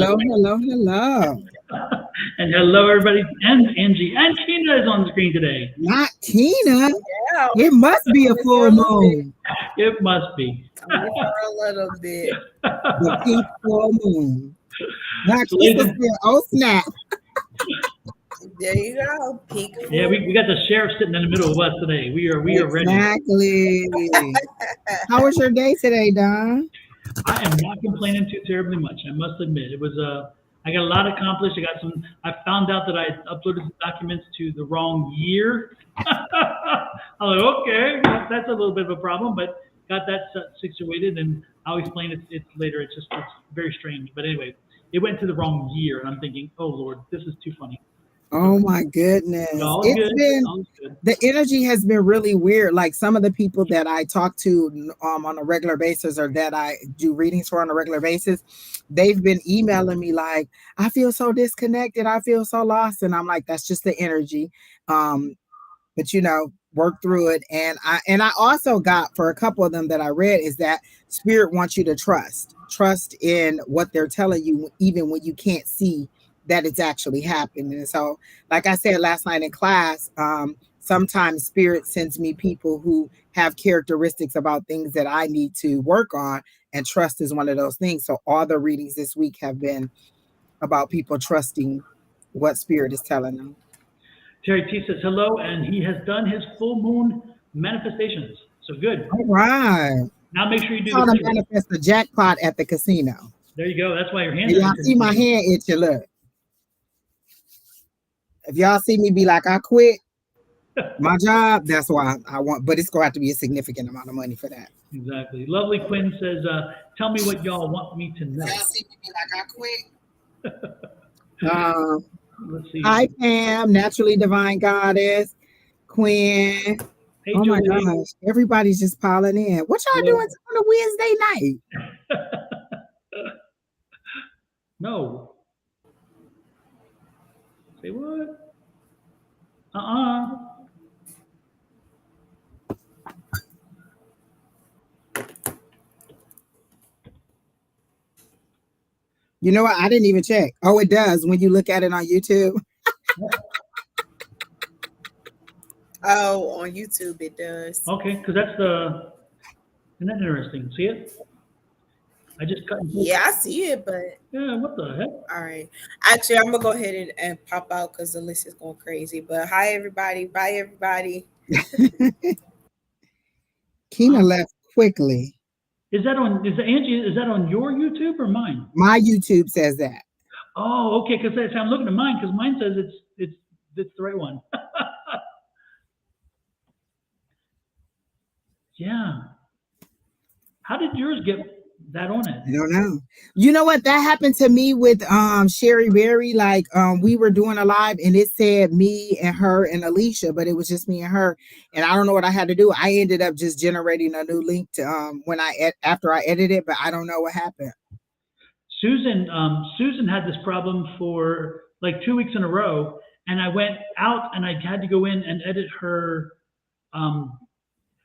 everybody. Hello. And hello, everybody. And Angie and Tina is on the screen today. Not Tina. Yeah, It must be a full moon. It must be. for a little bit. The pink full moon. Like So Crystal ladies- said, oh snap. There you go. Peak. Yeah, we got the sheriff sitting in the middle of us today. We are ready. Exactly. How was your day today, Don? I am not complaining too terribly much. I must admit, it was I got a lot accomplished. I found out that I uploaded the documents to the wrong year. I was like, okay, that's a little bit of a problem, but got that situated, and I'll explain it later. It's very strange, but anyway, it went to the wrong year, and I'm thinking, oh Lord, this is too funny. Oh my goodness. The energy has been really weird. Like some of the people that I talk to on a regular basis, or that I do readings for on a regular basis, they've been emailing me like, I feel so disconnected. I feel so lost. And I'm like, that's just the energy. But work through it. And I also got, for a couple of them that I read, is that spirit wants you to trust in what they're telling you, even when you can't see that it's actually happening. And so, like I said last night in class, sometimes spirit sends me people who have characteristics about things that I need to work on, and trust is one of those things. So all the readings this week have been about people trusting what spirit is telling them. Terry T says hello, and he has done his full moon manifestations. So good. All right. Now make sure you do how to manifest the jackpot at the casino. There you go. That's why your hand. Y'all see my hand itching. Look. If y'all see me be like, I quit my job, that's why I want, but it's going to have to be a significant amount of money for that. Exactly. Lovely Quinn says, tell me what y'all want me to know. Y'all see me be like, I quit. Let's see. Hi, Pam, Naturally Divine Goddess, Quinn. Hey, oh, Julie. My gosh. Everybody's just piling in. What y'all doing on a Wednesday night? No. Say what? You know what? I didn't even check. Oh, it does when you look at it on YouTube. Oh, on YouTube it does. Okay, because isn't that interesting? See it? I just cut. Yeah, I see it, but yeah, what the heck? All right. Actually, I'm gonna go ahead and pop out because the list is going crazy. But hi, everybody. Bye, everybody. Kina left quickly. Is that on your YouTube or mine? My YouTube says that. Oh, okay. Because I'm looking at mine, because mine says it's the right one. Yeah. How did yours get that on it? I don't know. You know what? That happened to me with Sherry Berry. Like we were doing a live and it said me and her and Alicia, but it was just me and her. And I don't know what I had to do. I ended up just generating a new link to after I edited it, but I don't know what happened. Susan had this problem for like 2 weeks in a row, and I went out and I had to go in and edit her.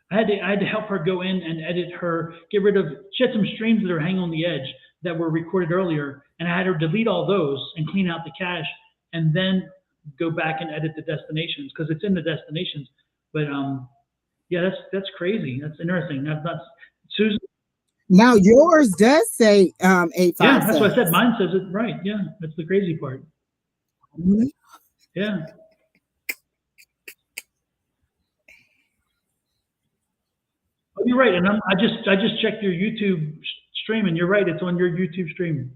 I had to help her go in and edit her, get rid of, she had some streams that are hanging on the edge that were recorded earlier, and I had her delete all those and clean out the cache, and then go back and edit the destinations, because it's in the destinations. But yeah, that's crazy. That's interesting. That's Susan. Now yours does say 856. Yeah, that's what I said. Mine says it right. Yeah, that's the crazy part. Really? Yeah. Oh, you're right, and I just checked your YouTube stream, and you're right. It's on your YouTube stream.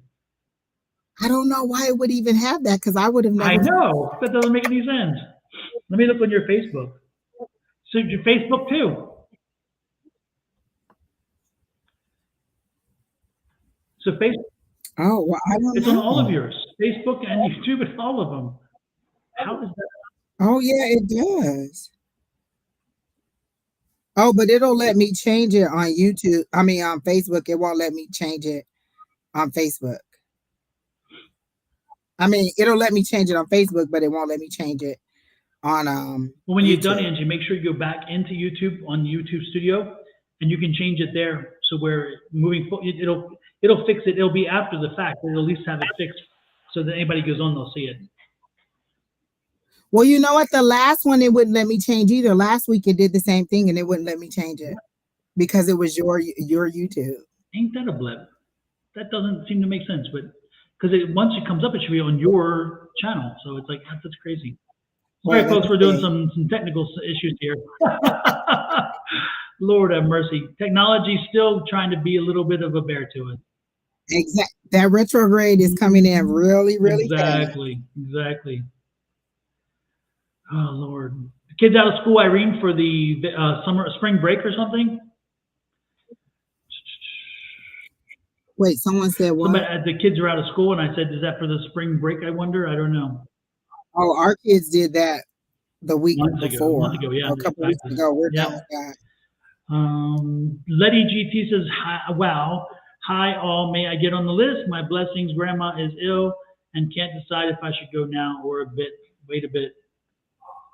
I don't know why it would even have that, because I would have never. I know that doesn't make any sense. Let me look on your Facebook. So your Facebook too. So Facebook. Oh, well, I don't know. It's on all of yours, Facebook and YouTube, and all of them. How is that? Oh yeah, it does. Oh, but it'll let me change it on YouTube. I mean, on Facebook, it won't let me change it on Facebook. I mean, it'll let me change it on Facebook, but it won't let me change it on Well, when YouTube. you're done, Angie, make sure you go back into YouTube on YouTube Studio, and you can change it there. So we're moving forward. it'll fix it. It'll be after the fact, but it'll at least have it fixed so that anybody goes on, they'll see it. Well, you know what? The last one, it wouldn't let me change either. Last week it did the same thing and it wouldn't let me change it because it was your YouTube. Ain't that a blip? That doesn't seem to make sense, but because once it comes up, it should be on your channel. So it's like, that's crazy. Sorry, folks, we're doing some technical issues here. Lord have mercy. Technology's still trying to be a little bit of a bear to it. Exactly. That retrograde is coming in really, really fast. Exactly. Oh, Lord. The kids out of school, Irene, for the spring break or something? Wait, someone said what? The kids are out of school, and I said, is that for the spring break, I wonder? I don't know. Oh, our kids did that the week before. A month ago, yeah. A couple weeks ago. We're done with that. Letty GT says, hi, wow. Hi, all. May I get on the list? My blessings. Grandma is ill and can't decide if I should go now or wait a bit.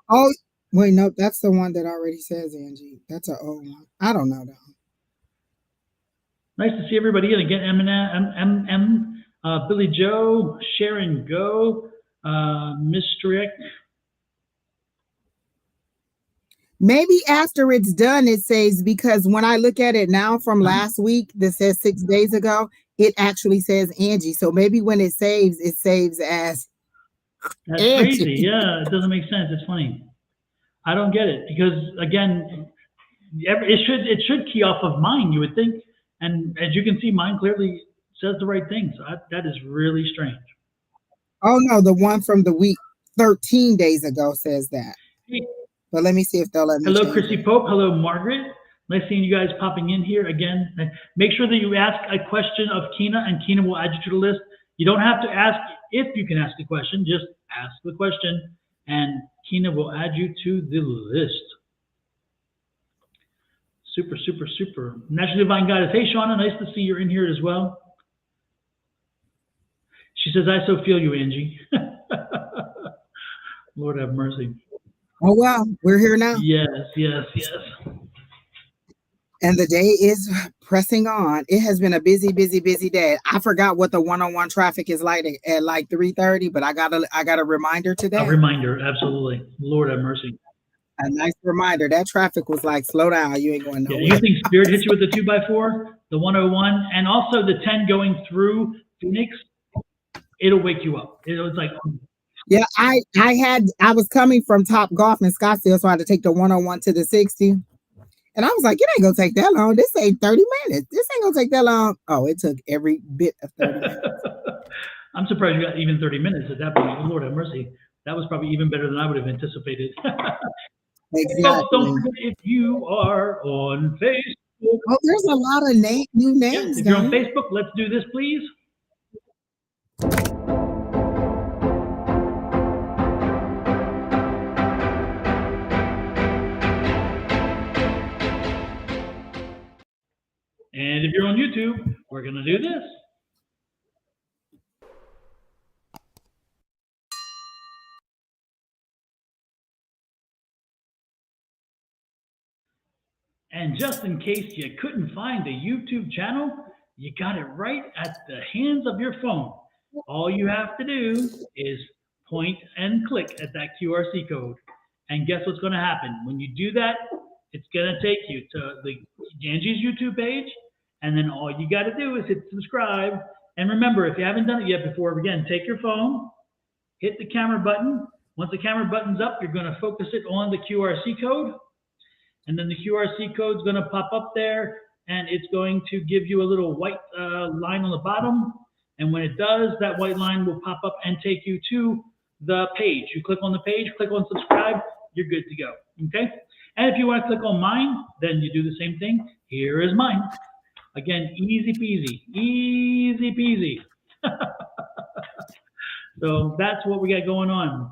Oh, wait, no, that's the one that already says Angie. That's an old one. I don't know, though. Nice to see everybody. And again, Billy Joe, Sharon Go, Mistrick. Maybe after it's done, it says, because when I look at it now from last week that says 6 days ago, it actually says Angie. So maybe when it saves as That's Angie. crazy. Yeah, it doesn't make sense. It's funny. I don't get it because, again, it should key off of mine, you would think. And as you can see, mine clearly says the right thing. So that is really strange. Oh, no, the one from the week 13 days ago says that. Hey. But let me see if they'll let me. Hello, Chrissy Pope. Hello, Margaret. Nice seeing you guys popping in here again. Make sure that you ask a question of Kina, and Kina will add you to the list. You don't have to ask if you can ask a question. Just ask the question, and Kina will add you to the list. Super, super, super. Naturally Divine Goddess. Hey, Shauna. Nice to see you're in here as well. She says, I so feel you, Angie. Lord have mercy. Oh, well, we're here now. Yes. And the day is pressing on. It has been a busy day. I forgot what the one-on-one traffic is like at like 3:30, but I got a reminder today. A reminder, absolutely. Lord have mercy. A nice reminder. That traffic was like, slow down. You ain't going nowhere. Yeah, you think Spirit hit you with the 2x4, the 101, and also the 10 going through Phoenix? It'll wake you up. It was like. Yeah, I was coming from Top Golf in Scottsdale, so I had to take the 101 to the 60. And I was like, it ain't gonna take that long. This ain't 30 minutes. This ain't gonna take that long. Oh, it took every bit of 30 minutes. I'm surprised you got even 30 minutes at that point. Lord have mercy. That was probably even better than I would have anticipated. Exactly. Folks, don't forget, if you are on Facebook. Oh, there's a lot of new names. Yes, if you're on Facebook, let's do this, please. And if you're on YouTube, we're going to do this. And just in case you couldn't find a YouTube channel, you got it right at the hands of your phone. All you have to do is point and click at that QRC code. And guess what's going to happen? When you do that, it's going to take you to Angie's YouTube page. And then all you got to do is hit subscribe. And remember, if you haven't done it yet before, again, take your phone, hit the camera button. Once the camera button's up, you're going to focus it on the QRC code. And then the QRC code is going to pop up there, and it's going to give you a little white line on the bottom. And when it does, that white line will pop up and take you to the page. You click on the page, click on subscribe, you're good to go. Okay? And if you want to click on mine, then you do the same thing. Here is mine. Again, easy peasy. Easy peasy. So that's what we got going on.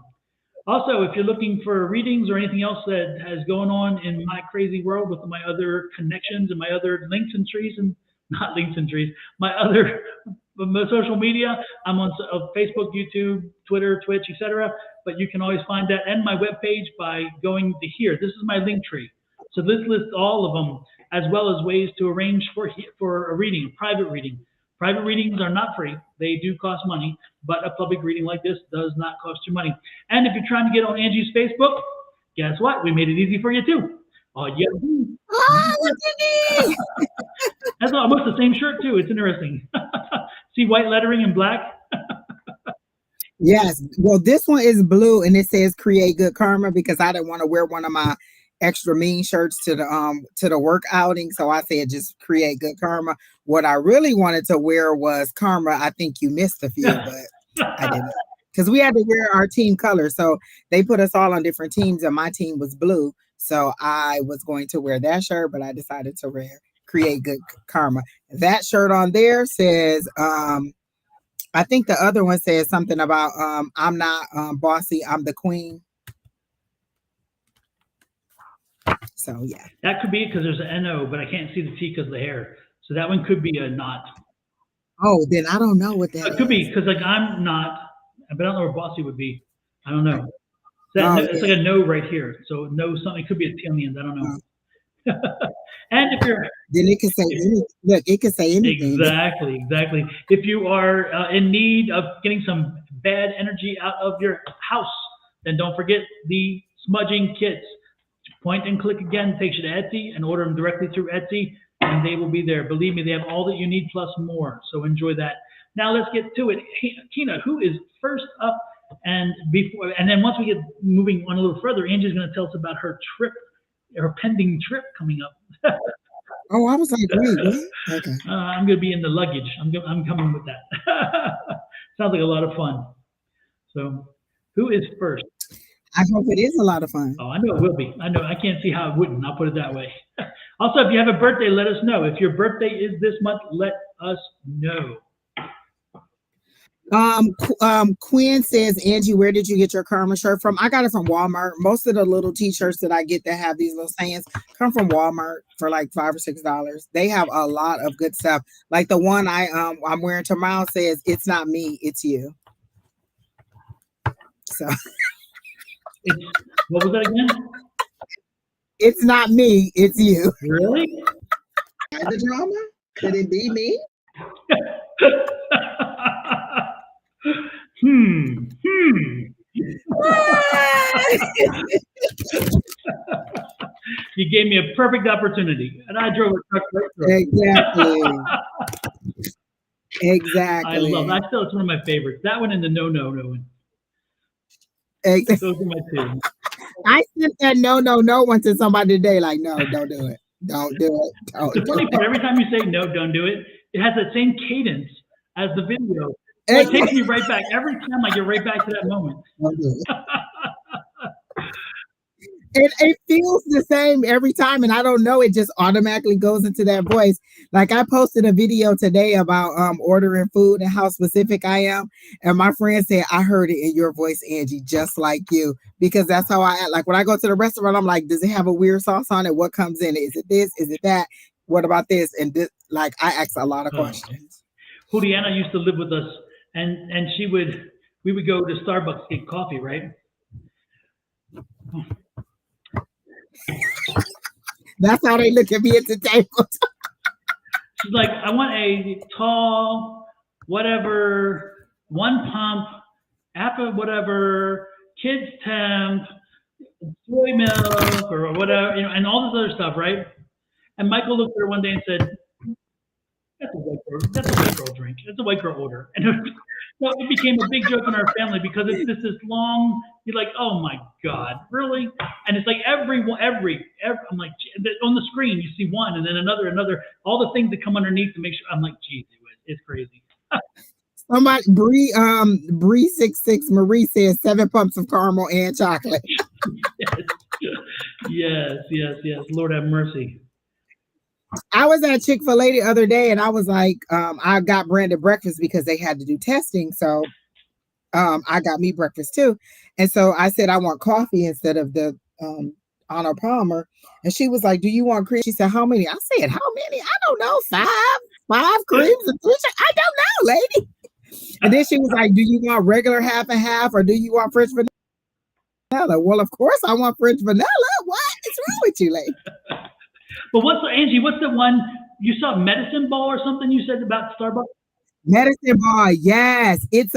Also, if you're looking for readings or anything else that has going on in my crazy world with my other connections and my other links and trees, and not links and trees, my other social media, I'm on Facebook, YouTube, Twitter, Twitch, etc. But you can always find that and my webpage by going to here. This is my link tree. So this lists all of them, as well as ways to arrange for a reading, a private reading. Private readings are not free. They do cost money, but a public reading like this does not cost you money. And if you're trying to get on Angie's Facebook, guess what? We made it easy for you too. All you have to do. Look at me. That's almost the same shirt too. It's interesting. See white lettering in black? Yes. Well, this one is blue and it says create good karma because I didn't want to wear one of my extra mean shirts to the work outing. So I said just create good karma. What I really wanted to wear was karma. I think you missed a few, but I didn't. Because we had to wear our team colors. So they put us all on different teams and my team was blue. So I was going to wear that shirt, but I decided to wear create good karma. That shirt on there says I think the other one says something about I'm not bossy, I'm the queen. So yeah. That could be because there's an NO, but I can't see the T because of the hair. So that one could be a not. Oh, then I don't know what that It could be because like I'm not, but I don't know where bossy would be. I don't know. It's like a no right here. So no something, it could be a T on the end. I don't know. And if you're then it can say anything. Look, it can say anything. Exactly. If you are in need of getting some bad energy out of your house, then don't forget the smudging kits. Point and click again takes you to Etsy and order them directly through Etsy, and they will be there. Believe me, they have all that you need plus more. So enjoy that. Now let's get to it. Tina, who is first up? And then once we get moving on a little further, Angie's going to tell us about her trip. Her pending trip coming up. Oh, I was like, wait, what? Okay. I'm going to be in the luggage. I'm coming with that. Sounds like a lot of fun. So, who is first? I hope it is a lot of fun. Oh, I know it will be. I know. I can't see how it wouldn't. I'll put it that way. Also, if you have a birthday, let us know. If your birthday is this month, let us know. Quinn says, Angie, where did you get your karma shirt from? I got it from Walmart. Most of the little t-shirts that I get that have these little sayings come from Walmart for like $5 or $6. They have a lot of good stuff. Like the one I'm wearing tomorrow says, it's not me, it's you. So what was that again? It's not me, it's you. Really? The drama? Could it be me? You gave me a perfect opportunity, and I drove a truck right through. Exactly. I love it. It's one of my favorites. That one and the no one. Exactly. Those are my two. I sent that no one to somebody today. Like, no, don't do it. Don't do it. The funny part, every time you say no, don't do it, it has that same cadence as the video. So it takes me right back. Every time I get right back to that moment. It feels the same every time, and I don't know, it just automatically goes into that voice. Like I posted a video today about ordering food and how specific I am, and my friend said, I heard it in your voice, Angie, just like you, because that's how I act. Like when I go to the restaurant, I'm like, does it have a weird sauce on it? What comes in it? Is it this? Is it that? What about this? And this, like I ask a lot of questions. Juliana used to live with us, and we would go to Starbucks to get coffee, right? That's how they look at me at the table. She's like, I want a tall, whatever, one pump, apple, whatever, kids temp, soy milk, or whatever, and all this other stuff, right? And Michael looked at her one day and said, that's a white girl drink. That's a white girl order. And so it became a big joke in our family because it's this long, you're like, oh my God, really? And it's like every I'm like, on the screen, you see one and then another, all the things that come underneath to make sure. I'm like, geez, it's crazy. Somebody, Bree66 Marie says 7 pumps of caramel and chocolate. Yes. Lord have mercy. I was at Chick-fil-A the other day and I was like, I got branded breakfast because they had to do testing. So I got me breakfast too. And so I said, I want coffee instead of the Arnold Palmer. And she was like, do you want cream? She said, how many? I said, how many? I don't know. Five creams and 3. I don't know, lady. And then she was like, do you want regular half and half or do you want French vanilla? Well, of course I want French vanilla. What is wrong with you, lady? But Angie, what's the one you saw, medicine ball or something you said about Starbucks? Medicine ball, yes. It's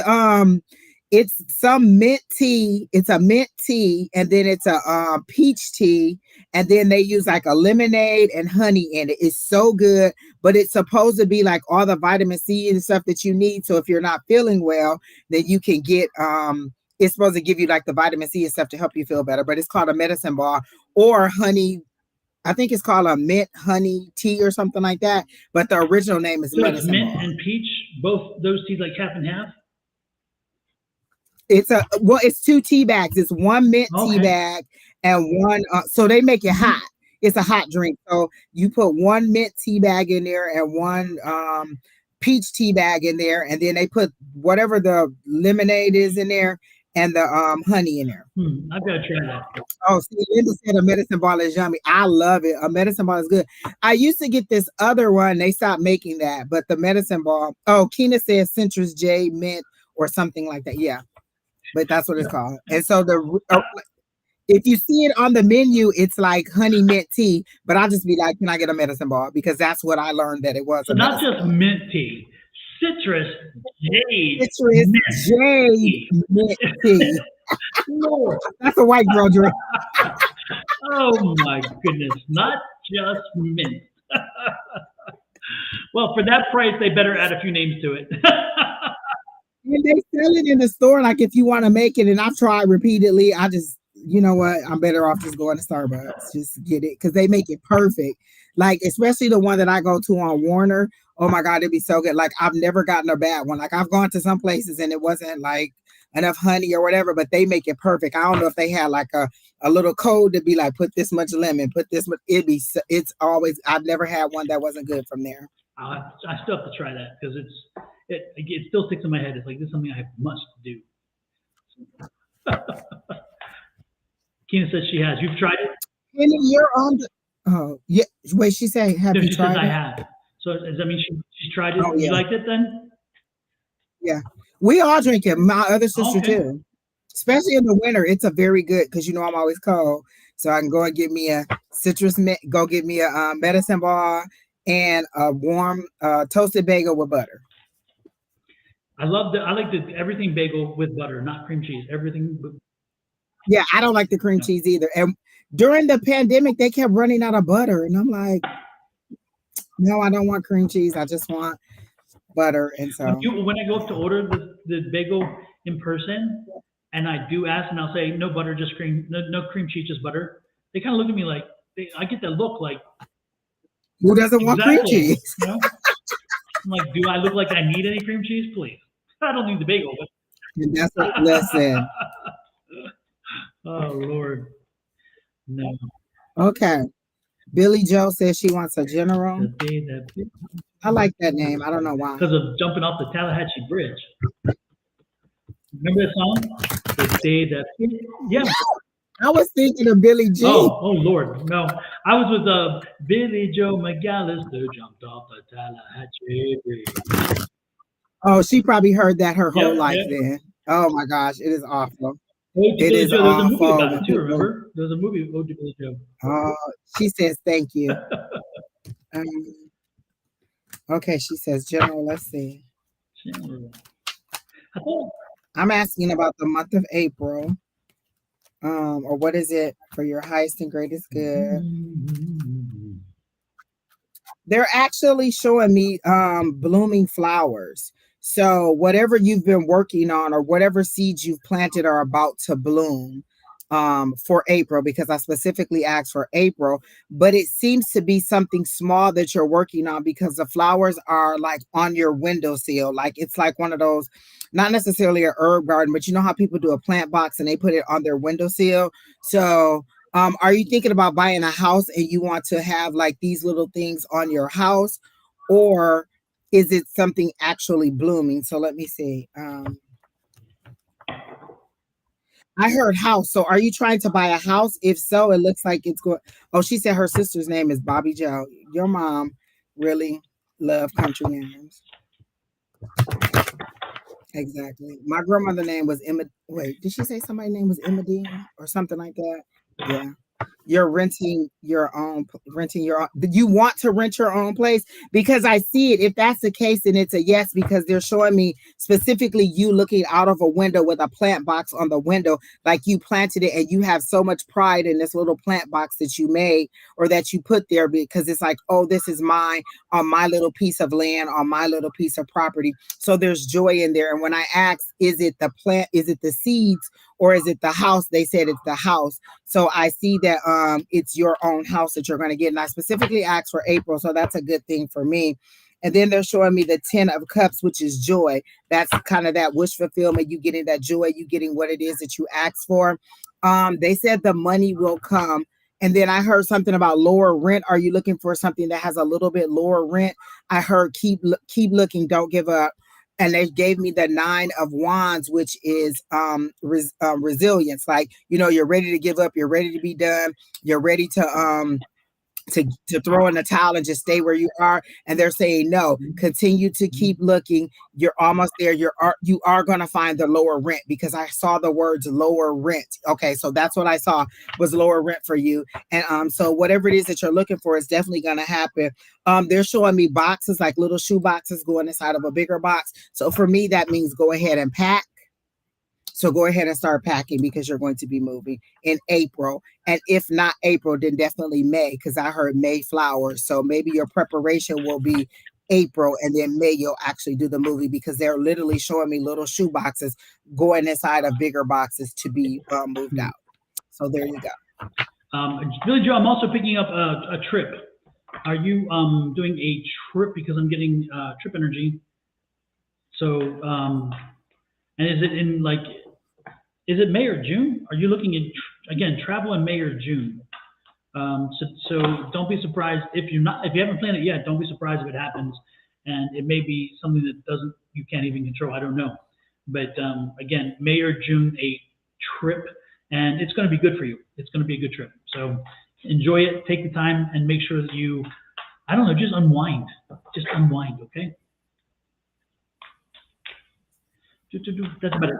some mint tea. It's a mint tea, and then it's a peach tea, and then they use like a lemonade and honey in it. It's so good, but it's supposed to be like all the vitamin C and stuff that you need. So if you're not feeling well, then you can get it's supposed to give you like the vitamin C and stuff to help you feel better. But it's called a medicine ball or honey. I think it's called a mint honey tea or something like that. But the original name is so medicine mint ball. And peach, both those teas like half and half. It's 2 tea bags. It's 1 mint tea bag and 1. So they make it hot. It's a hot drink. So you put 1 mint tea bag in there and 1 peach tea bag in there, and then they put whatever the lemonade is in there and the honey in there. I've got to try that. Oh, see, Linda said a medicine ball is yummy. I love it. A medicine ball is good. I used to get this other one. They stopped making that, but the medicine ball. Oh, Keena says citrus J mint or something like that. Yeah, but that's what it's called. And so if you see it on the menu, it's like honey mint tea. But I'll just be like, can I get a medicine ball? Because that's what I learned that it was. So not just mint tea. Citrus jade. Mint tea. That's a white girl drink. Oh my goodness, not just mint. Well, for that price, they better add a few names to it. And they sell it in the store, like if you want to make it. And I've tried repeatedly. I just, you know what? I'm better off just going to Starbucks. Just get it because they make it perfect. Like, especially the one that I go to on Warner. Oh my God, it'd be so good. Like, I've never gotten a bad one. Like, I've gone to some places and it wasn't like enough honey or whatever, but they make it perfect. I don't know if they had like a little code to be like, put this much lemon, put this much. It's always, I've never had one that wasn't good from there. I still have to try that because it still sticks in my head. It's like, this is something I must do. Keena says she has. You've tried it? And you're on the, oh, yeah. Wait, she say, have you tried it? I have. So does that mean she tried it? Oh, yeah. You liked it then? Yeah. We all drink it. My other sister too. Especially in the winter. It's a very good, because you know I'm always cold. So I can go and get me a citrus mint, go get me a medicine ball and a warm toasted bagel with butter. I like the everything bagel with butter, not cream cheese. Everything. Yeah, I don't like the cream cheese either. And during the pandemic, they kept running out of butter. And I'm like, no, I don't want cream cheese. I just want butter. And so when I go up to order the bagel in person and I do ask and I'll say no butter, just cream, no cream cheese, just butter, they kind of look at me like, I get that look like, who doesn't want cream cheese? You know? I'm like, do I look like I need any cream cheese? Please. I don't need the bagel. But... And that's what listen. Oh Lord. No. Okay. Billy Joe says she wants a general. I like that name. I don't know why. Because of jumping off the Tallahatchie Bridge. Remember that song? The day that. Yeah. I was thinking of Billy G. Oh Lord. No. I was with Billy Joe McAllister jumped off the Tallahatchie Bridge. Oh, she probably heard that her whole life then. Oh my gosh, it is awful. It is awful. There's a movie about it too, remember? There's a movie of Billy Joe. Oh, she says thank you. Okay, she says general. Let's see. General. I'm asking about the month of April. Or what is it for your highest and greatest good? They're actually showing me blooming flowers. So whatever you've been working on or whatever seeds you've planted are about to bloom for April, because I specifically asked for April, but it seems to be something small that you're working on because the flowers are like on your windowsill. Like it's like one of those, not necessarily a herb garden, but you know how people do a plant box and they put it on their windowsill. So are you thinking about buying a house and you want to have like these little things on your house, or is it something actually blooming? So let me see. I heard house. So are you trying to buy a house? If so, it looks like it's going. Oh, she said her sister's name is Bobby Joe. Your mom really loved country names. Exactly. My grandmother's name was Emma. Wait, did she say somebody's name was Emma Dean or something like that? Yeah. You're renting your own. You want to rent your own place? Because I see it. If that's the case, then it's a yes, because they're showing me specifically you looking out of a window with a plant box on the window, like you planted it and you have so much pride in this little plant box that you made or that you put there, because it's like, oh, this is mine, on my little piece of land, on my little piece of property. So there's joy in there. And when I asked, is it the plant, is it the seeds, or is it the house? They said it's the house. So I see that it's your own house that you're going to get. And I specifically asked for April. So that's a good thing for me. And then they're showing me the 10 of cups, which is joy. That's kind of that wish fulfillment. You getting that joy, you getting what it is that you asked for. They said the money will come. And then I heard something about lower rent. Are you looking for something that has a little bit lower rent? I heard keep looking, don't give up. And they gave me the 9 of wands, which is resilience. Like, you're ready to give up, you're ready to be done, you're ready to throw in the towel and just stay where you are. And they're saying no, continue to keep looking, you're almost there. You are going to find the lower rent, because I saw the words lower rent. Okay, so that's what I saw was lower rent for you. And so whatever it is that you're looking for is definitely going to happen. They're showing me boxes, like little shoe boxes going inside of a bigger box. So for me, that means go ahead and pack. So go ahead and start packing, because you're going to be moving in April. And if not April, then definitely May, because I heard May flowers. So maybe your preparation will be April, and then May you'll actually do the movie, because they're literally showing me little shoe boxes going inside of bigger boxes to be moved out. So there you go. Billy Joe, I'm also picking up a trip. Are you doing a trip? Because I'm getting trip energy. So, and is it in like, is it May or June? Are you looking at, again, travel in May or June? So don't be surprised if you haven't planned it yet. Don't be surprised if it happens, and it may be something that you can't even control. I don't know, but again, May or June, a trip, and it's going to be good for you. It's going to be a good trip. So enjoy it. Take the time and make sure that you, I don't know, just unwind. Just unwind, okay? That's about it.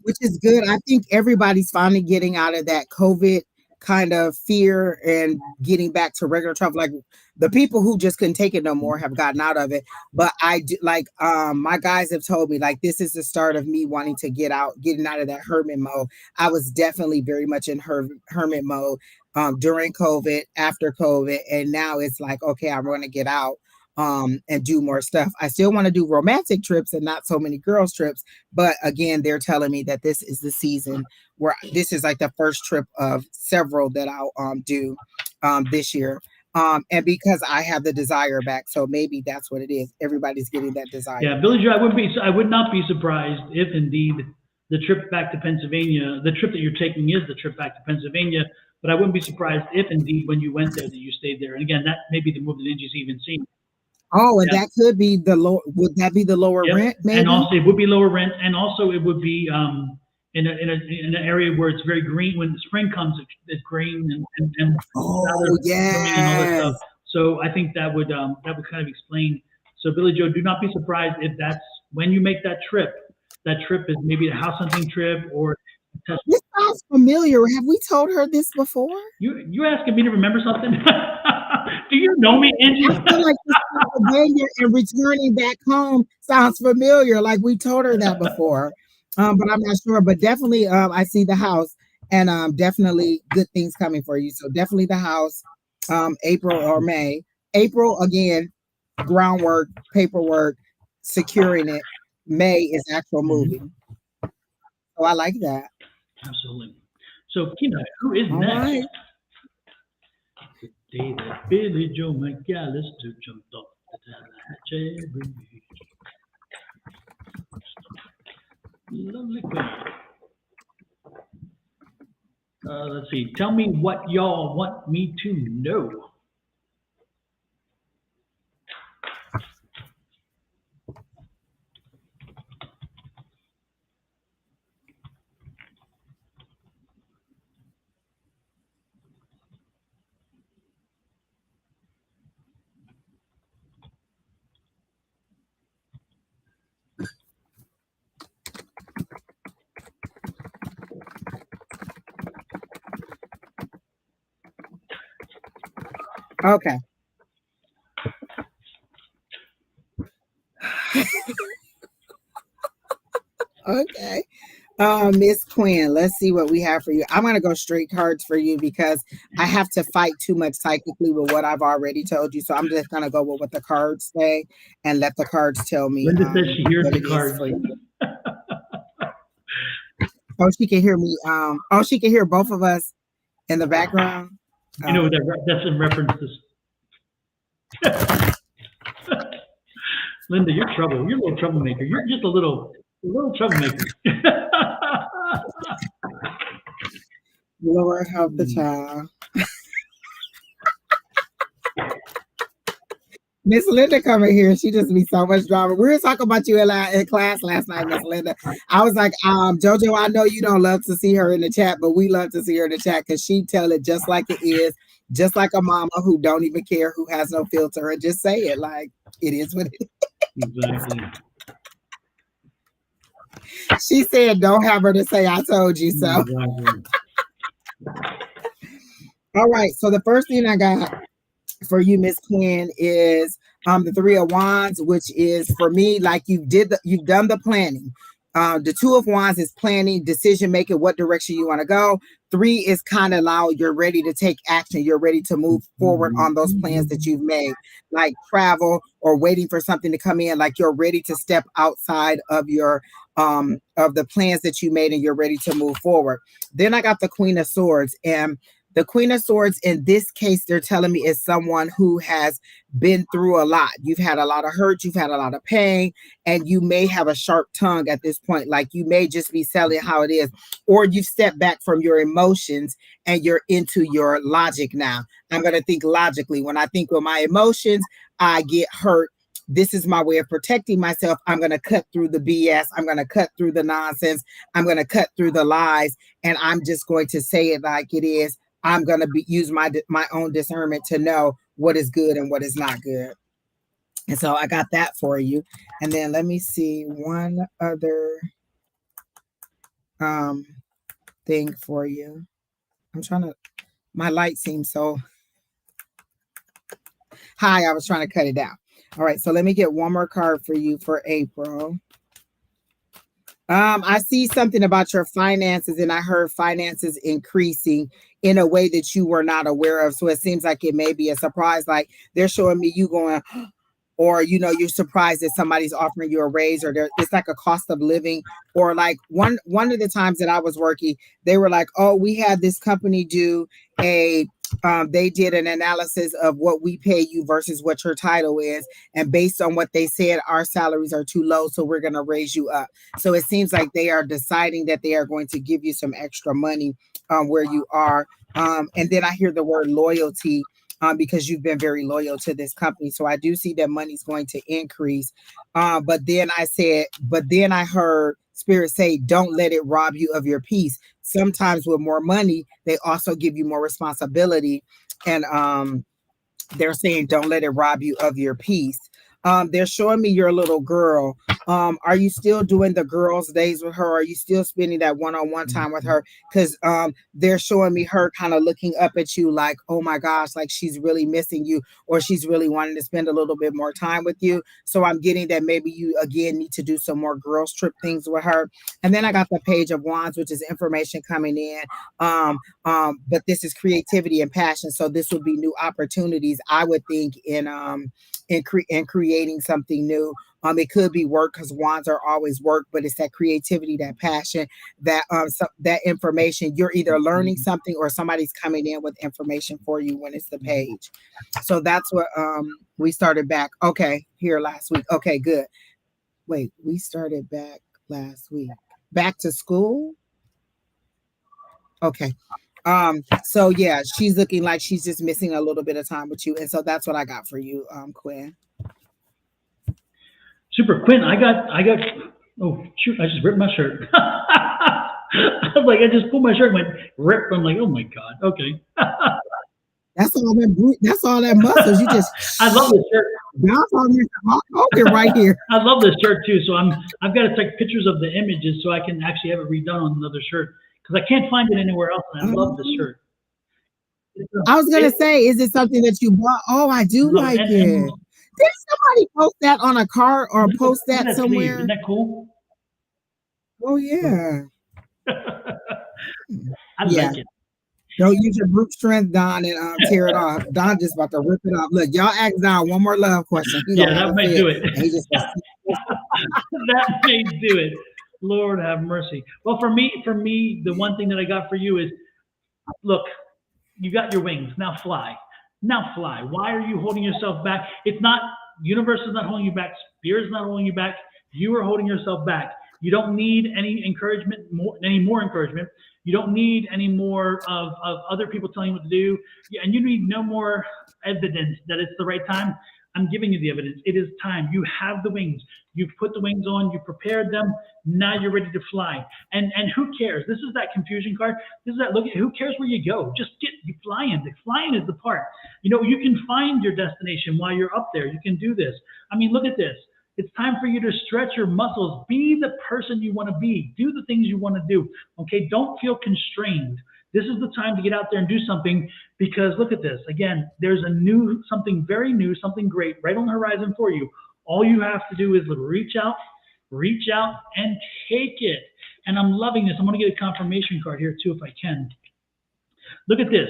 Which is good. I think everybody's finally getting out of that COVID kind of fear and getting back to regular travel. Like the people who just couldn't take it no more have gotten out of it. But I do, like my guys have told me, like, this is the start of me wanting to getting out of that hermit mode. I was definitely very much in hermit mode during COVID, after COVID, and now it's like, okay, I'm going to get out and do more stuff. I still want to do romantic trips and not so many girls trips, but again, they're telling me that this is the season where this is like the first trip of several that I'll do this year. And because I have the desire back, so maybe that's what it is. Everybody's getting that desire. Yeah, Billy Joe, I would not be surprised if indeed the trip back to Pennsylvania, the trip that you're taking is the trip back to Pennsylvania, but I wouldn't be surprised if indeed when you went there that you stayed there. And again, that may be the move that Angie's even seen. Oh, and that could be the low. Would that be the lower rent? Maybe? And also it would be lower rent, and also it would be in an area where it's very green. When the spring comes, it's green and oh yeah, and all that stuff. So I think that would kind of explain. So Billy Joe, do not be surprised if that's when you make that trip. That trip is maybe a house hunting trip or. This sounds familiar. Have we told her this before? You asking me to remember something? Do you know me, Angie? I feel like this Pennsylvania and returning back home sounds familiar. Like we told her that before, but I'm not sure. But definitely, I see the house, and definitely good things coming for you. So definitely the house, April or May. April again, groundwork, paperwork, securing it. May is actual moving. So I like that. Absolutely. So, Kina, who is next? Right. The day that Billy Joe McAllister jumped off the Tallahatchie Bridge. Lovely queen. Let's see. Tell me what y'all want me to know. Okay. Okay. Miss Quinn, let's see what we have for you. I'm gonna go straight cards for you because I have to fight too much psychically with what I've already told you. So I'm just gonna go with what the cards say and let the cards tell me Linda says she hears what the it cards. is for you. Oh, she can hear me. Oh, she can hear both of us in the background. You know that's in reference to Linda, you're trouble. You're a little troublemaker. You're just a little troublemaker. Lord help the child. Miss Linda coming here, she just be so much drama. We were talking about you in class last night, Miss Linda. I was like, Jojo, I know you don't love to see her in the chat, but we love to see her in the chat because she tell it just like it is, just like a mama who don't even care, who has no filter, and just say it like it is what it is. Exactly. She said, don't have her to say I told you so. Exactly. All right, so the first thing I got for you, Miss Quinn, is the Three of Wands, which is for me like you've done the planning. The Two of Wands is planning, decision making, what direction you want to go. Three is kind of now you're ready to take action. You're ready to move forward on those plans that you've made, like travel or waiting for something to come in. Like you're ready to step outside of your of the plans that you made, and you're ready to move forward. Then I got the Queen of Swords, and the Queen of Swords in this case, they're telling me is someone who has been through a lot. You've had a lot of hurt, you've had a lot of pain, and you may have a sharp tongue at this point. Like you may just be telling how it is, or you've stepped back from your emotions and you're into your logic now. I'm going to think logically. When I think with my emotions, I get hurt. This is my way of protecting myself. I'm going to cut through the BS. I'm going to cut through the nonsense. I'm going to cut through the lies. And I'm just going to say it like it is. I'm going to use my own discernment to know what is good and what is not good. And so I got that for you. And then let me see one other thing for you. I'm trying to, my light seems so high. I was trying to cut it down. All right. So let me get one more card for you for April. I see something about your finances, and I heard finances increasing in a way that you were not aware of. So it seems like it may be a surprise. Like they're showing me you going, or you're surprised that somebody's offering you a raise, or it's like a cost of living, or like one of the times that I was working, they were like, oh, we had this company do they did an analysis of what we pay you versus what your title is. And based on what they said, our salaries are too low. So we're going to raise you up. So it seems like they are deciding that they are going to give you some extra money where you are. And then I hear the word loyalty because you've been very loyal to this company. So I do see that money's going to increase. But then I heard Spirit say, don't let it rob you of your peace. Sometimes with more money, they also give you more responsibility. And they're saying, don't let it rob you of your peace. They're showing me your little girl. Are you still doing the girls' days with her? Are you still spending that one-on-one time with her? Because they're showing me her kind of looking up at you like, oh my gosh, like she's really missing you, or she's really wanting to spend a little bit more time with you. So I'm getting that maybe you again need to do some more girls trip things with her. And then I got the Page of Wands, which is information coming in. But this is creativity and passion. So this would be new opportunities, I would think, in creating something new. It could be work, because wands are always work, but it's that creativity, that passion, that that information. You're either learning something or somebody's coming in with information for you when it's the page. So that's what we started back. Okay, here last week. Okay, good. Wait, we started back last week. Back to school? Okay. So yeah, she's looking like she's just missing a little bit of time with you. And so that's what I got for you, Quinn. Super. Quinn, I got, oh shoot, I just ripped my shirt. I was like, I just pulled my shirt and went rip. I'm like, oh my God. Okay. That's all that muscles. You just I love this shirt. Okay, right here. I love this shirt too. So I've got to take pictures of the images so I can actually have it redone on another shirt, because I can't find it anywhere else. And I love this shirt. I was gonna say, is it something that you bought? Oh, I do like it. Did somebody post that on a card or post that somewhere? Isn't that cool? Oh yeah. I like it. Don't use your brute strength, Don, and tear it off. Don just about to rip it off. Look, y'all ask Don one more love question. That may do it. That may do it. Lord have mercy. Well, for me, the one thing that I got for you is, look, you got your wings. Now fly. Now fly. Why are you holding yourself back? It's not, universe is not holding you back. Spirit is not holding you back. You are holding yourself back. You don't need any encouragement, any more encouragement. You don't need any more of other people telling you what to do. And you need no more evidence that it's the right time. I'm giving you the evidence. It is time. You have the wings. You've put the wings on. You prepared them. Now you're ready to fly. And who cares? This is that confusion card. This is that look. Who cares where you go? Just you flying. The flying is the part. You know, you can find your destination while you're up there. You can do this. I mean, look at this. It's time for you to stretch your muscles. Be the person you want to be. Do the things you want to do. Okay? Don't feel constrained. This is the time to get out there and do something, because look at this. Again, there's something very new, something great right on the horizon for you. All you have to do is reach out and take it. And I'm loving this. I'm going to get a confirmation card here too, if I can. Look at this.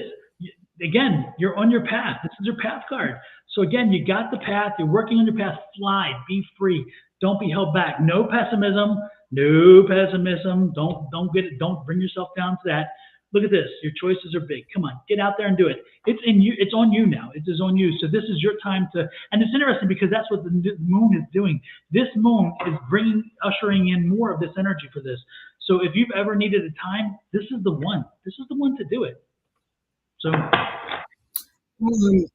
Again, you're on your path. This is your path card. So again, you got the path. You're working on your path. Fly. Be free. Don't be held back. No pessimism. No pessimism. Don't get it. Don't bring yourself down to that. Look at this. Your choices are big. Come on, get out there and do it. It's in you. It's on you now. It is on you. So this is your time to. And it's interesting because that's what the moon is doing. This moon is ushering in more of this energy for this. So if you've ever needed a time, this is the one. This is the one to do it. So.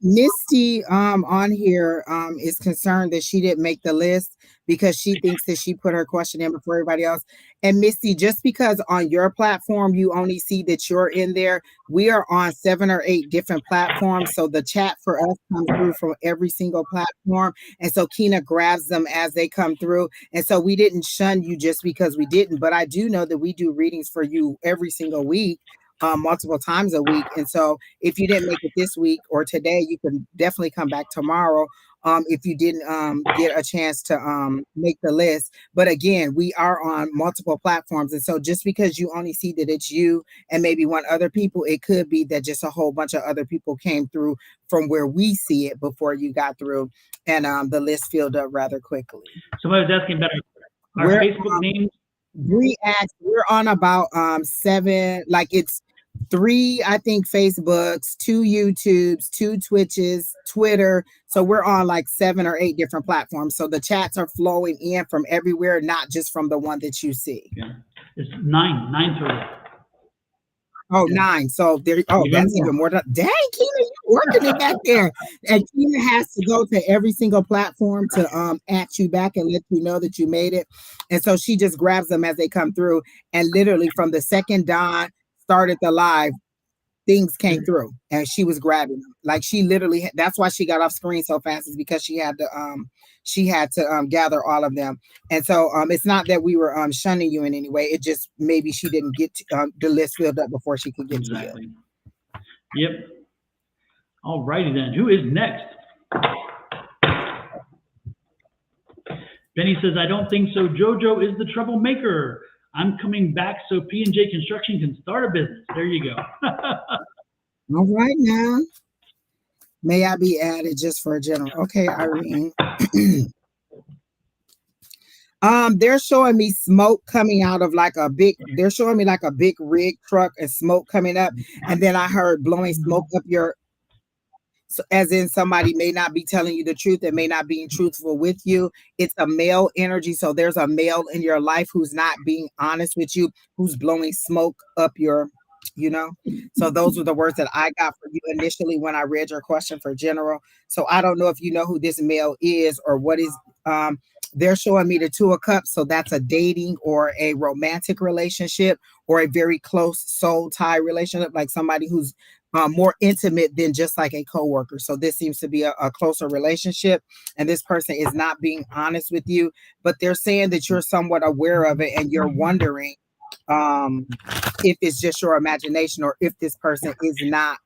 Misty on here is concerned that she didn't make the list because she thinks that she put her question in before everybody else. And Misty, just because on your platform you only see that you're in there, we are on 7 or 8 different platforms. So the chat for us comes through from every single platform. And so Kina grabs them as they come through. And so we didn't shun you just because we didn't. But I do know that we do readings for you every single week. Multiple times a week. And so if you didn't make it this week or today, you can definitely come back tomorrow if you didn't get a chance to make the list. But again, we are on multiple platforms. And so just because you only see that it's you and maybe one other people, it could be that just a whole bunch of other people came through from where we see it before you got through. And the list filled up rather quickly. Somebody was asking about our Facebook names. We're on about 7, like it's 3, I think, Facebooks, 2 YouTubes, 2 Twitches, Twitter. So we're on like 7 or 8 different platforms. So the chats are flowing in from everywhere, not just from the one that you see. Yeah. It's 9 total. Oh, 9. So there. Oh, that's even more. Dang, Kina, you're working it back there. And Kina has to go to every single platform to at you back and let you know that you made it. And so she just grabs them as they come through. And literally from the second Don started the live, things came through and she was grabbing them. Like she literally, that's why she got off screen so fast, is because she had to gather all of them. And so it's not that we were shunning you in any way. It just maybe she didn't get the list filled up before she could get to you. Yep. All righty then. Who is next? Benny says, I don't think so. Jojo is the troublemaker. I'm coming back so P&J Construction can start a business. There you go. All right now. May I be added just for a general? Okay, Irene. They're showing me smoke coming out of like a big, they're showing me like a big rig truck and smoke coming up. And then I heard blowing smoke up your, so as in somebody may not be telling you the truth and may not being truthful with you. It's a male energy. So there's a male in your life who's not being honest with you, who's blowing smoke up your, you know. So those were the words that I got for you initially when I read your question for general. So I don't know if you know who this male is or what is, they're showing me the 2 of Cups. So that's a dating or a romantic relationship or a very close soul tie relationship, like somebody who's more intimate than just like a coworker. So this seems to be a closer relationship, and this person is not being honest with you, but they're saying that you're somewhat aware of it and you're wondering if it's just your imagination, or if this person is not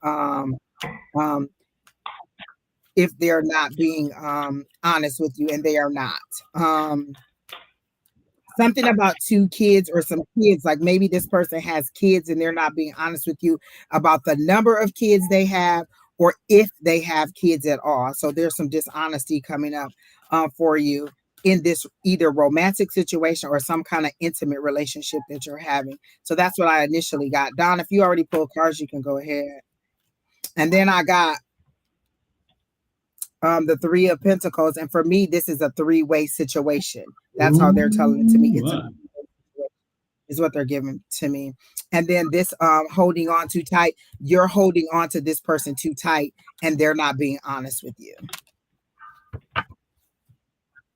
if they're not being honest with you, and they are not. Something about 2 kids or some kids, like maybe this person has kids and they're not being honest with you about the number of kids they have, or if they have kids at all. So there's some dishonesty coming up for you in this either romantic situation or some kind of intimate relationship that you're having. So that's what I initially got. Don, if you already pulled cards, you can go ahead. And then I got the 3 of Pentacles. And for me, this is a 3-way situation. That's how they're telling it to me. It's is what they're giving to me. And then this holding on too tight, you're holding on to this person too tight, and they're not being honest with you.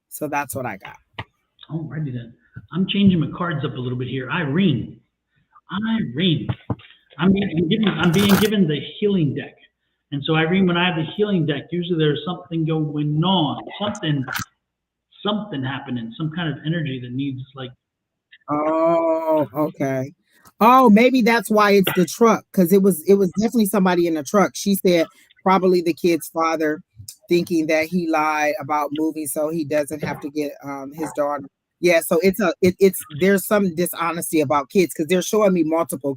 So that's what I got. Alrighty then. I'm changing my cards up a little bit here. Irene. I'm being given the healing deck. And so Irene, when I have the healing deck, usually there's something going on, something happening, some kind of energy that needs like. Oh, okay. Oh, maybe that's why it's the truck, because it was definitely somebody in the truck. She said probably the kid's father, thinking that he lied about moving so he doesn't have to get his daughter. Yeah, so there's some dishonesty about kids, because they're showing me multiple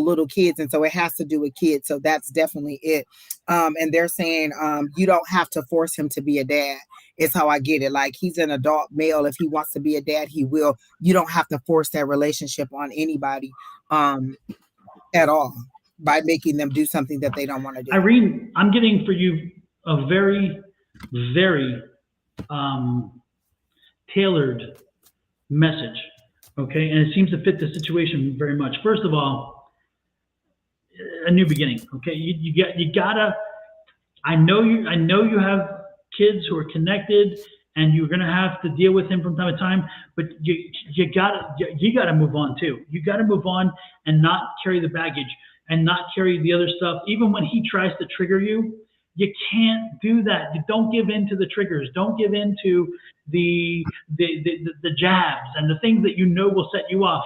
little kids, and so it has to do with kids. So that's definitely it. And they're saying you don't have to force him to be a dad. Is how I get it. Like, he's an adult male. If he wants to be a dad, he will. You don't have to force that relationship on anybody at all by making them do something that they don't want to do. Irene, I'm getting for you a very, very tailored message, okay? And it seems to fit the situation very much. First of all, a new beginning, okay? You gotta. I know you have kids who are connected, and you're gonna have to deal with him from time to time. But you gotta move on too. You gotta move on and not carry the baggage and not carry the other stuff. Even when he tries to trigger you, you can't do that. You don't give in to the triggers. Don't give in to the jabs and the things that you know will set you off.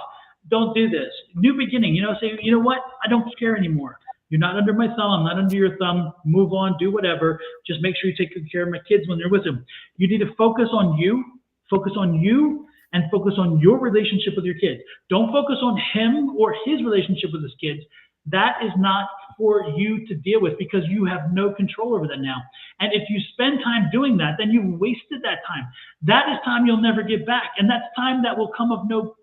Don't do this. New beginning. Say, you know what? I don't care anymore. You're not under my thumb. I'm not under your thumb. Move on. Do whatever. Just make sure you take good care of my kids when they're with them. You need to focus on you. Focus on you, and focus on your relationship with your kids. Don't focus on him or his relationship with his kids. That is not for you to deal with, because you have no control over that now. And if you spend time doing that, then you've wasted that time. That is time you'll never get back. And that's time that will come of no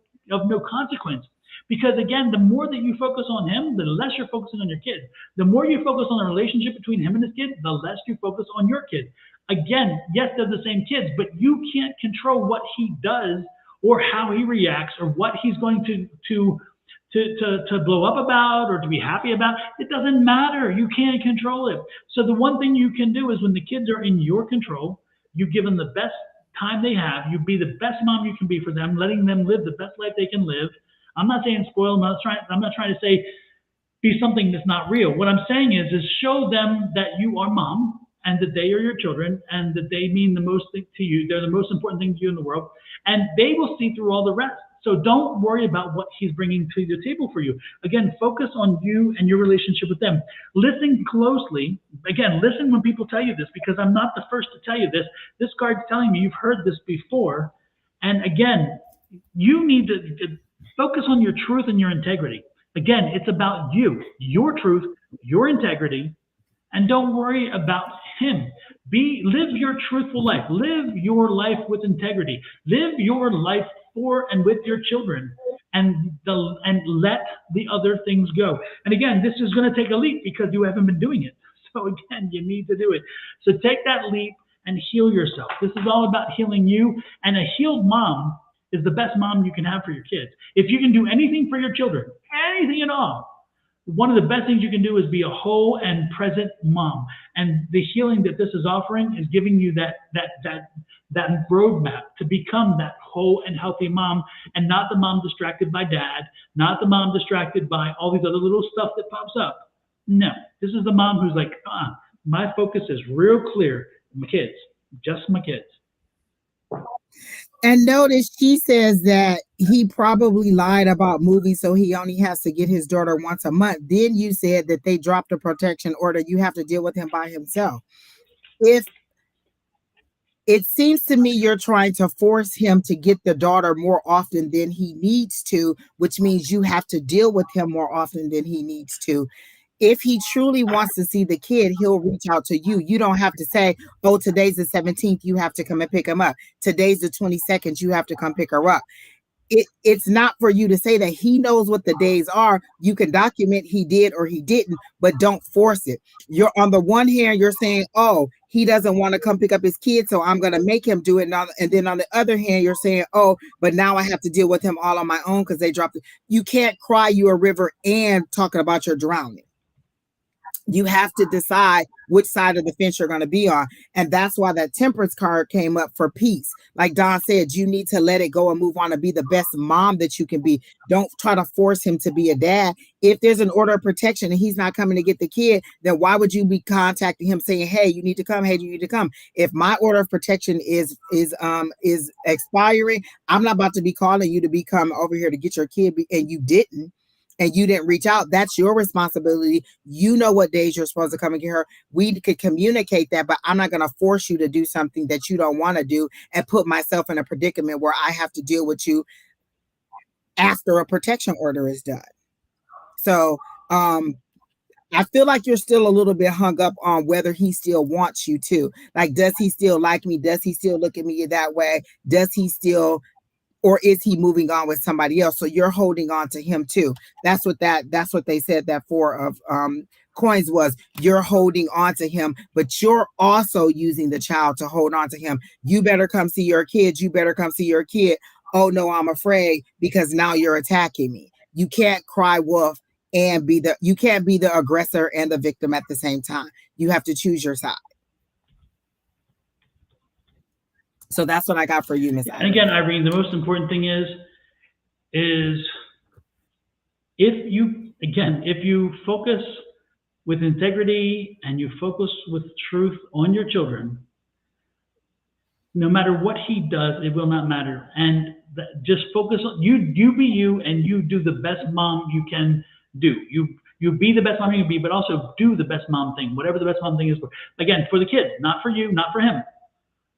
consequence. Because again, the more that you focus on him, the less you're focusing on your kids. The more you focus on the relationship between him and his kids, the less you focus on your kids. Again, yes, they're the same kids, but you can't control what he does or how he reacts or what he's going to blow up about or to be happy about. It doesn't matter. You can't control it. So the one thing you can do is, when the kids are in your control, you give them the best time they have. You be the best mom you can be for them, letting them live the best life they can live. I'm not saying spoil. I'm not trying to say be something that's not real. What I'm saying is show them that you are mom, and that they are your children, and that they mean the most thing to you. They're the most important thing to you in the world, and they will see through all the rest. So don't worry about what he's bringing to the table for you. Again, focus on you and your relationship with them. Listen closely. Again, listen when people tell you this, because I'm not the first to tell you this. This card's telling me you've heard this before. And again, you need to focus on your truth and your integrity. Again, it's about you, your truth, your integrity, and don't worry about him. Live your truthful life. Live your life with integrity. Live your life for and with your children, and let the other things go. And again, this is going to take a leap, because you haven't been doing it. So again, you need to do it. So take that leap and heal yourself. This is all about healing you, and a healed mom is the best mom you can have for your kids. If you can do anything for your children, anything at all, one of the best things you can do is be a whole and present mom. And the healing that this is offering is giving you that roadmap to become that whole and healthy mom, and not the mom distracted by dad, not the mom distracted by all these other little stuff that pops up. No, this is the mom who's like, my focus is real clear. My kids, just my kids. And notice she says that he probably lied about movies, so he only has to get his daughter once a month. Then you said that they dropped a protection order. You have to deal with him by himself. If it seems to me you're trying to force him to get the daughter more often than he needs to, which means you have to deal with him more often than he needs to. If he truly wants to see the kid, he'll reach out to you. You don't have to say, oh, today's the 17th, you have to come and pick him up. Today's the 22nd, you have to come pick her up. It's not for you to say that. He knows what the days are. You can document he did or he didn't, but don't force it. You're on the one hand, you're saying, oh, he doesn't want to come pick up his kid, so I'm going to make him do it. And then on the other hand, you're saying, oh, but now I have to deal with him all on my own because they dropped it. You can't cry you a river and talking about your drowning. You have to decide which side of the fence you're going to be on. And that's why that temperance card came up for peace. Like Don said, you need to let it go and move on and be the best mom that you can be. Don't try to force him to be a dad. If there's an order of protection and he's not coming to get the kid, then why would you be contacting him saying, hey, you need to come. Hey, you need to come. If my order of protection is expiring, I'm not about to be calling you to be come over here to get your kid and you didn't. And you didn't reach out, that's your responsibility. You know what days you're supposed to come and get her. We could communicate that, but I'm not going to force you to do something that you don't want to do and put myself in a predicament where I have to deal with you after a protection order is done. So I feel like you're still a little bit hung up on whether he still wants you to. Like, does he still like me? Does he still look at me that way? Does he still... or is he moving on with somebody else? So you're holding on to him too. That's what they said that Four of Coins was. You're holding on to him, but you're also using the child to hold on to him. You better come see your kid. You better come see your kid. Oh no, I'm afraid because now you're attacking me. You can't cry wolf and you can't be the aggressor and the victim at the same time. You have to choose your side. So that's what I got for you, Miss Irene. And again, Irene, the most important thing is if you focus with integrity and you focus with truth on your children, no matter what he does, it will not matter. And just focus on you be you, and you do the best mom you can do. You be the best mom you can be, but also do the best mom thing, whatever the best mom thing is for. Again, for the kid, not for you, not for him.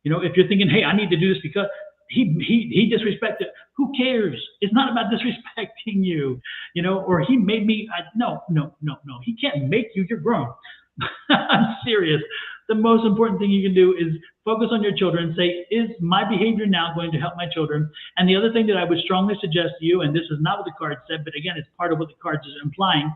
You know, if you're thinking, hey, I need to do this because he disrespected, who cares? It's not about disrespecting you, you know, or he made me. No. He can't make you. You're grown. I'm serious. The most important thing you can do is focus on your children. Say, is my behavior now going to help my children? And the other thing that I would strongly suggest to you, and this is not what the card said, but again, it's part of what the cards is implying.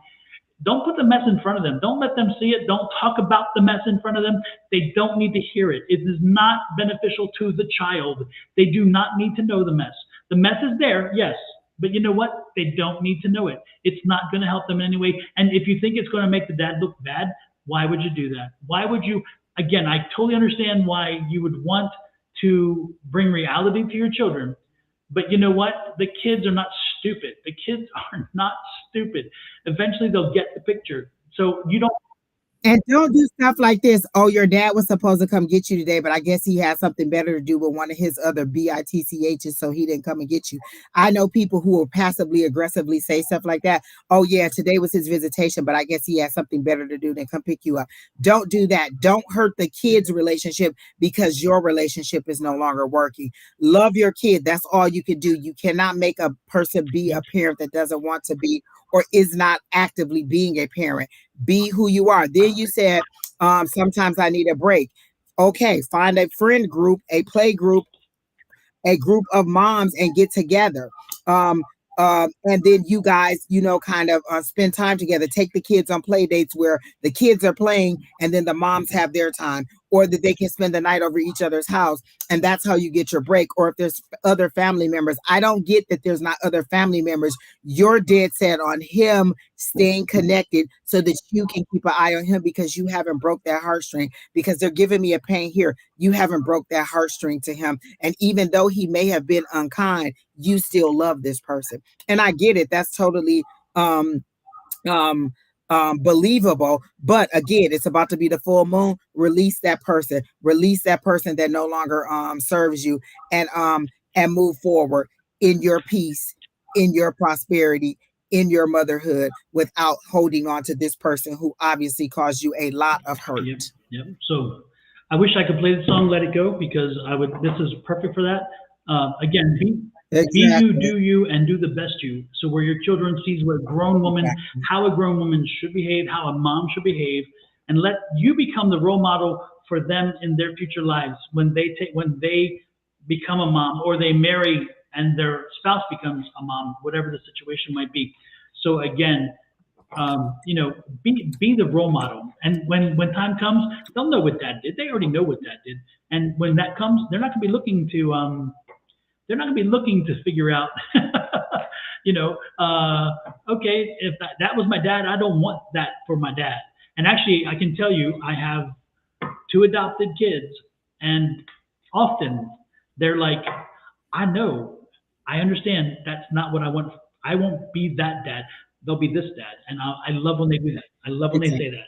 Don't put the mess in front of them. Don't let them see it. Don't talk about the mess in front of them. They don't need to hear it. It is not beneficial to the child. They do not need to know the mess. The mess is there, yes, but you know what? They don't need to know it. It's not going to help them in any way. And if you think it's going to make the dad look bad, why would you do that? Why would you? Again, I totally understand why you would want to bring reality to your children. But you know what? The kids are not stupid. The kids are not stupid. Eventually, they'll get the picture. So you don't. And don't do stuff like this. Oh, your dad was supposed to come get you today, but I guess he had something better to do with one of his other BITCHs, so he didn't come and get you. I know people who will passively aggressively say stuff like that. Oh, yeah, today was his visitation, but I guess he had something better to do than come pick you up. Don't do that. Don't hurt the kid's relationship because your relationship is no longer working. Love your kid. That's all you can do. You cannot make a person be a parent that doesn't want to be or is not actively being a parent. Be who you are. Then you said, sometimes I need a break. Okay, find a friend group, a play group, a group of moms and get together. And then you guys, you know, kind of spend time together. Take the kids on play dates where the kids are playing and then the moms have their time, or that they can spend the night over each other's house. And that's how you get your break. Or if there's other family members, I don't get that there's not other family members. You're dead set on him staying connected so that you can keep an eye on him because you haven't broke that heartstring, because they're giving me a pain here. You haven't broke that heartstring to him. And even though he may have been unkind, you still love this person. And I get it. That's totally believable. But again, it's about to be the full moon. Release that person that no longer serves you, and move forward in your peace, in your prosperity, in your motherhood, without holding on to this person who obviously caused you a lot of hurt. Yep. So I wish I could play the song "Let It Go" because this is perfect for that. Again, be you, do you, and do the best you. So where your children sees what a grown woman, how a grown woman should behave, how a mom should behave, and let you become the role model for them in their future lives when they become a mom, or they marry and their spouse becomes a mom, whatever the situation might be. So again, be the role model. And when time comes, they'll know what dad did. They already know what dad did. And when that comes, they're not going to be looking to figure out, okay, if that was my dad, I don't want that for my dad. And actually, I can tell you, I have 2 adopted kids, and often they're like, I know, I understand that's not what I want. I won't be that dad. They'll be this dad. And I love when they do that. I love when they say that,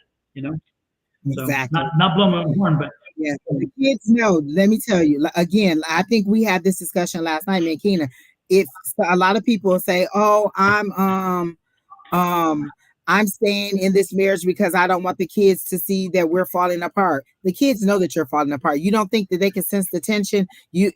Exactly. So not blowing my horn, but yeah, the kids know. Let me tell you again. I think we had this discussion last night, me and Keena. If a lot of people say, "Oh, I'm staying in this marriage because I don't want the kids to see that we're falling apart." The kids know that you're falling apart. You don't think that they can sense the tension?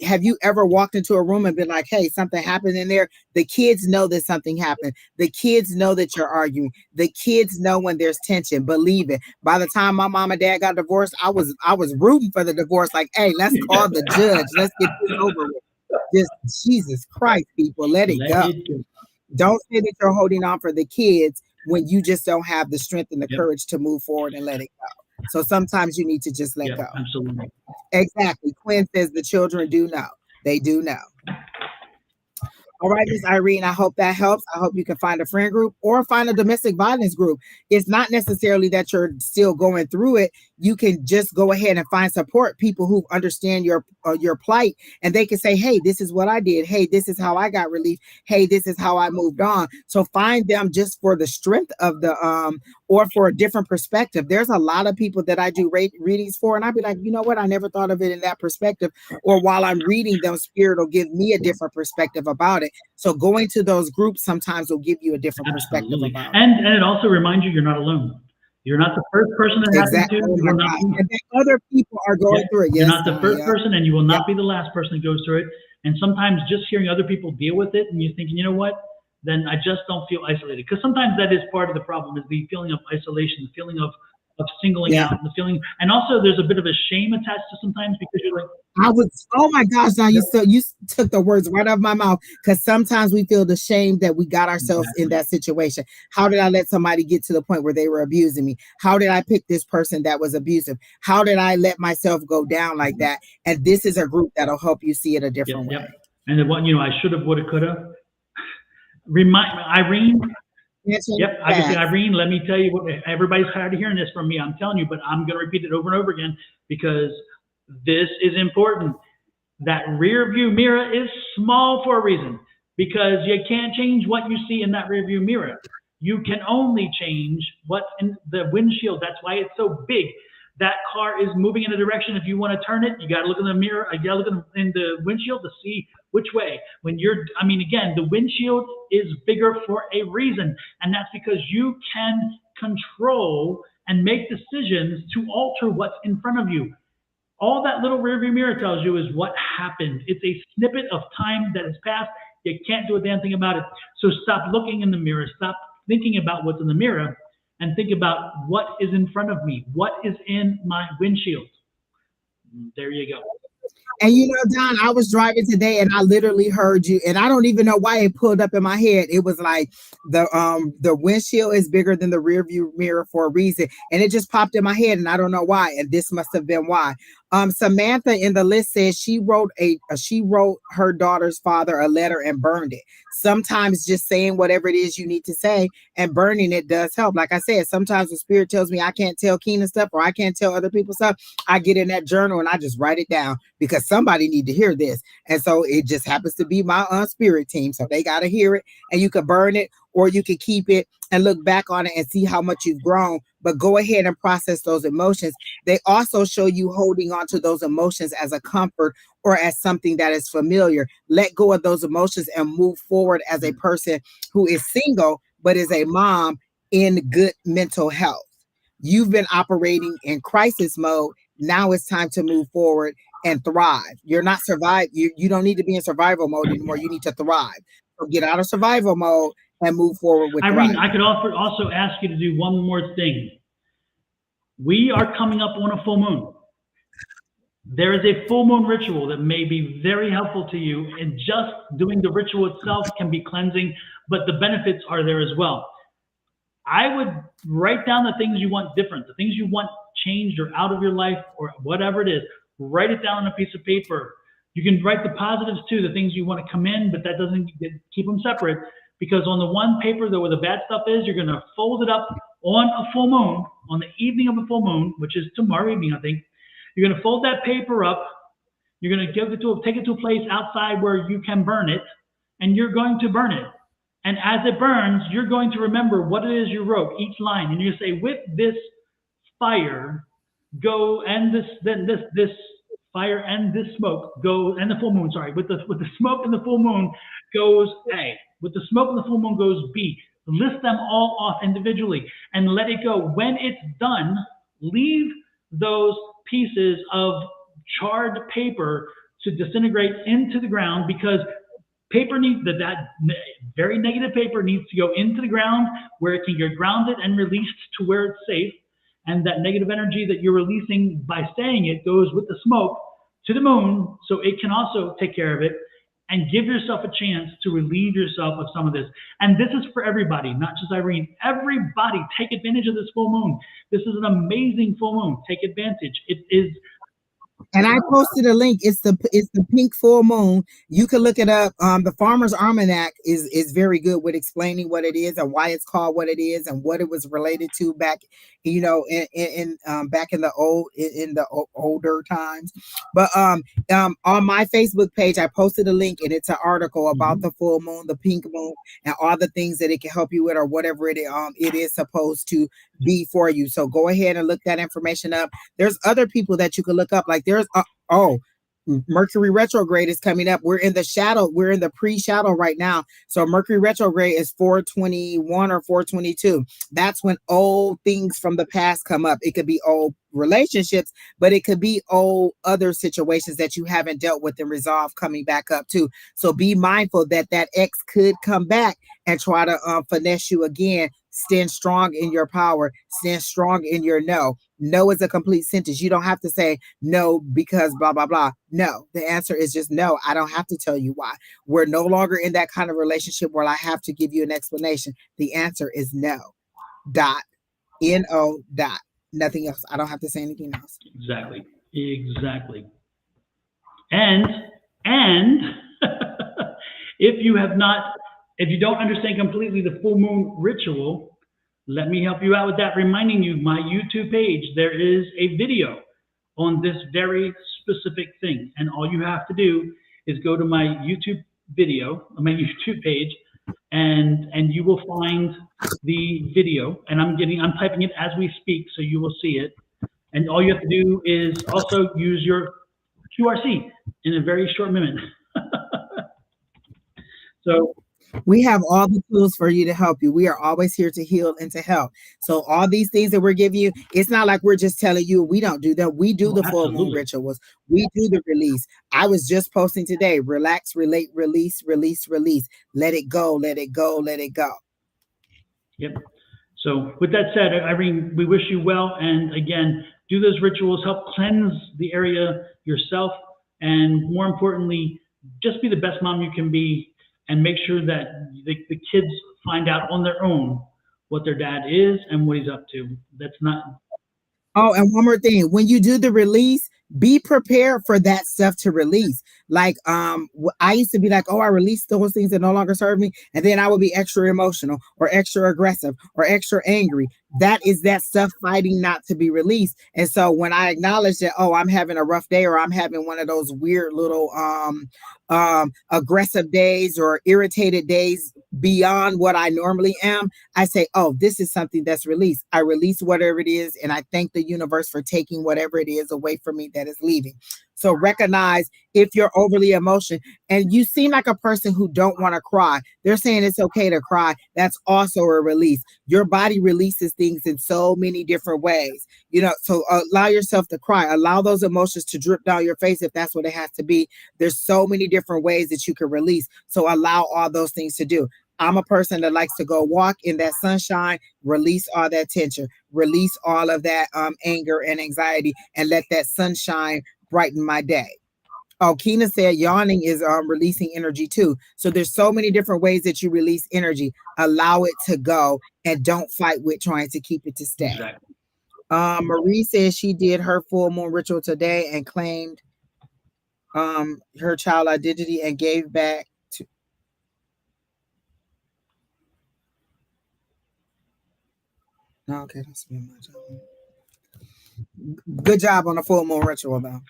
Have you ever walked into a room and been like, "Hey, something happened in there"? The kids know that something happened. The kids know that you're arguing. The kids know when there's tension. Believe it. By the time my mom and dad got divorced, I was rooting for the divorce. Like, hey, let's call the judge. Let's get this over with. Just Jesus Christ, people, let it go. Don't say that you're holding on for the kids when you just don't have the strength and the courage to move forward and let it go. So sometimes you need to just let go. Absolutely. Exactly. Quinn says the children do know. They do know. All right, Ms. Irene, I hope that helps. I hope you can find a friend group or find a domestic violence group. It's not necessarily that you're still going through it. You can just go ahead and find support, people who understand your plight, and they can say, hey, this is what I did. Hey, this is how I got relief. Hey, this is how I moved on. So find them just for the strength of the, or for a different perspective. There's a lot of people that I do readings for, and I'd be like, you know what? I never thought of it in that perspective. Or while I'm reading them, Spirit will give me a different perspective about it. So going to those groups sometimes will give you a different perspective about it. And it also reminds you you're not alone. You're not the first person that happened to. And other people are going through it. You're not the first person, and you will not be the last person that goes through it. And sometimes just hearing other people deal with it, and you're thinking, you know what? Then I just don't feel isolated. Because sometimes that is part of the problem, is the feeling of isolation, the feeling of singling out, the feeling, and also there's a bit of a shame attached to sometimes, because you're like, oh my gosh, now you took the words right out of my mouth, because sometimes we feel the shame that we got ourselves in that situation. How did I let somebody get to the point where they were abusing me? How did I pick this person that was abusive? How did I let myself go down like that? And this is a group that'll help you see it a different way. And then what, I should have, would have, could have. Remind Irene. Yep, I can say, Irene, let me tell you what, everybody's tired of hearing this from me. I'm telling you, but I'm going to repeat it over and over again, because this is important. That rear view mirror is small for a reason, because you can't change what you see in that rear view mirror. You can only change what's in the windshield. That's why it's so big. That car is moving in a direction. If you want to turn it, you got to look in the mirror. You got to look in the windshield to see which way. Again, the windshield is bigger for a reason. And that's because you can control and make decisions to alter what's in front of you. All that little rearview mirror tells you is what happened. It's a snippet of time that has passed. You can't do a damn thing about it. So stop looking in the mirror. Stop thinking about what's in the mirror, and think about what is in front of me. What is in my windshield? There you go. And Don, I was driving today and I literally heard you, and I don't even know why it pulled up in my head. It was like the windshield is bigger than the rear view mirror for a reason. And it just popped in my head, and I don't know why. And this must have been why. Samantha in the list says she wrote her daughter's father a letter and burned it. Sometimes just saying whatever it is you need to say and burning it does help. Like I said, sometimes the Spirit tells me I can't tell Keena stuff, or I can't tell other people stuff. I get in that journal and I just write it down, because somebody need to hear this. And so it just happens to be my Spirit team. So they got to hear it, and you can burn it, or you can keep it and look back on it and see how much you've grown, but go ahead and process those emotions. They also show you holding on to those emotions as a comfort or as something that is familiar. Let go of those emotions and move forward as a person who is single, but is a mom in good mental health. You've been operating in crisis mode. Now it's time to move forward and thrive. You're not survive. You don't need to be in survival mode anymore. You need to thrive. So get out of survival mode and move forward with Irene, thrive. I could also ask you to do one more thing. We are coming up on a full moon. There is a full moon ritual that may be very helpful to you, and just doing the ritual itself can be cleansing, but the benefits are there as well. I would write down the things you want different, the things you want changed or out of your life or whatever it is. Write it down on a piece of paper. You can write the positives too, the things you want to come in, but that doesn't keep them separate, because on the one paper though where the bad stuff is, you're going to fold it up on a full moon, on the evening of a full moon, which is tomorrow evening, I think. You're going to fold that paper up. You're going to take it to a place outside where you can burn it, and you're going to burn it. And as it burns, you're going to remember what it is you wrote, each line, and you say, with this fire go, and this fire and this smoke go, and the full moon, sorry, with the smoke and the full moon goes A. With the smoke and the full moon goes B. List them all off individually and let it go. When it's done, leave those pieces of charred paper to disintegrate into the ground, because paper needs that very negative paper needs to go into the ground where it can get grounded and released to where it's safe. And that negative energy that you're releasing by saying it goes with the smoke to the moon, so it can also take care of it. And give yourself a chance to relieve yourself of some of this. And this is for everybody, not just Irene. Everybody, take advantage of this full moon. This is an amazing full moon. Take advantage. It is. And I posted a link. It's the pink full moon. You can look it up. The Farmer's Almanac is very good with explaining what it is and why it's called what it is and what it was related to back, in back in the older times. But on my Facebook page, I posted a link, and it's an article about the full moon, the pink moon, and all the things that it can help you with, or whatever it is supposed to be for you. So go ahead and look that information up. There's other people that you can look up. Like there's Mercury retrograde is coming up. We're in the shadow. We're in the pre-shadow right now. So Mercury retrograde is 421 or 422. That's when old things from the past come up. It could be old relationships, but it could be old other situations that you haven't dealt with and resolved coming back up too. So be mindful that ex could come back and try to finesse you again. Stand strong in your power. Stand strong in your no. No is a complete sentence. You don't have to say no because blah, blah, blah. No, the answer is just no. I don't have to tell you why. We're no longer in that kind of relationship where I have to give you an explanation. The answer is no. Dot. N-O. Dot. Nothing else. I don't have to say anything else. Exactly. And if you don't understand completely the full moon ritual, let me help you out with that, reminding you, my YouTube page, there is a video on this very specific thing. And all you have to do is go to my YouTube page, and you will find the video. And I'm typing it as we speak, so you will see it. And all you have to do is also use your QRC in a very short minute. So we have all the tools for you to help you. We are always here to heal and to help. So all these things that we're giving you, it's not like we're just telling you. We don't do that. We do the full moon rituals. We do the release. I was just posting today. Relax, relate, release, release, release. Let it go, let it go, let it go. Yep. So with that said, Irene, we wish you well. And again, do those rituals, help cleanse the area yourself. And more importantly, just be the best mom you can be. And make sure that the kids find out on their own what their dad is and what he's up to. That's not. Oh, and one more thing. When you do the release, be prepared for that stuff to release. Like, I used to be like, oh, I released those things that no longer serve me. And then I would be extra emotional or extra aggressive or extra angry. That is that stuff fighting not to be released. And so when I acknowledge that, oh, I'm having a rough day, or I'm having one of those weird little aggressive days or irritated days, beyond what I normally am, I say, oh, this is something that's released. I release whatever it is, and I thank the universe for taking whatever it is away from me that is leaving. So recognize if you're overly emotional and you seem like a person who don't want to cry. They're saying it's okay to cry. That's also a release. Your body releases things in so many different ways. So allow yourself to cry. Allow those emotions to drip down your face if that's what it has to be. There's so many different ways that you can release. So allow all those things to do. I'm a person that likes to go walk in that sunshine, release all that tension, release all of that anger and anxiety, and let that sunshine brighten my day. Oh, Keena said yawning is releasing energy too. So there's so many different ways that you release energy. Allow it to go and don't fight with trying to keep it to stay. Exactly. Marie says she did her full moon ritual today and claimed her child identity and gave back to. Okay, that's me. Good job on the full moon ritual, though.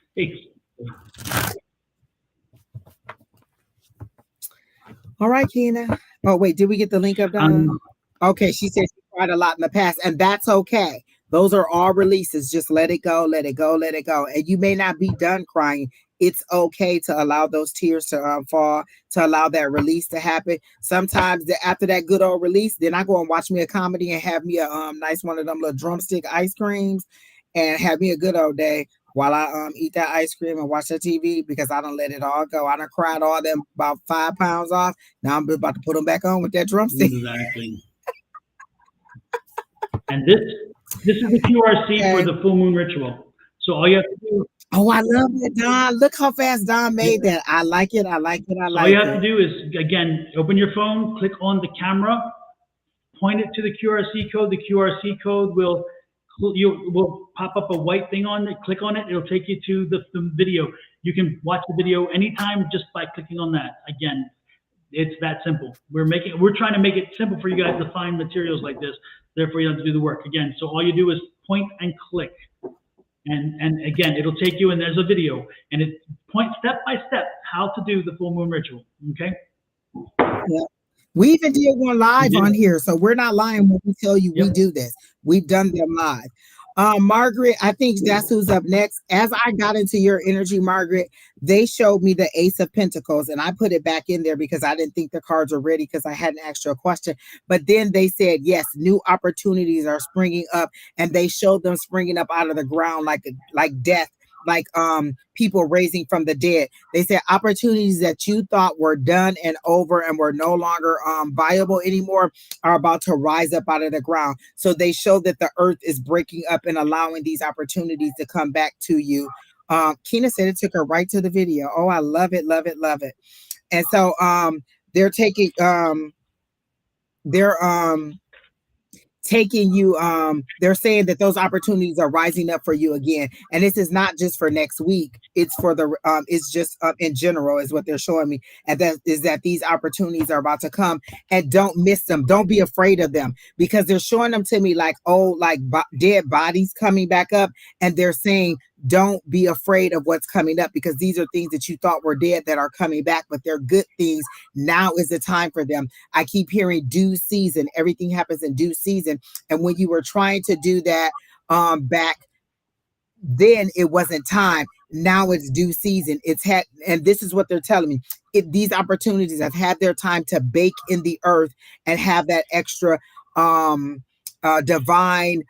All right, Keena. Oh, wait, did we get the link up, Don? Okay, she said she cried a lot in the past, and that's okay. Those are all releases. Just let it go, let it go, let it go. And you may not be done crying. It's okay to allow those tears to fall, to allow that release to happen. Sometimes after that good old release, then I go and watch me a comedy and have me a nice one of them little drumstick ice creams and have me a good old day while I eat that ice cream and watch the TV, because I don't let it all go. I done cried all them about 5 pounds off. Now I'm about to put them back on with that drumstick. Exactly. And this is the QRC for the full moon ritual. So all you have to do. Oh, I love it, Don. Look how fast Don made that. I like it. I like it. I like it. All you have to do is, again, open your phone, click on the camera, point it to the QRC code. The QRC code will pop up a white thing on it. Click on it. It'll take you to the video. You can watch the video anytime just by clicking on that. Again, it's that simple. We're trying to make it simple for you guys to find materials like this. Therefore, you don't have to do the work again. So all you do is point and click. And again, it'll take you, and there's a video, and it points step by step how to do the full moon ritual. Okay. Yeah. We even did one live on here, so we're not lying when we tell you we do this. We've done them live. Margaret, I think that's who's up next. As I got into your energy, Margaret, they showed me the Ace of Pentacles, and I put it back in there because I didn't think the cards were ready because I hadn't asked you a question. But then they said, yes, new opportunities are springing up, and they showed them springing up out of the ground like death, like people raising from the dead. They said opportunities that you thought were done and over and were no longer viable anymore are about to rise up out of the ground. So they show that the earth is breaking up and allowing these opportunities to come back to you. Keena said it took her right to the video. Oh, I love it, love it, love it. And so they're taking taking you, they're saying that those opportunities are rising up for you again. And this is not just for next week. It's for the it's just in general is what they're showing me. And that is that these opportunities are about to come, and don't miss them. Don't be afraid of them, because they're showing them to me like dead bodies coming back up. And they're saying, don't be afraid of what's coming up, because these are things that you thought were dead that are coming back, but they're good things. Now is the time for them. I keep hearing due season. Everything happens in due season. And when you were trying to do that back then, it wasn't time. Now it's due season. And this is what they're telling me. These opportunities have had their time to bake in the earth and have that extra divine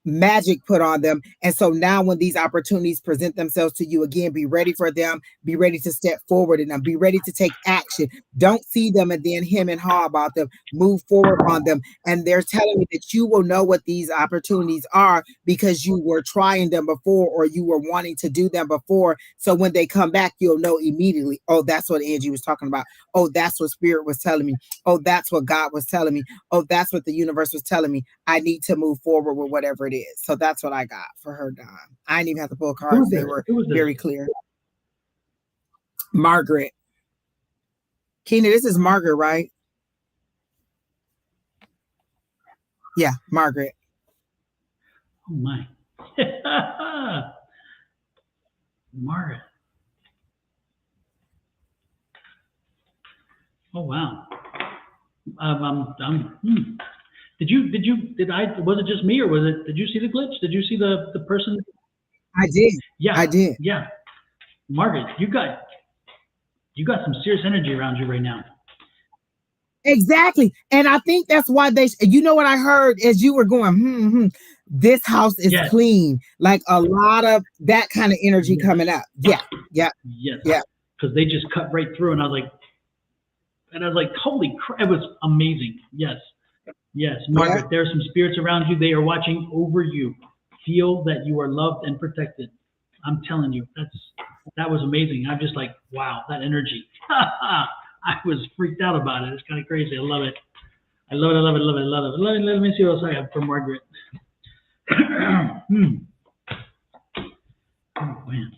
magic put on them. And so now when these opportunities present themselves to you again, be ready for them, be ready to step forward in them, be ready to take action. Don't see them and then hem and haw about them. Move forward on them. And they're telling me that you will know what these opportunities are because you were trying them before, or you were wanting to do them before. So when they come back, you'll know immediately, oh, that's what Angie was talking about. Oh, that's what Spirit was telling me. Oh, that's what God was telling me. Oh, that's what the universe was telling me. I need to move forward with whatever it is. So that's what I got for her, Don. I didn't even have to pull cards. They were very clear. Margaret. Keena, this is Margaret, right? Yeah, Margaret. Oh my. Margaret. Oh wow. Was it just me, or did you see the glitch? Did you see the person? I did. Yeah. I did. Yeah. Margaret, you got some serious energy around you right now. Exactly. And I think that's why you know what I heard as you were going, this house is clean. Like a lot of that kind of energy coming up. Yeah. Yeah. Yes. Yeah. Because they just cut right through, and I was like, holy crap, it was amazing. Yes. Yes, Margaret, there are some spirits around you. They are watching over you. Feel that you are loved and protected. I'm telling you, that was amazing. I'm just like, wow, that energy. I was freaked out about it. It's kind of crazy. I love it. I love it. I love it. I love it. I love it. Let me see what else I have for Margaret. Oh, man.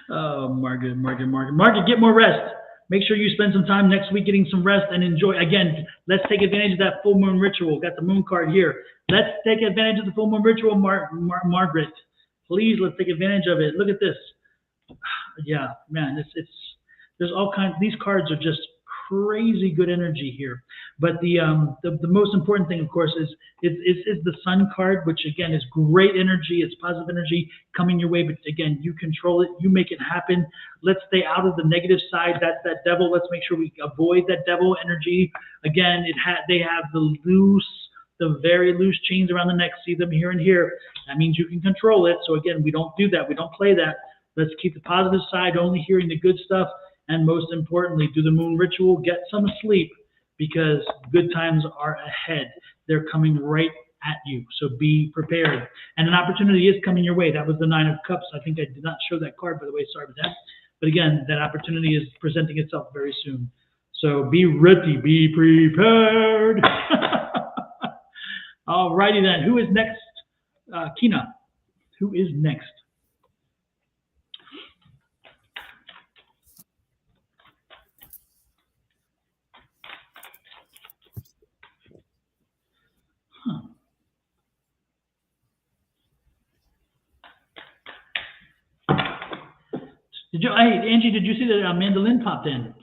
Oh, Margaret, get more rest. Make sure you spend some time next week getting some rest and enjoy. Again, let's take advantage of that full moon ritual. Got the moon card here. Let's take advantage of the full moon ritual, Margaret. Please, let's take advantage of it. Look at this. Yeah, man, there's all kinds. These cards are just crazy good energy here. But the most important thing, of course, is the Sun card, which again is great energy. It's positive energy coming your way. But again, you control it. You make it happen. Let's stay out of the negative side. That's that devil. Let's make sure we avoid that devil energy. Again, they have the very loose chains around the neck. See them here and here. That means you can control it. So again, we don't do that. We don't play that. Let's keep the positive side, only hearing the good stuff. And most importantly, do the moon ritual, get some sleep, because good times are ahead. They're coming right at you. So be prepared. And an opportunity is coming your way. That was the Nine of Cups. I think I did not show that card, by the way. Sorry about that. But again, that opportunity is presenting itself very soon. So be ready, be prepared. All righty then. Who is next? Kina, who is next? Angie, did you see that Mandolin popped in?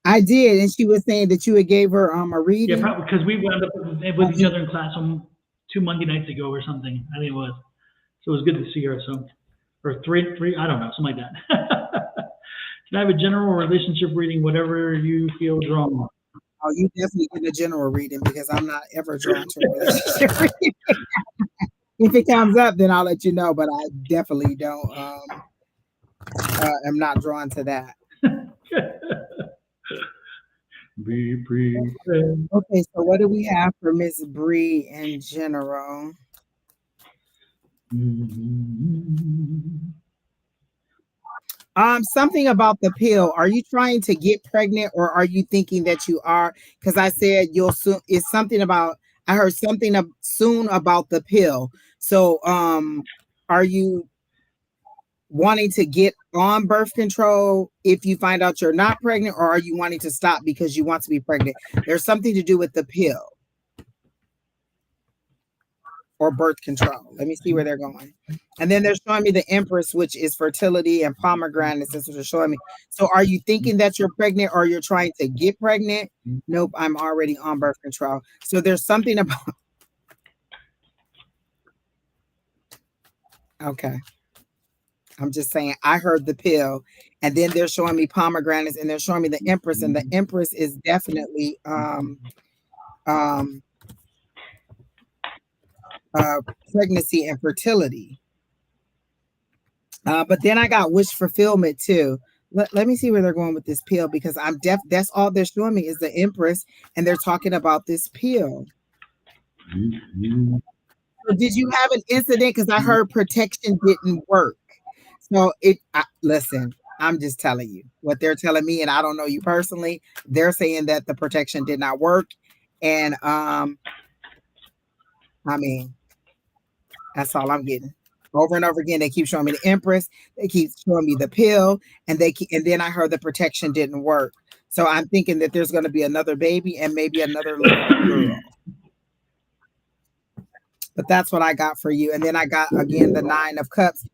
I did, and she was saying that you had gave her a reading. Yeah, probably because we wound up with each other in class 2 Monday nights ago or something. I think it was. So it was good to see her. So, or three, I don't know, something like that. Can I have a general relationship reading, whatever you feel drawn? Oh, you definitely get a general reading, because I'm not ever drawn to a relationship reading. If it comes up, then I'll let you know, but I definitely don't. I'm not drawn to that. Be prepared. Okay, so what do we have for Miss Bree in general? Something about the pill. Are you trying to get pregnant, or are you thinking that you are? Because I said you'll soon. It's something about. I heard something soon about the pill. So, are you wanting to get on birth control if you find out you're not pregnant, or are you wanting to stop because you want to be pregnant? There's something to do with the pill or birth control. Let me see where they're going. And then they're showing me the Empress, which is fertility, and pomegranates. That's what they're showing me. So are you thinking that you're pregnant, or you're trying to get pregnant? Nope, I'm already on birth control. So there's something about. Okay. I'm just saying, I heard the pill, and then they're showing me pomegranates, and they're showing me the Empress, and the Empress is definitely pregnancy and fertility. But then I got wish fulfillment too. Let me see where they're going with this pill, because that's all they're showing me is the Empress, and they're talking about this pill. So did you have an incident? Because I heard protection didn't work. So listen, I'm just telling you what they're telling me, and I don't know you personally. They're saying that the protection did not work, and I mean, that's all I'm getting. Over and over again, they keep showing me the Empress. They keep showing me the pill, and then I heard the protection didn't work. So I'm thinking that there's going to be another baby and maybe another little girl. But that's what I got for you. And then I got, again, the Nine of Cups.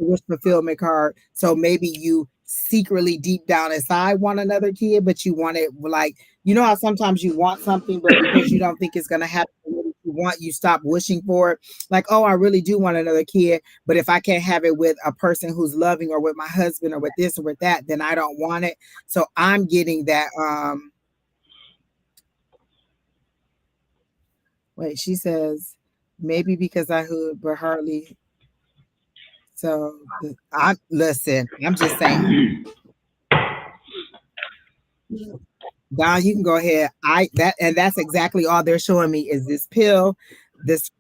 wish fulfillment card. So maybe you secretly deep down inside want another kid, but you want it like, you know how sometimes you want something, but because you don't think it's going to happen what you want, you stop wishing for it. Like, oh, I really do want another kid, but if I can't have it with a person who's loving or with my husband or with this or with that, then I don't want it. So I'm getting that. Wait, she says maybe because I hood, but hardly. So I listen. I'm just saying. Don, you can go ahead. That's exactly all they're showing me is this pill. This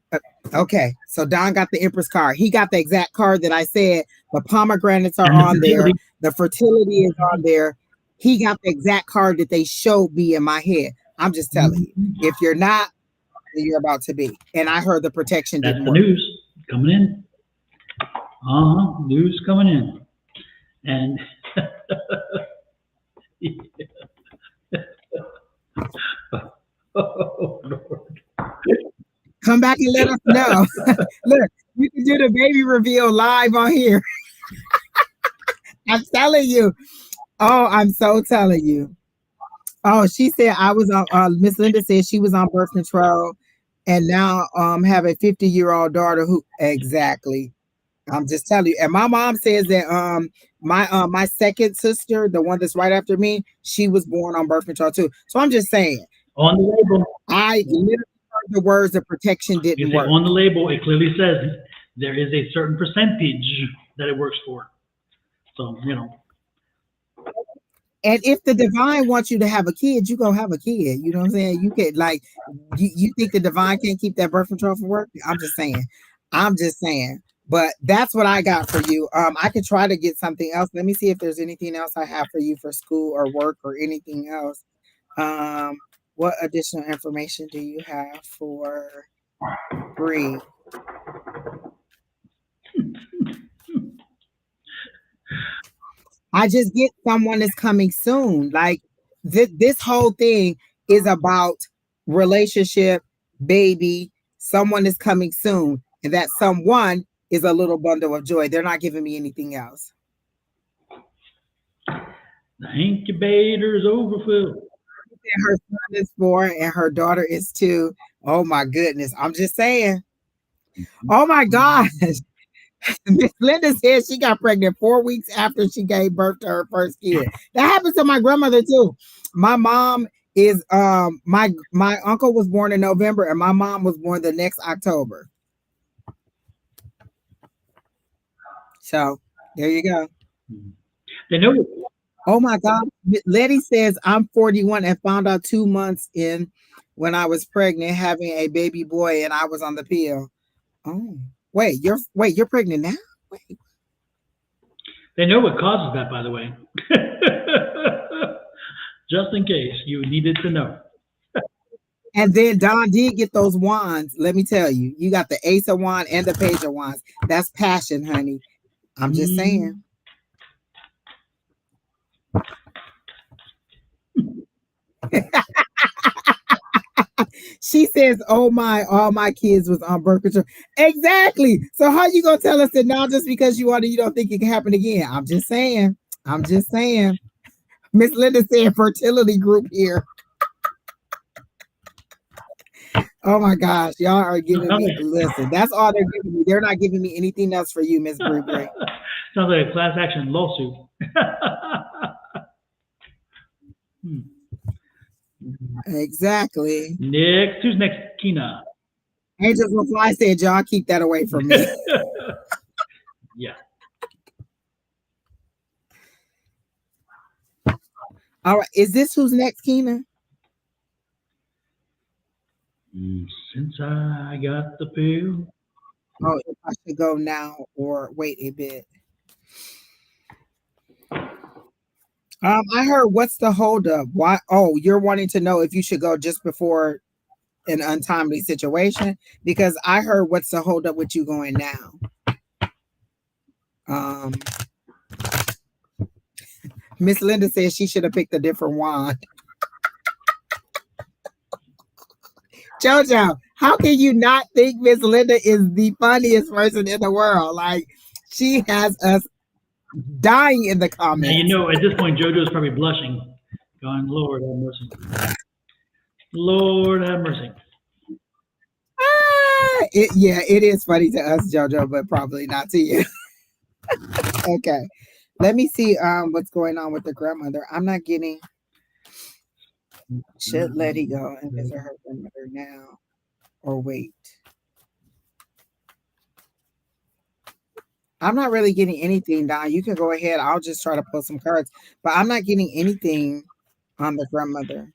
okay. So Don got the Empress card. He got the exact card that I said. The pomegranates are on there. The fertility is on there. He got the exact card that they showed me in my head. I'm just telling you. If you're not, you're about to be. And I heard the protection didn't work. That's the news coming in. News coming in. And oh, Lord. Come back and let us know. Look, you can do the baby reveal live on here. I'm telling you. Oh, I'm so telling you. Oh, she said I was on, Miss Linda said she was on birth control and now have a 50-year-old daughter who exactly. I'm just telling you. And my mom says that my second sister, the one that's right after me, she was born on birth control too. So I'm just saying. On the label. I literally heard the words of protection didn't work. On the label, it clearly says there is a certain percentage that it works for. So, you know. And if the divine wants you to have a kid, you go have a kid. You know what I'm saying? You can like you think the divine can't keep that birth control from work? I'm just saying. But that's what I got for you. I could try to get something else. Let me see if there's anything else I have for you for school or work or anything else. What additional information do you have for Bree? I just get someone is coming soon. Like this whole thing is about relationship, baby. Someone is coming soon, and that someone is a little bundle of joy. They're not giving me anything else. The incubator's overfilled. Her son is 4 and her daughter is 2. Oh my goodness. I'm just saying. Oh my gosh. Miss Linda said she got pregnant 4 weeks after she gave birth to her first kid. That happened to my grandmother too. My mom is my uncle was born in November and my mom was born the next October. So there you go. They know. Oh my God. Letty says I'm 41 and found out 2 months in when I was pregnant having a baby boy and I was on the pill. Oh. Wait, you're pregnant now? Wait. They know what causes that, by the way. Just in case you needed to know. And then Don did get those wands. Let me tell you, you got the Ace of Wands and the Page of Wands. That's passion, honey. I'm just saying. She says, "Oh my, all my kids was on birth control." Exactly. So how you gonna tell us that now just because you don't think it can happen again? I'm just saying. Miss Linda said fertility group here. Oh my gosh, y'all are giving me listen. That's all they're giving me. They're not giving me anything else for you, Miss Brie. Sounds like a class action lawsuit. Exactly. Next, who's next? Kina. Angels Will Fly said, y'all keep that away from me. Yeah. All right. Is this who's next, Kina? Since I got the pill. Oh, if I should go now or wait a bit. I heard what's the holdup? Why? Oh, you're wanting to know if you should go just before an untimely situation? Because I heard what's the holdup with you going now? Miss Linda says she should have picked a different wand. Jojo, how can you not think Miss Linda is the funniest person in the world? Like, She has us dying in the comments. Now, you know, at this point, JoJo's probably blushing, going, Lord have mercy. Lord have mercy. It is funny to us, JoJo, but probably not to you. Okay. Let me see what's going on with the grandmother. I'm not getting should let it go and visit her grandmother now or wait. I'm not really getting anything, Don. You can go ahead. I'll just try to pull some cards, but I'm not getting anything on the grandmother.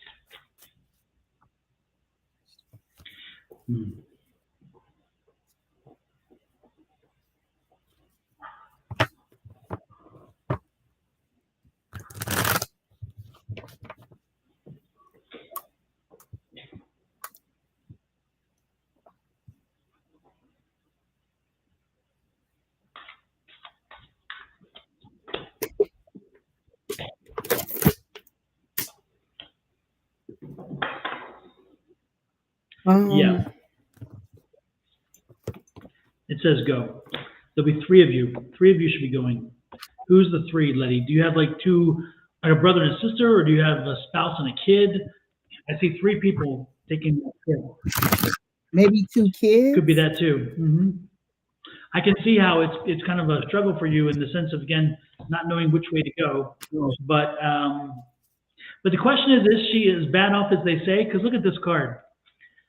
Yeah. It says go. There'll be three of you. Three of you should be going. Who's the three, Letty? Do you have like two, like a brother and a sister, or do you have a spouse and a kid? I see three people taking that trip. Maybe two kids? Could be that too. Mm-hmm. I can see how it's kind of a struggle for you in the sense of, again, not knowing which way to go. But the question is she as bad off as they say? Because look at this card.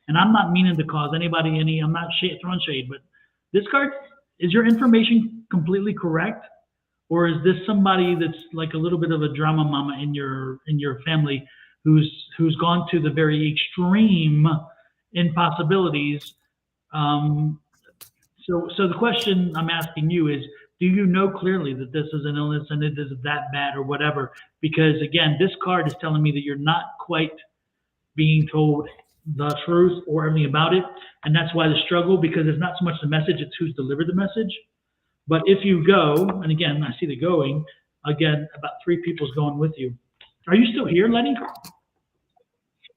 And I'm not meaning to cause anybody any, I'm not throwing shade, but this card, is your information completely correct? Or is this somebody that's like a little bit of a drama mama in your family who's gone to the very extreme impossibilities? So the question I'm asking you is, do you know clearly that this is an illness and it is that bad or whatever? Because again, this card is telling me that you're not quite being told the truth or everything about it. And that's why the struggle, because it's not so much the message, it's who's delivered the message. But if you go, and again, I see the going, again, about three people's going with you. Are you still here, Lenny?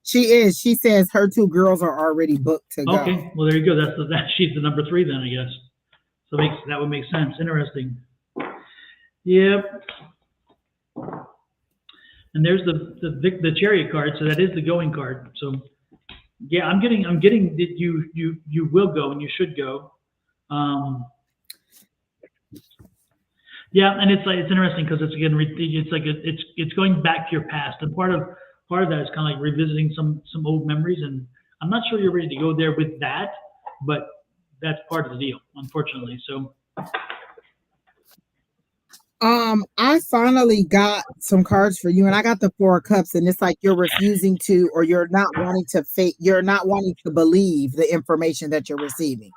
She is. She says her two girls are already booked to go. Okay, well, there you go. She's the number three then, I guess. So that would make sense. Interesting. Yep. And there's the chariot card, so that is the going card. So yeah, I'm getting that you will go and you should go. Yeah, and it's interesting because it's again it's going back to your past, and part of that is kind of like revisiting some old memories, and I'm not sure you're ready to go there with that, but that's part of the deal, unfortunately. So I finally got some cards for you, and I got the Four of Cups, and it's like you're refusing to, or you're not wanting to believe the information that you're receiving.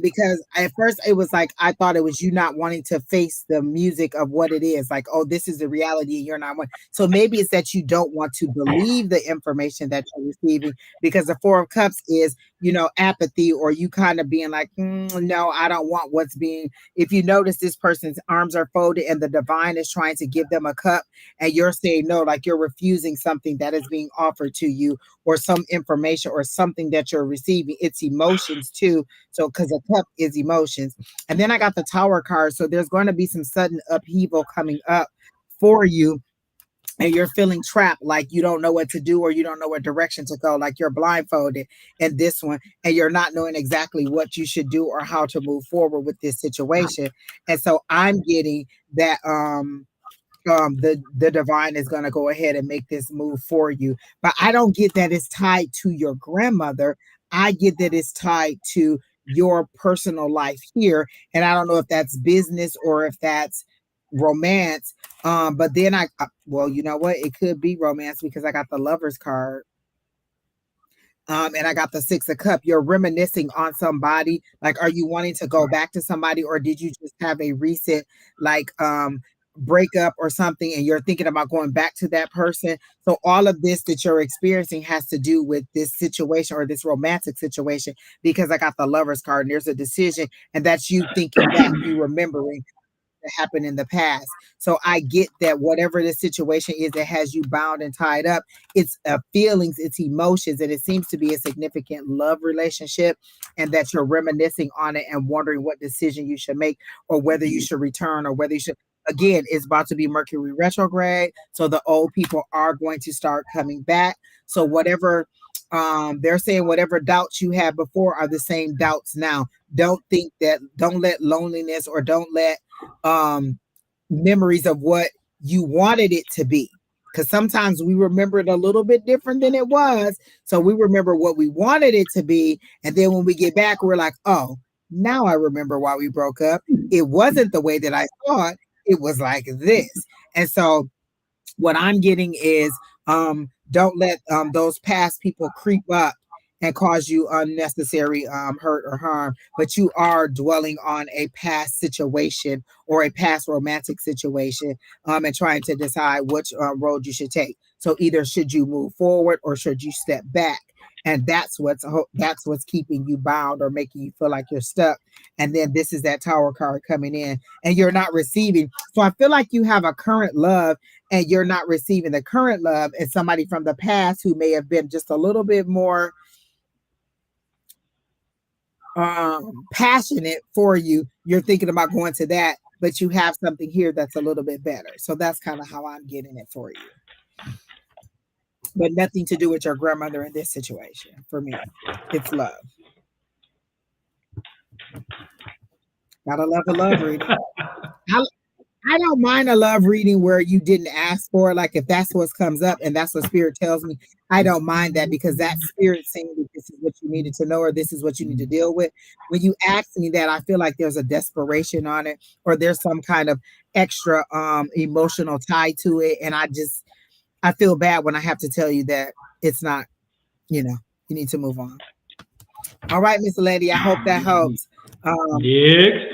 Because at first it was like I thought it was you not wanting to face the music of what it is, like, oh, this is the reality, and you're not one. So maybe it's that you don't want to believe the information that you're receiving, because the Four of Cups is, apathy, or you kind of being like, no, I don't want what's being. If you notice, this person's arms are folded and the divine is trying to give them a cup, and you're saying no, like you're refusing something that is being offered to you, or some information or something that you're receiving. It's emotions too. So because a cup is emotions. And then I got the Tower card. So there's going to be some sudden upheaval coming up for you, and you're feeling trapped, like you don't know what to do, or you don't know what direction to go, like you're blindfolded in this one, and you're not knowing exactly what you should do or how to move forward with this situation. And so I'm getting that the divine is going to go ahead and make this move for you, but I don't get that it's tied to your grandmother. I get that it's tied to your personal life here, and I don't know if that's business or if that's romance. But then well, you know what, it could be romance because I got the Lovers card, and I got the Six of Cups. You're reminiscing on somebody. Like, are you wanting to go back to somebody, or did you just have a recent breakup or something, and you're thinking about going back to that person? So all of this that you're experiencing has to do with this situation, or this romantic situation, because I got the Lovers card, and there's a decision, and that's you thinking back, you remembering that happened in the past. So I get that whatever the situation is that has you bound and tied up, it's feelings, it's emotions, and it seems to be a significant love relationship, and that you're reminiscing on it and wondering what decision you should make, or whether you should return, or whether you should. Again, it's about to be Mercury retrograde, so the old people are going to start coming back. So whatever they're saying, whatever doubts you had before are the same doubts now. Don't let loneliness, or don't let memories of what you wanted it to be, because sometimes we remember it a little bit different than it was. So we remember what we wanted it to be, and then when we get back, we're like, oh, now I remember why we broke up. It wasn't the way that I thought. It was like this. And so what I'm getting is don't let those past people creep up and cause you unnecessary hurt or harm, but you are dwelling on a past situation or a past romantic situation, and trying to decide which road you should take. So either should you move forward or should you step back? And that's what's keeping you bound or making you feel like you're stuck. And then this is that Tower card coming in, and you're not receiving. So I feel like you have a current love, and you're not receiving the current love, and somebody from the past who may have been just a little bit more passionate for you. You're thinking about going to that, but you have something here that's a little bit better. So that's kind of how I'm getting it for you. But nothing to do with your grandmother in this situation. For me, it's love. Gotta love a love reading. I don't mind a love reading where you didn't ask for it. Like if that's what comes up and that's what spirit tells me, I don't mind that, because that spirit saying that this is what you needed to know, or this is what you need to deal with. When you ask me that, I feel like there's a desperation on it, or there's some kind of extra emotional tie to it. And I feel bad when I have to tell you that it's not, you need to move on. All right, Miss Lady, I hope that helps. Next.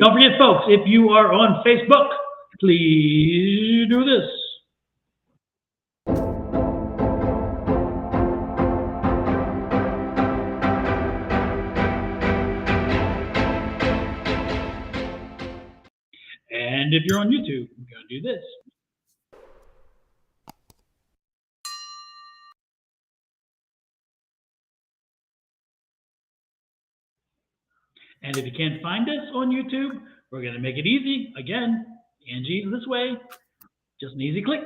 Don't forget, folks, if you are on Facebook, please do this. And if you're on YouTube, you're going to do this. And if you can't find us on YouTube, we're going to make it easy. Again, Angie this way. Just an easy click.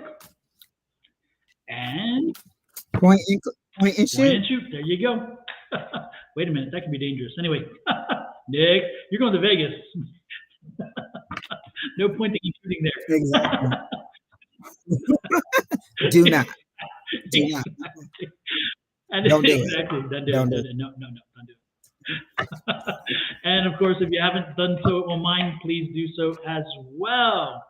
And point and shoot. Point and shoot. There you go. Wait a minute. That could be dangerous. Anyway, Nick, you're going to Vegas. No pointing and shooting there. Exactly. Do not. Do not. Don't do exactly. it. Don't do it. No, don't do it. And of course, if you haven't done so on mine, please do so as well.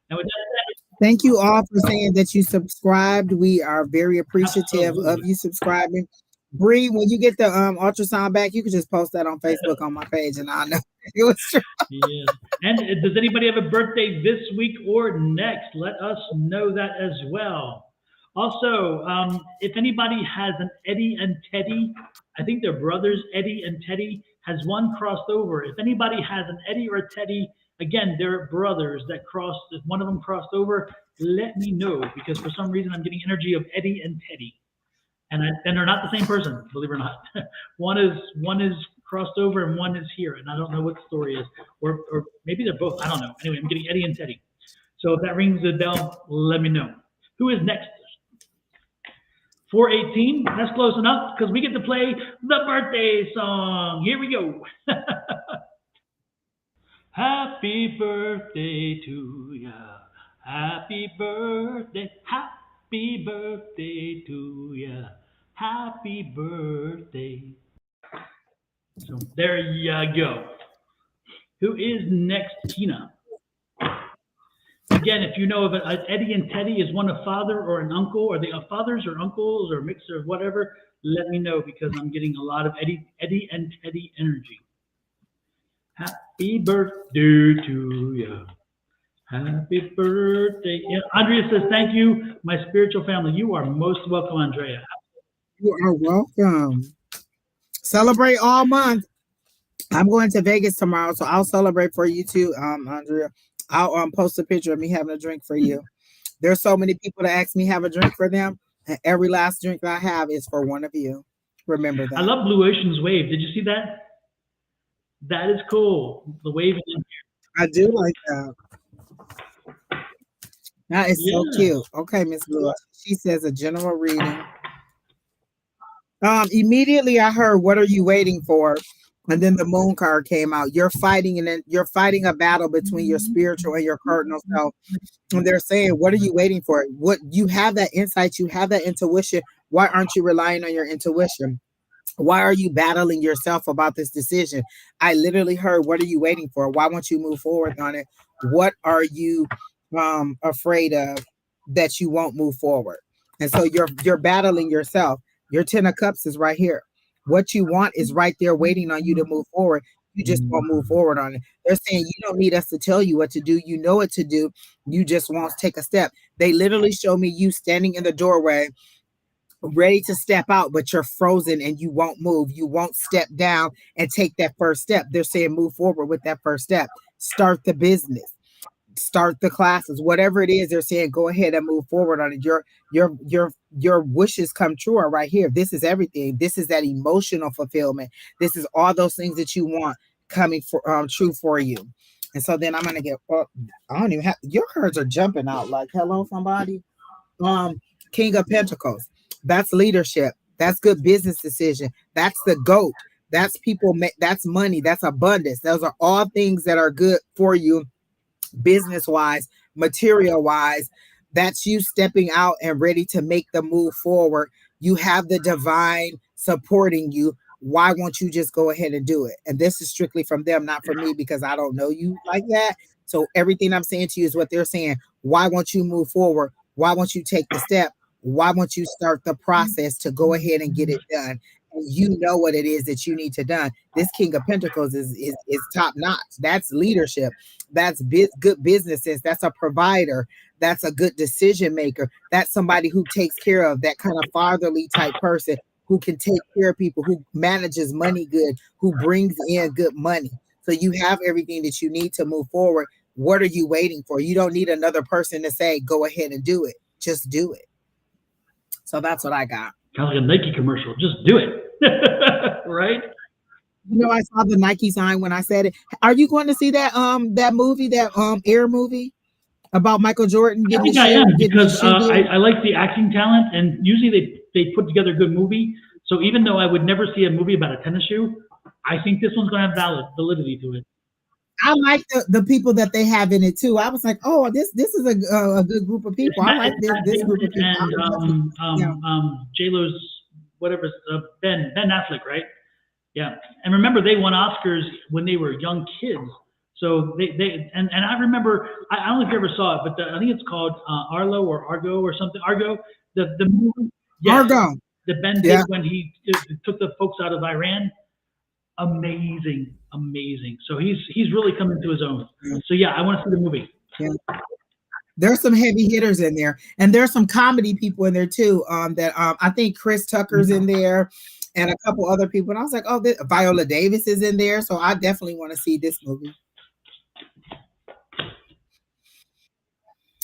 And with that said, thank you all for saying that you subscribed. We are very appreciative of you subscribing. Bree, when you get the ultrasound back, you can just post that on Facebook on my page, and I'll know it was true. Yeah. And does anybody have a birthday this week or next? Let us know that as well. Also, if anybody has an Eddie and Teddy, I think they're brothers, Eddie and Teddy, has one crossed over. If anybody has an Eddie or a Teddy, again, they're brothers that crossed, if one of them crossed over, let me know, because for some reason I'm getting energy of Eddie and Teddy. And they're not the same person, believe it or not. One is crossed over and one is here, and I don't know what the story is. Or maybe they're both, I don't know. Anyway, I'm getting Eddie and Teddy. So if that rings a bell, let me know. Who is next? 418, that's close enough, because we get to play the birthday song. Here we go. Happy birthday to ya. Happy birthday. Happy birthday to ya. Happy birthday. So there you go. Who is next, Tina? Again, if you know of it, Eddie and Teddy, is one a father or an uncle? Are they fathers or uncles or a mix of whatever? Let me know, because I'm getting a lot of Eddie and Teddy energy. Happy birthday to you. Happy birthday. Yeah, Andrea says, thank you, my spiritual family. You are most welcome, Andrea. You are welcome. Celebrate all month. I'm going to Vegas tomorrow, so I'll celebrate for you too, Andrea. I'll post a picture of me having a drink for you. There's so many people that ask me have a drink for them, and every last drink that I have is for one of you. Remember that. I love Blue Ocean's wave. Did you see that? That is cool. The wave is in I do like that. That is so Yeah. cute. Okay, Miss Blue. She says a general reading. Immediately I heard, "What are you waiting for?" And then the moon card came out. You're fighting, and then you're fighting a battle between your spiritual and your cardinal self. And they're saying, "What are you waiting for? What you have that insight, you have that intuition. Why aren't you relying on your intuition? Why are you battling yourself about this decision?" I literally heard, "What are you waiting for? Why won't you move forward on it? What are you afraid of that you won't move forward?" And so you're battling yourself. Your 10 of Cups is right here. What you want is right there waiting on you to move forward. You just won't move forward on it. They're saying you don't need us to tell you what to do. You know what to do. You just won't take a step. They literally show me you standing in the doorway ready to step out, but you're frozen and you won't move. You won't step down and take that first step. They're saying move forward with that first step. Start the business, start the classes, whatever it is. They're saying go ahead and move forward on it. Your wishes come true are right here. This is everything. This is that emotional fulfillment. This is all those things that you want coming for true for you. And so then I'm gonna get. I don't even have your cards are jumping out like hello somebody. King of Pentacles. That's leadership. That's good business decision. That's the GOAT. That's people. That's money. That's abundance. Those are all things that are good for you, business wise, material wise. That's you stepping out and ready to make the move forward. You have the divine supporting you. Why won't you just go ahead and do it? And this is strictly from them, not from me, because I don't know you like that. So everything I'm saying to you is what they're saying. Why won't you move forward? Why won't you take the step? Why won't you start the process to go ahead and get it done? And you know what it is that you need to done. This King of Pentacles is top notch. That's leadership. That's good business sense. That's a provider. That's a good decision maker. That's somebody who takes care of that kind of fatherly type person who can take care of people, who manages money good, who brings in good money. So you have everything that you need to move forward. What are you waiting for? You don't need another person to say, go ahead and do it. Just do it. So that's what I got. Kind of like a Nike commercial. Just do it. Right? You know, I saw the Nike sign when I said it. Are you going to see that that movie, that Air movie about Michael Jordan I getting think I am because deal? I like the acting talent, and usually they put together a good movie. So even though I would never see a movie about a tennis shoe, I think this one's going to have validity to it. I like the people that they have in it too. I was like, oh, this is a good group of people. I like this group of people. And J-Lo's whatever, Ben Affleck, right? Yeah, and remember they won Oscars when they were young kids. So and I remember, I don't know if you ever saw it, but I think it's called Arlo or Argo or something. Argo, the movie. Yes, Argo. The Ben did when he took the folks out of Iran. Amazing. So he's really coming to his own. So yeah, I want to see the movie. Yeah. There's some heavy hitters in there, and there's some comedy people in there too. That I think Chris Tucker's in there, and a couple other people. And I was like, oh, Viola Davis is in there, so I definitely want to see this movie.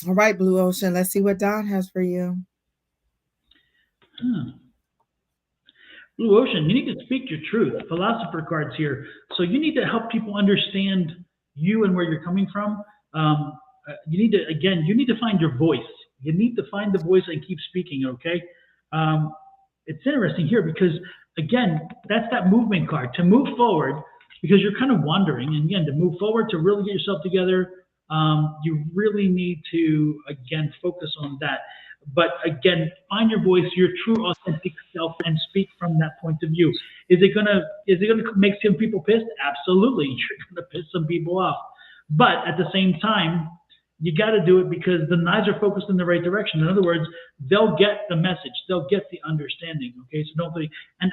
All right, Blue Ocean. Let's see what Don has for you. Blue Ocean, you need to speak your truth. Philosopher cards here. So you need to help people understand you and where you're coming from. You need to find your voice. You need to find the voice and keep speaking, okay? It's interesting here because, again, that's that movement card. To move forward, because you're kind of wandering, and again, to move forward, to really get yourself together, you really need to, again, focus on that. But again, find your voice, your true, authentic self, and speak from that point of view. Is it gonna make some people pissed? Absolutely, you're gonna piss some people off. But at the same time, you got to do it because the knives are focused in the right direction. In other words, they'll get the message, they'll get the understanding. Okay, so don't be. And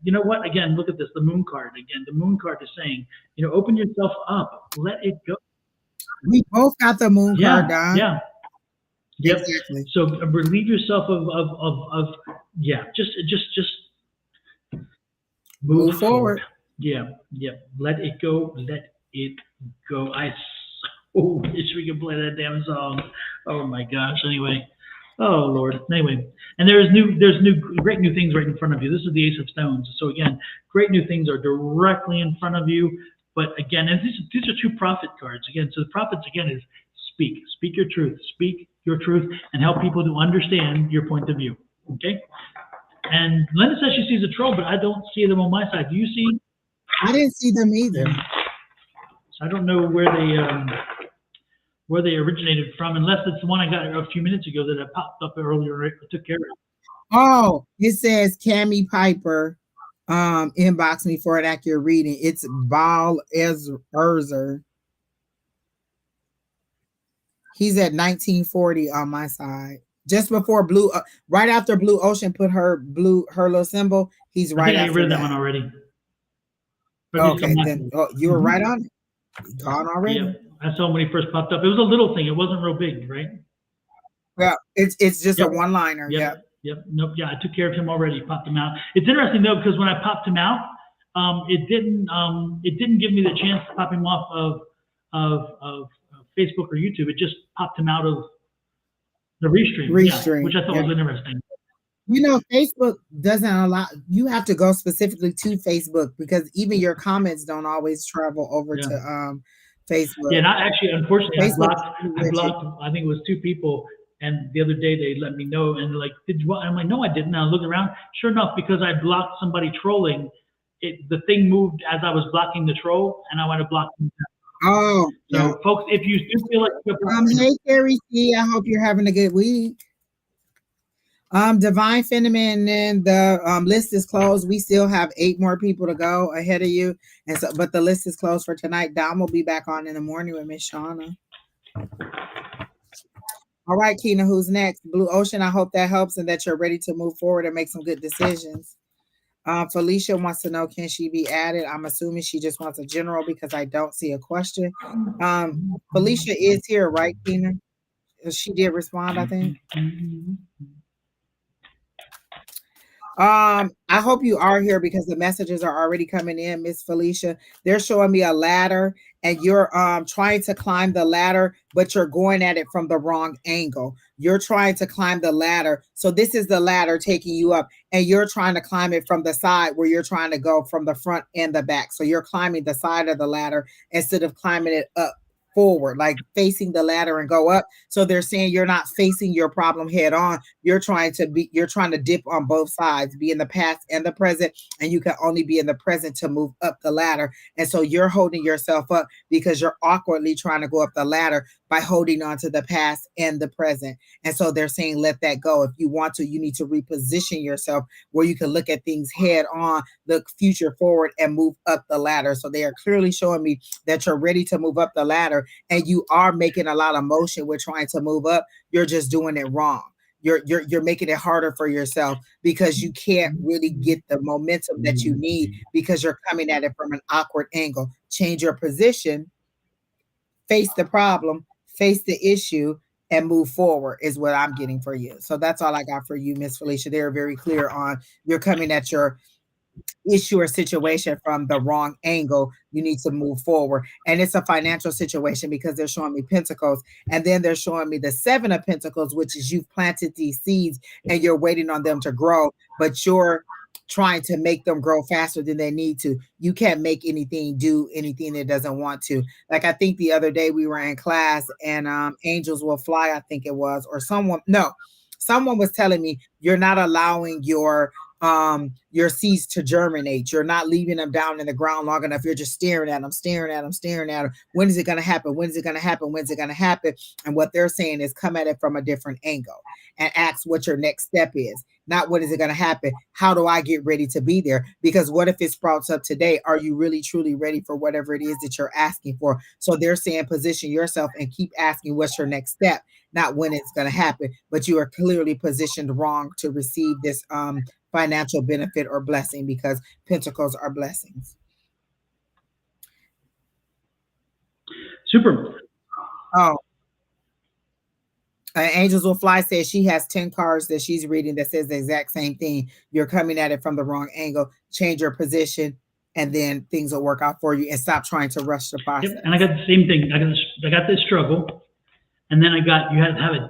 you know what? Again, look at this. The Moon card. Again, the Moon card is saying, open yourself up, let it go. We both got the Moon card, Don. Yeah. Yep. Exactly. So relieve yourself of just move forward. Yeah, yeah. Let it go. Let it go. I so wish we could play that damn song. Oh my gosh. Anyway. Oh Lord. Anyway, and great new things right in front of you. This is the Ace of Stones. So again, great new things are directly in front of you. But again, and these are two prophet cards. Again, so the prophets again is speak your truth, and help people to understand your point of view. Okay. And Linda says she sees a troll, but I don't see them on my side. Do you see? I didn't see them either. I don't know where they originated from, unless it's the one I got a few minutes ago that I popped up earlier. I took care of it. Oh, it says Cammy Piper inbox me for an accurate reading. It's Baal Erzer. He's at 1940 on my side. Just before Blue, right after Blue Ocean put her little symbol, he's right after I read that one already. But okay, then you were right on it. Gone already. Yeah, I saw him when he first popped up. It was a little thing. It wasn't real big, right? Well, it's just a one-liner. Yep. Nope. Yeah, I took care of him already. Popped him out. It's interesting though, because when I popped him out, it didn't give me the chance to pop him off of Facebook or YouTube. It just popped him out of the restream, which I thought was interesting. You know, Facebook doesn't allow, you have to go specifically to Facebook because even your comments don't always travel over to Facebook. Yeah, and unfortunately, I blocked, I think it was 2 people, and the other day they let me know, and like, I'm like, no, I didn't. And I looked around, sure enough, because I blocked somebody trolling, the thing moved as I was blocking the troll, and I went to block them. Oh, so folks, if you do feel like hey Carrie C, I hope you're having a good week. Divine Feminine, and the list is closed. We still have 8 more people to go ahead of you, and so but the list is closed for tonight. Dom will be back on in the morning with Miss Shauna. All right, Kina, who's next? Blue Ocean, I hope that helps and that you're ready to move forward and make some good decisions. Felicia wants to know, can she be added? I'm assuming she just wants a general because I don't see a question. Felicia is here, right, Kina? She did respond, I think. I hope you are here because the messages are already coming in, Miss Felicia. They're showing me a ladder and you're trying to climb the ladder, but you're going at it from the wrong angle. You're trying to climb the ladder. So this is the ladder taking you up and you're trying to climb it from the side where you're trying to go from the front and the back. So you're climbing the side of the ladder instead of climbing it up forward, like facing the ladder and go up. So they're saying you're not facing your problem head on. You're trying to dip on both sides, be in the past and the present, and you can only be in the present to move up the ladder. And so you're holding yourself up because you're awkwardly trying to go up the ladder by holding on to the past and the present. And so they're saying, let that go. If you want to, you need to reposition yourself where you can look at things head on, look future forward, and move up the ladder. So they are clearly showing me that you're ready to move up the ladder and you are making a lot of motion with trying to move up. You're just doing it wrong. You're making it harder for yourself because you can't really get the momentum that you need because you're coming at it from an awkward angle. Change your position, face the problem, face the issue, and move forward is what I'm getting for you. So that's all I got for you, Miss Felicia. They're very clear on you're coming at your issue or situation from the wrong angle. You need to move forward. And it's a financial situation because they're showing me pentacles. And then they're showing me the 7 of pentacles, which is you've planted these seeds and you're waiting on them to grow, but you're trying to make them grow faster than they need to. You can't make anything do anything that doesn't want to. Like I think the other day we were in class and Angels Will Fly, I think it was, or someone was telling me you're not allowing your seeds to germinate. You're not leaving them down in the ground long enough. You're just staring at them. When is it going to happen? When's it going to happen? And what they're saying is come at it from a different angle and ask what your next step is. Not what is it going to happen? How do I get ready to be there? Because what if it sprouts up today? Are you really truly ready for whatever it is that you're asking for? So they're saying position yourself and keep asking what's your next step, not when it's going to happen. But you are clearly positioned wrong to receive this financial benefit or blessing because pentacles are blessings. Super. Oh. Angels Will Fly says she has 10 cards that she's reading that says the exact same thing. You're coming at it from the wrong angle. Change your position. and then things will work out for you, and stop trying to rush the process. Yep. And I got the same thing. I got this struggle, and then you had to have a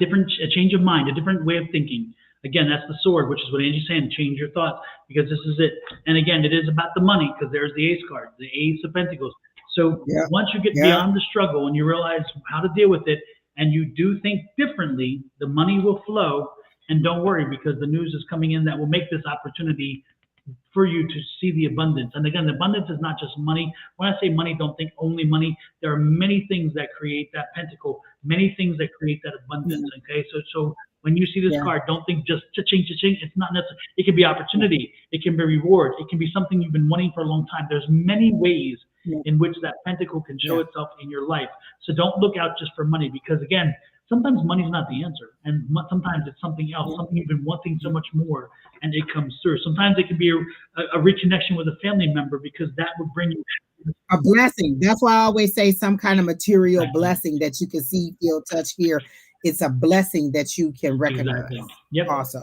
change of mind, a different way of thinking. Again, that's the sword, which is what Angie's saying, change your thoughts, because this is it. And again, it is about the money, because there's the ace card, the ace of pentacles. So once you get beyond the struggle and you realize how to deal with it, and you do think differently, the money will flow. And don't worry, because the news is coming in that will make this opportunity for you to see the abundance. And again, the abundance is not just money. When I say money, don't think only money. There are many things that create that pentacle, many things that create that abundance. Okay, so when you see this card, don't think just cha-ching. It's not necessary. It can be opportunity. It can be reward. It can be something you've been wanting for a long time. There's many ways in which that pentacle can show itself in your life. So don't look out just for money, because again, sometimes money's not the answer, and sometimes it's something else, something you've been wanting so much more, and it comes through. Sometimes it can be a reconnection with a family member, because that would bring you a blessing. That's why I always say some kind of material blessing that you can see, feel, touch, hear. It's a blessing that you can recognize. Yep. Also,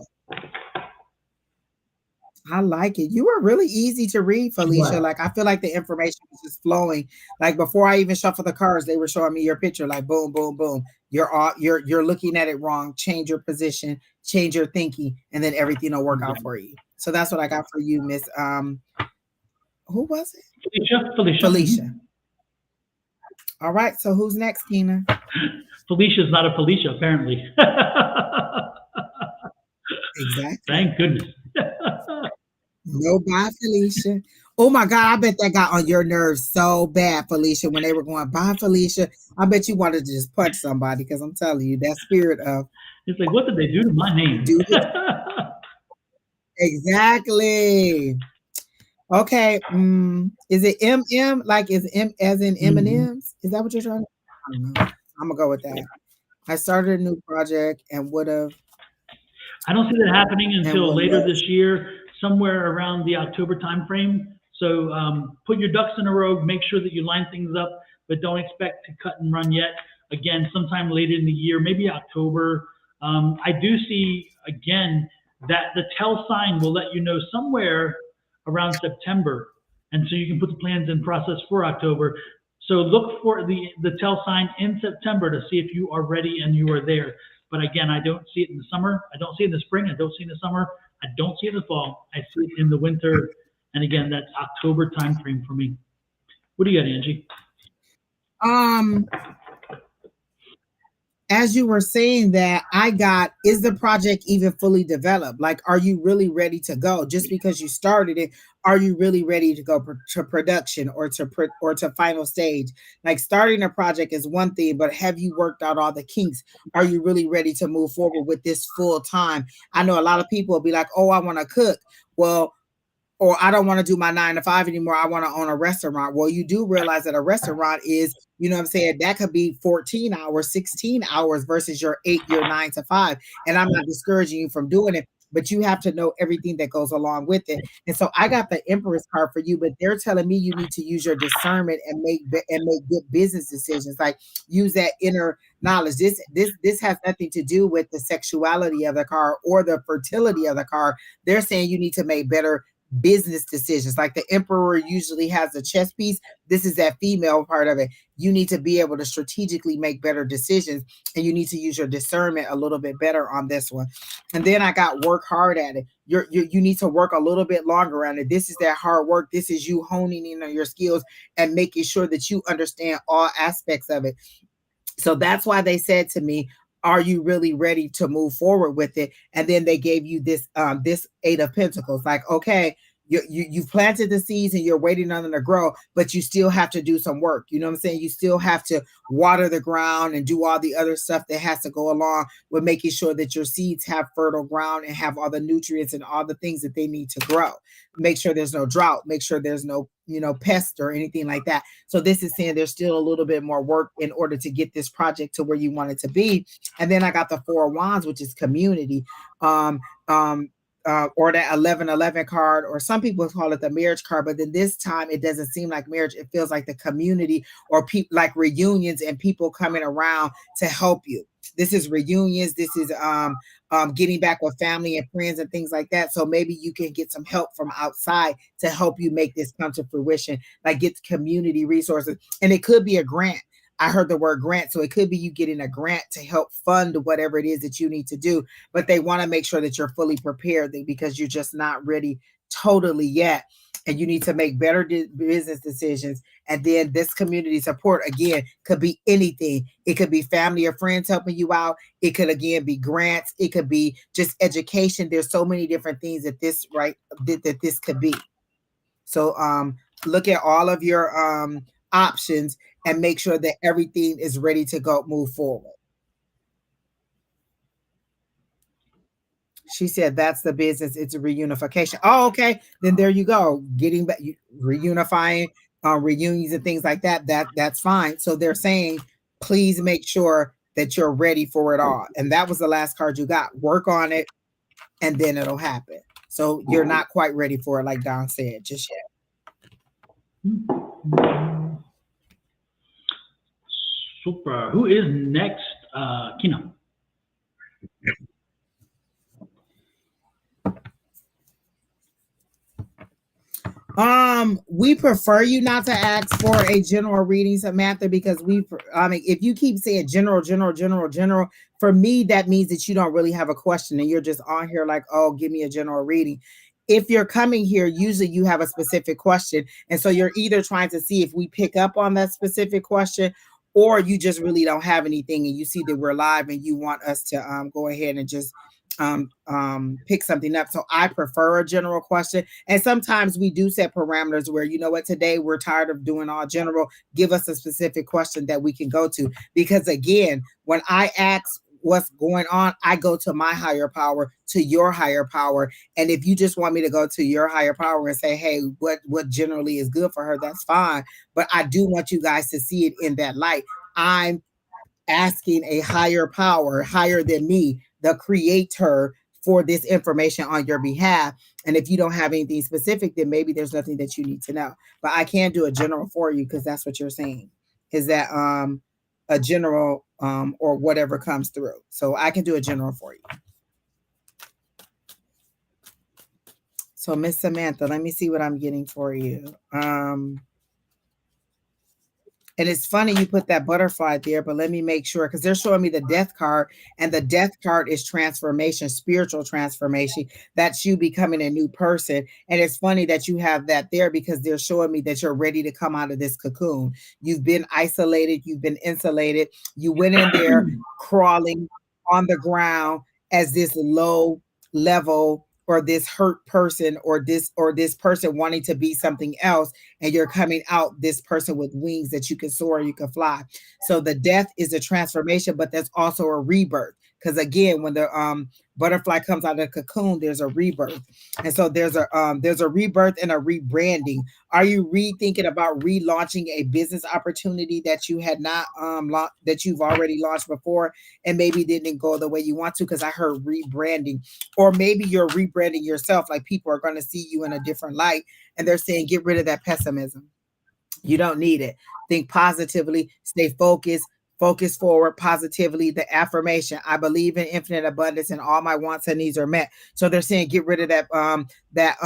I like it. You were really easy to read, Felicia. Like, I feel like the information was just flowing. Like, before I even shuffle the cards, they were showing me your picture. Like, boom, boom, boom. You're looking at it wrong. Change your position, change your thinking, and then everything will work out for you. So that's what I got for you, Miss. Who was it? Felicia. All right. So who's next, Tina? Felicia's not a Felicia, apparently. Exactly. Thank goodness. No, bye, Felicia. Oh my God, I bet that got on your nerves so bad, Felicia, when they were going, bye, Felicia. I bet you wanted to just punch somebody, because I'm telling you, that spirit of... It's like, what did they do to my name? Exactly. Okay. Is it MM? Like, is M as in M&M's? Is that what you're trying to... I don't know. I'm going to go with that. I started a new project and would have... I don't see that happening until later this year, somewhere around the October timeframe. So put your ducks in a row, make sure that you line things up, but don't expect to cut and run yet. Again, sometime later in the year, maybe October. I do see, again, that the tell sign will let you know somewhere around September. And so you can put the plans in process for October. So look for the tell sign in September to see if you are ready and you are there. But again, I don't see it in the summer. I don't see it in the spring. I don't see it in the summer. I don't see it in the fall. I see it in the winter. And again, that's October timeframe for me. What do you got, Angie? As you were saying that, I got, is the project even fully developed? Like, are you really ready to go? Just because you started it, are you really ready to go to production or to final stage? Like, starting a project is one thing, but have you worked out all the kinks? Are you really ready to move forward with this full time? I know a lot of people will be like, oh, I want to cook. Well, or I don't want to do my 9 to 5 anymore. I want to own a restaurant. Well, you do realize that a restaurant is, you know what I'm saying? That could be 14 hours, 16 hours versus your 9 to 5. And I'm not discouraging you from doing it, but you have to know everything that goes along with it. And so I got the Empress card for you, but they're telling me you need to use your discernment and make good business decisions. Like, use that inner knowledge. This has nothing to do with the sexuality of the card or the fertility of the card. They're saying you need to make better business decisions. Like, the Emperor usually has a chess piece. This is that female part of it. You need to be able to strategically make better decisions, and you need to use your discernment a little bit better on this one. And then I got work hard at it. You need to work a little bit longer on it. This is that hard work. This is you honing in on your skills and making sure that you understand all aspects of it. So that's why they said to me, are you really ready to move forward with it? And then they gave you this this 8 of Pentacles. Like, okay, you've planted the seeds and you're waiting on them to grow, but you still have to do some work. You know what I'm saying? You still have to water the ground and do all the other stuff that has to go along with making sure that your seeds have fertile ground and have all the nutrients and all the things that they need to grow. Make sure there's no drought. Make sure there's no, pest or anything like that. So this is saying there's still a little bit more work in order to get this project to where you want it to be. And then I got the 4 of Wands, which is community. Or that 1111 card, or some people call it the marriage card, but then this time it doesn't seem like marriage. It feels like the community, or people like reunions and people coming around to help you. This is reunions. This is getting back with family and friends and things like that. So maybe you can get some help from outside to help you make this come to fruition, like get community resources. And it could be a grant. I heard the word grant. So it could be you getting a grant to help fund whatever it is that you need to do. But they want to make sure that you're fully prepared because you're just not ready totally yet. And you need to make better business decisions. And then this community support, again, could be anything. It could be family or friends helping you out. It could, again, be grants. It could be just education. There's so many different things that this, right, that this could be. So look at all of your options and make sure that everything is ready to go, move forward. She said that's the business. It's a reunification. Oh, okay. Then there you go. Getting back, reunifying, reunions and things like that. That's fine. So they're saying, please make sure that you're ready for it all. And that was the last card you got. Work on it, and then it'll happen. So you're not quite ready for it, like Don said, just yet. Super. Who is next? Kino. We prefer you not to ask for a general reading, Samantha, because if you keep saying general, for me, that means that you don't really have a question and you're just on here like, oh, give me a general reading. If you're coming here, usually you have a specific question. And so you're either trying to see if we pick up on that specific question, or you just really don't have anything and you see that we're live and you want us to go ahead and just pick something up. So I prefer a general question. And sometimes we do set parameters where, you know what, today we're tired of doing all general. Give us a specific question that we can go to. Because again, when I ask what's going on, I go to my higher power, to your higher power. And if you just want me to go to your higher power and say, hey, what generally is good for her, that's fine. But I do want you guys to see it in that light. I'm asking a higher power, higher than me, the creator, for this information on your behalf. And if you don't have anything specific, then maybe there's nothing that you need to know. But I can't do a general for you because that's what you're saying, is that a general or whatever comes through. So I can do a general for you. So Miss Samantha, let me see what I'm getting for you. And it's funny you put that butterfly there, but let me make sure, because they're showing me the death card, and the death card is transformation, spiritual transformation. That's you becoming a new person. And it's funny that you have that there because they're showing me that you're ready to come out of this cocoon. You've been isolated. You've been insulated. You went in there crawling on the ground as this low level, or this hurt person, or this person wanting to be something else, and you're coming out this person with wings that you can soar, you can fly. So the death is a transformation, but that's also a rebirth. Because again, when the butterfly comes out of the cocoon, there's a rebirth. And so there's a rebirth and a rebranding. Are you rethinking about relaunching a business opportunity that you had not that you've already launched before and maybe didn't go the way you want to? Because I heard rebranding. Or maybe you're rebranding yourself, like people are going to see you in a different light, and they're saying get rid of that pessimism. You don't need it. Think positively, stay focused. Focus forward positively. The affirmation, I believe in infinite abundance and all my wants and needs are met. So they're saying get rid of that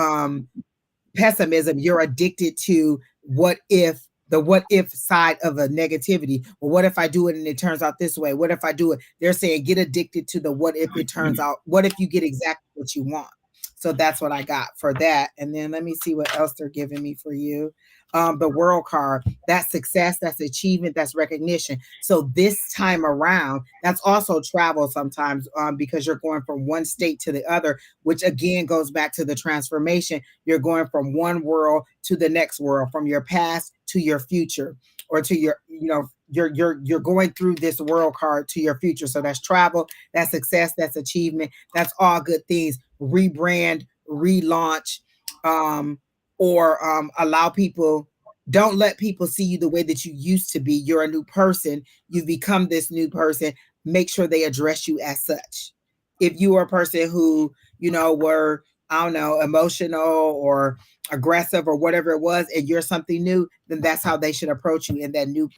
pessimism. You're addicted to the what if side of a negativity. Well, what if I do it and it turns out this way? What if I do it? They're saying get addicted to the what if it turns out. What if you get exactly what you want? So that's what I got for that. And then let me see what else they're giving me for you. The world card, that's success, that's achievement, that's recognition. So this time around, that's also travel sometimes because you're going from one state to the other, which again goes back to the transformation. You're going from one world to the next world, from your past to your future, or to your, you're going through this world card to your future. So that's travel, that's success, that's achievement, that's all good things. Rebrand, relaunch, or allow people, don't let people see you the way that you used to be. You're a new person. You've become this new person. Make sure they address you as such. If you are a person who, were, I don't know, emotional or aggressive or whatever it was, and you're something new, then that's how they should approach you in that new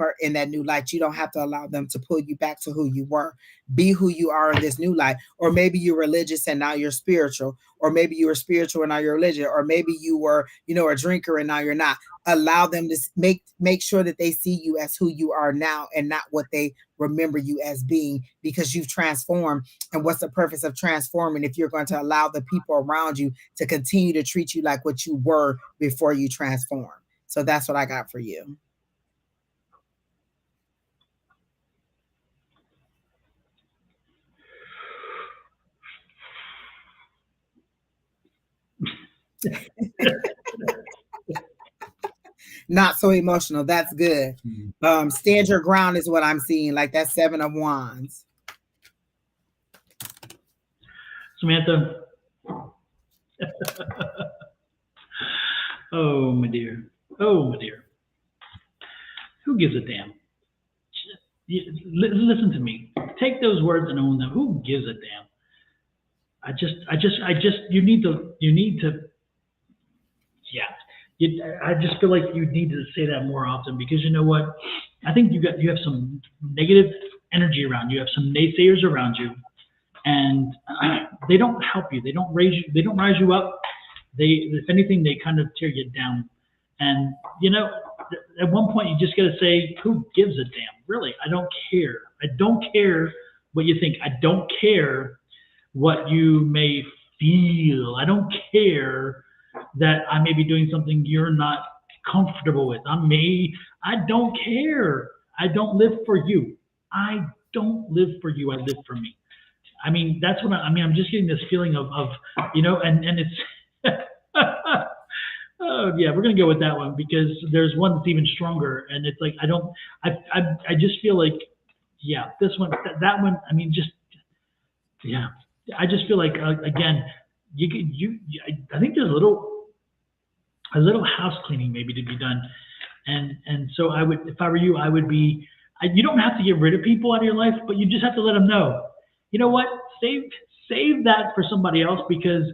light. You don't have to allow them to pull you back to who you were. Be who you are in this new light. Or maybe you're religious and now you're spiritual, or maybe you were spiritual and now you're religious, or maybe you were, a drinker and now you're not. Allow them to make sure that they see you as who you are now and not what they remember you as being, because you've transformed. And what's the purpose of transforming if you're going to allow the people around you to continue to treat you like what you were before you transform? So that's what I got for you. Not so emotional. That's good. Stand your ground is what I'm seeing, like that 7 of Wands. Samantha. Oh, my dear. Oh, my dear. Who gives a damn? Listen to me. Take those words and own them. Who gives a damn? You need to, yeah. I just feel like you need to say that more often, because you know what? I think you have some negative energy around you. You have some naysayers around you, and they don't help you. They don't raise you. They don't rise you up. If anything, they kind of tear you down. And at one point, you just got to say, "Who gives a damn?" Really, I don't care. I don't care what you think. I don't care what you may feel. I don't care that I may be doing something you're not comfortable with. I don't care. I don't live for you. I don't live for you. I live for me. I mean, that's what I'm just getting this feeling of and it's, oh yeah, we're going to go with that one, because there's one that's even stronger. And it's like, I just feel like, yeah, this one, that one, I mean, just, yeah, I just feel like, again, I think there's a little house cleaning maybe to be done. And so I would, if I were you, I would be, you don't have to get rid of people out of your life, but you just have to let them know, you know what, save that for somebody else, because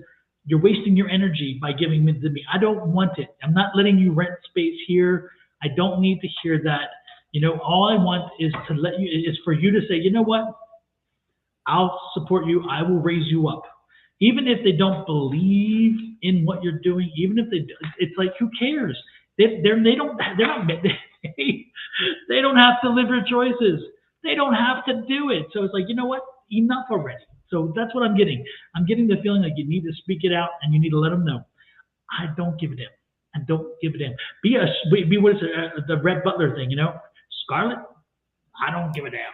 you're wasting your energy by giving it to me. I don't want it. I'm not letting you rent space here. I don't need to hear that. All I want is for you to say, you know what, I'll support you. I will raise you up. Even if they don't believe in what you're doing, even if it's like, who cares? They don't have to live your choices. They don't have to do it. So it's like, you know what? Enough already. So that's what I'm getting. I'm getting the feeling like you need to speak it out, and you need to let them know, I don't give a damn. I don't give a damn. Be what is it, the Red Butler thing, Scarlet, I don't give a damn.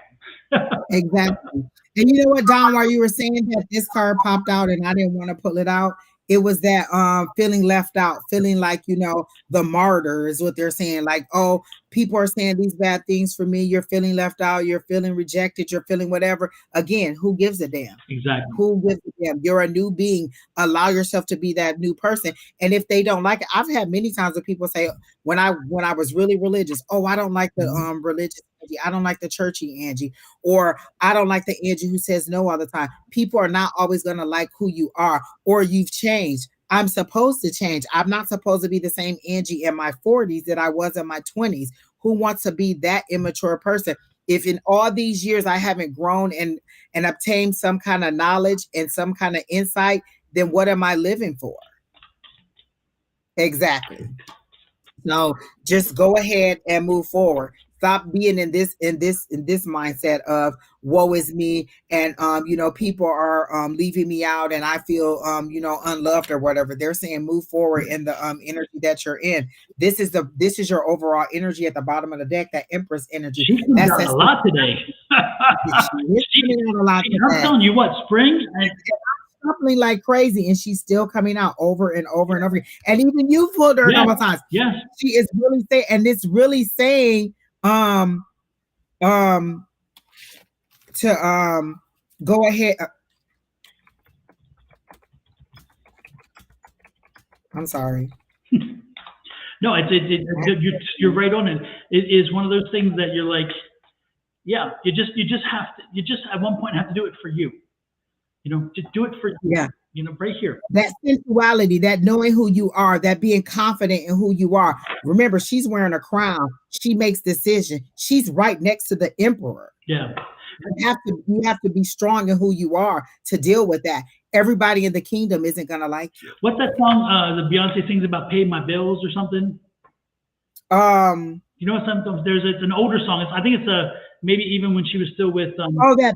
Exactly. And you know what, Don, while you were saying that, this card popped out and I didn't want to pull it out. It was that feeling left out, feeling like, the martyr is what they're saying. Like, oh, people are saying these bad things for me. You're feeling left out. You're feeling rejected. You're feeling whatever. Again, who gives a damn? Exactly. Who gives a damn? You're a new being. Allow yourself to be that new person. And if they don't like it, I've had many times where people say, when I was really religious, oh, I don't like the religious Angie. I don't like the churchy Angie, or I don't like the Angie who says no all the time. People are not always going to like who you are, or you've changed. I'm supposed to change. I'm not supposed to be the same Angie in my 40s that I was in my 20s. Who wants to be that immature person? If in all these years I haven't grown and obtained some kind of knowledge and some kind of insight, then what am I living for? Exactly. So just go ahead and move forward. Stop being in this mindset of woe is me, and people are leaving me out, and I feel unloved or whatever. They're saying move forward in the energy that you're in. This is your overall energy at the bottom of the deck, that Empress energy. That's a lot today. I'm telling you what, spring. Something like crazy, and she's still coming out over and over and over again. And even you pulled her a couple times. Yes, she is really saying, and it's really saying to go ahead. I'm sorry. No, you're right on it. It is one of those things that you're like, you just at one point have to do it for you. Just do it for you. Yeah. right here. That sensuality, that knowing who you are, that being confident in who you are. Remember, she's wearing a crown. She makes decisions. She's right next to the emperor. Yeah. You have to be strong in who you are to deal with that. Everybody in the kingdom isn't going to like you. What's that song the Beyonce sings about pay my bills or something? You know what? Sometimes it's an older song. I think it's maybe even when she was still with that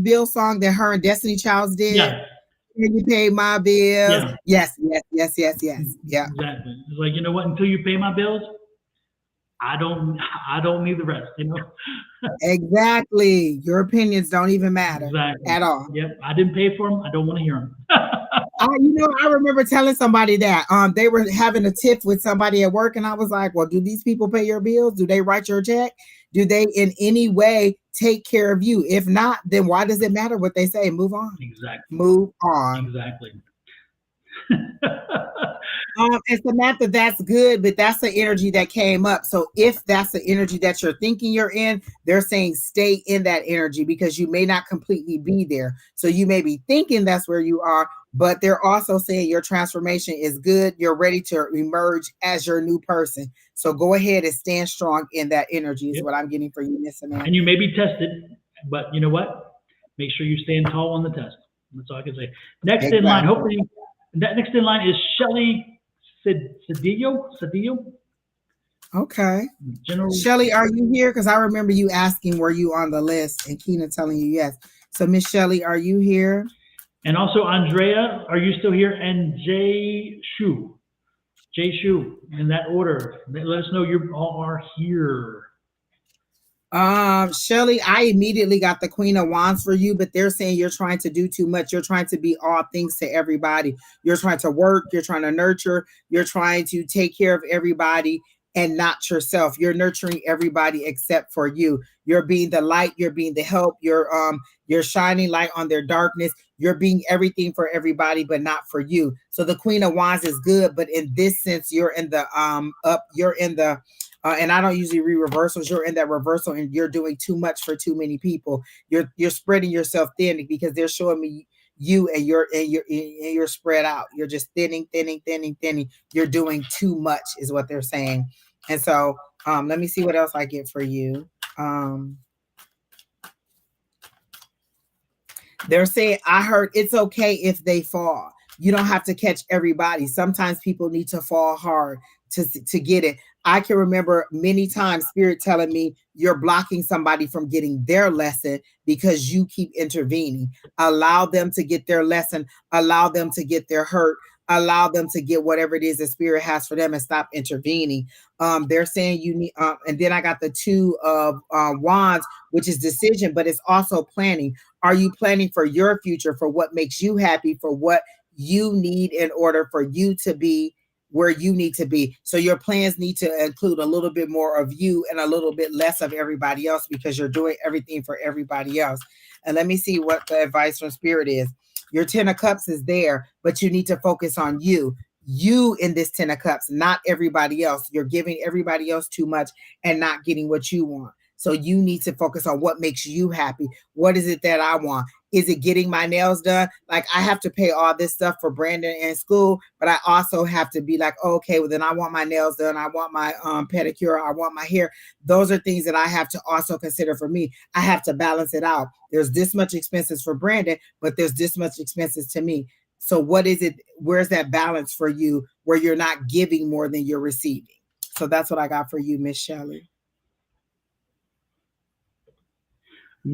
Bills song that her and Destiny Childs did. Yeah. Can you pay my bills? Yeah. Yes. Yeah. Exactly. It's like, you know what? Until you pay my bills, I don't need the rest, Exactly. Your opinions don't even matter at all. Yep. I didn't pay for them. I don't want to hear them. I remember telling somebody that they were having a tiff with somebody at work, and I was like, well, do these people pay your bills? Do they write your check? Do they in any way take care of you? If not, then why does it matter what they say? Move on. Exactly. Move on. Exactly. And Samantha, that's good, but that's the energy that came up. So if that's the energy that you're thinking you're in, they're saying stay in that energy because you may not completely be there. So you may be thinking that's where you are, but they're also saying your transformation is good. You're ready to emerge as your new person. So go ahead and stand strong in that energy is what I'm getting for you, Miss Samantha. And you may be tested, but you know what? Make sure you stand tall on the test. That's all I can say. Next in line, hopefully, next in line is Shelly Cedillo. Okay. Shelly, are you here? Because I remember you asking, were you on the list? And Keena telling you yes. So Miss Shelly, are you here? And also Andrea, are you still here? And Jay Shu, in that order. Let us know you all are here. Shelly, I immediately got the Queen of Wands for you, but they're saying you're trying to do too much. You're trying to be all things to everybody. You're trying to work. You're trying to nurture. You're trying to take care of everybody and not yourself. You're nurturing everybody except for you. You're being the light. You're being the help. You're shining light on their darkness. You're being everything for everybody, but not for you. So the Queen of Wands is good, but in this sense, you're in the and I don't usually read reversals. You're in that reversal and you're doing too much for too many people. You're spreading yourself thin because they're showing me you and you're spread out. You're just thinning. You're doing too much is what they're saying. And so let me see what else I get for you. They're saying, I heard it's okay if they fall. You don't have to catch everybody. Sometimes people need to fall hard to get it. I can remember many times Spirit telling me you're blocking somebody from getting their lesson because you keep intervening. Allow them to get their lesson. Allow them to get their hurt. Allow them to get whatever it is the Spirit has for them and stop intervening. They're saying you need, and then I got the Two of Wands, which is decision, but it's also planning. Are you planning for your future, for what makes you happy, for what you need in order for you to be where you need to be? So your plans need to include a little bit more of you and a little bit less of everybody else because you're doing everything for everybody else. And let me see what the advice from Spirit is. Your 10 of Cups is there, but you need to focus on you in this 10 of Cups, not everybody else. You're giving everybody else too much and not getting what you want. So you need to focus on what makes you happy. What is it that I want? Is it getting my nails done? Like I have to pay all this stuff for Brandon in school, but I also have to be like, oh, okay, well then I want my nails done. I want my pedicure. I want my hair. Those are things that I have to also consider for me. I have to balance it out. There's this much expenses for Brandon, but there's this much expenses to me. So what is it? Where's that balance for you where you're not giving more than you're receiving? So that's what I got for you, Miss Shelley.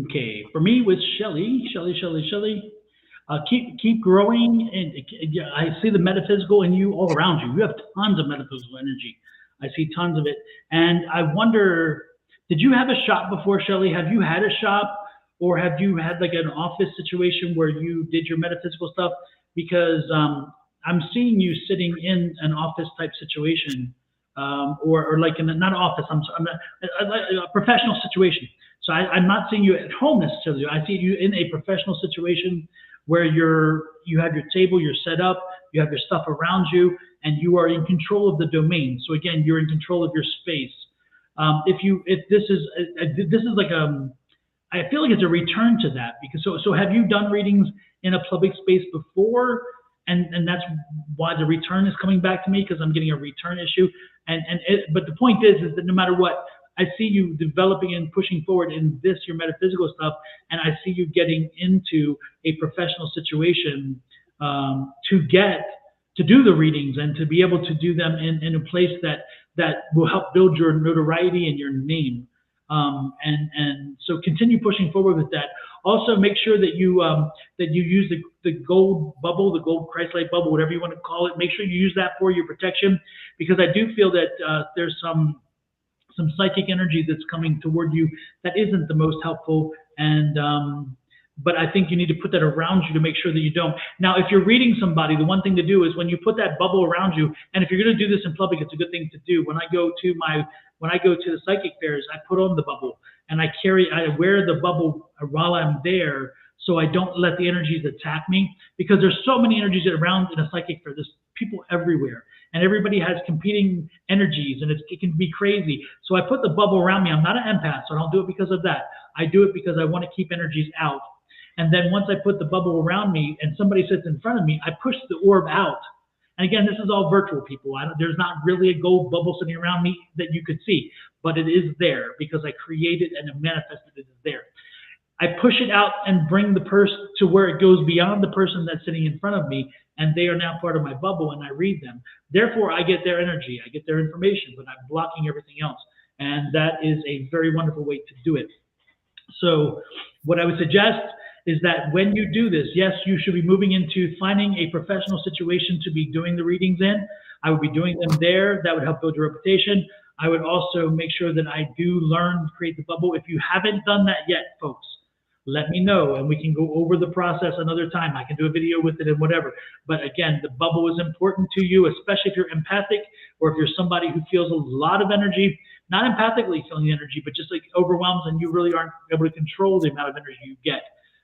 Okay, for me with Shelly, keep growing, and I see the metaphysical in you all around you. You have tons of metaphysical energy. I see tons of it, and I wonder, did you have a shop before, Shelly? Have you had a shop, or have you had like an office situation where you did your metaphysical stuff? Because I'm seeing you sitting in an office type situation, or like in not office. I'm a professional situation. So I'm not seeing you at home necessarily. I see you in a professional situation where you have your table, you're set up, you have your stuff around you, and you are in control of the domain. So again, you're in control of your space. If this is like I feel like it's a return to that because so have you done readings in a public space before, and that's why the return is coming back to me, because I'm getting a return issue. But the point is that no matter what, I see you developing and pushing forward in this, your metaphysical stuff, and I see you getting into a professional situation to do the readings and to be able to do them in a place that will help build your notoriety and your name. And so continue pushing forward with that. Also, make sure that you use the gold bubble, the gold Christ-like bubble, whatever you want to call it. Make sure you use that for your protection, because I do feel that there's some psychic energy that's coming toward you that isn't the most helpful. But I think you need to put that around you to make sure that you don't. Now, if you're reading somebody, the one thing to do is when you put that bubble around you, and if you're going to do this in public, it's a good thing to do. When I go to the psychic fairs, I put on the bubble, and I wear the bubble while I'm there, so I don't let the energies attack me, because there's so many energies around in a psychic fair. There's people everywhere, and everybody has competing energies, and it can be crazy. So I put the bubble around me. I'm not an empath, so I don't do it because of that. I do it because I want to keep energies out. And then once I put the bubble around me and somebody sits in front of me, I push the orb out. And again, this is all virtual, people. There's not really a gold bubble sitting around me that you could see, but it is there because I created and manifested it there. I push it out and bring the person to where it goes beyond the person that's sitting in front of me, and they are now part of my bubble, and I read them. Therefore, I get their energy, I get their information, but I'm blocking everything else. And that is a very wonderful way to do it. So what I would suggest is that when you do this, yes, you should be moving into finding a professional situation to be doing the readings in. I would be doing them there. That would help build your reputation. I would also make sure that I do learn to create the bubble. If you haven't done that yet, folks, let me know, and we can go over the process another time. I can do a video with it and whatever. But again, the bubble is important to you, especially if you're empathic, or if you're somebody who feels a lot of energy, not empathically feeling the energy, but just like overwhelmed, and you really aren't able to control the amount of energy you get.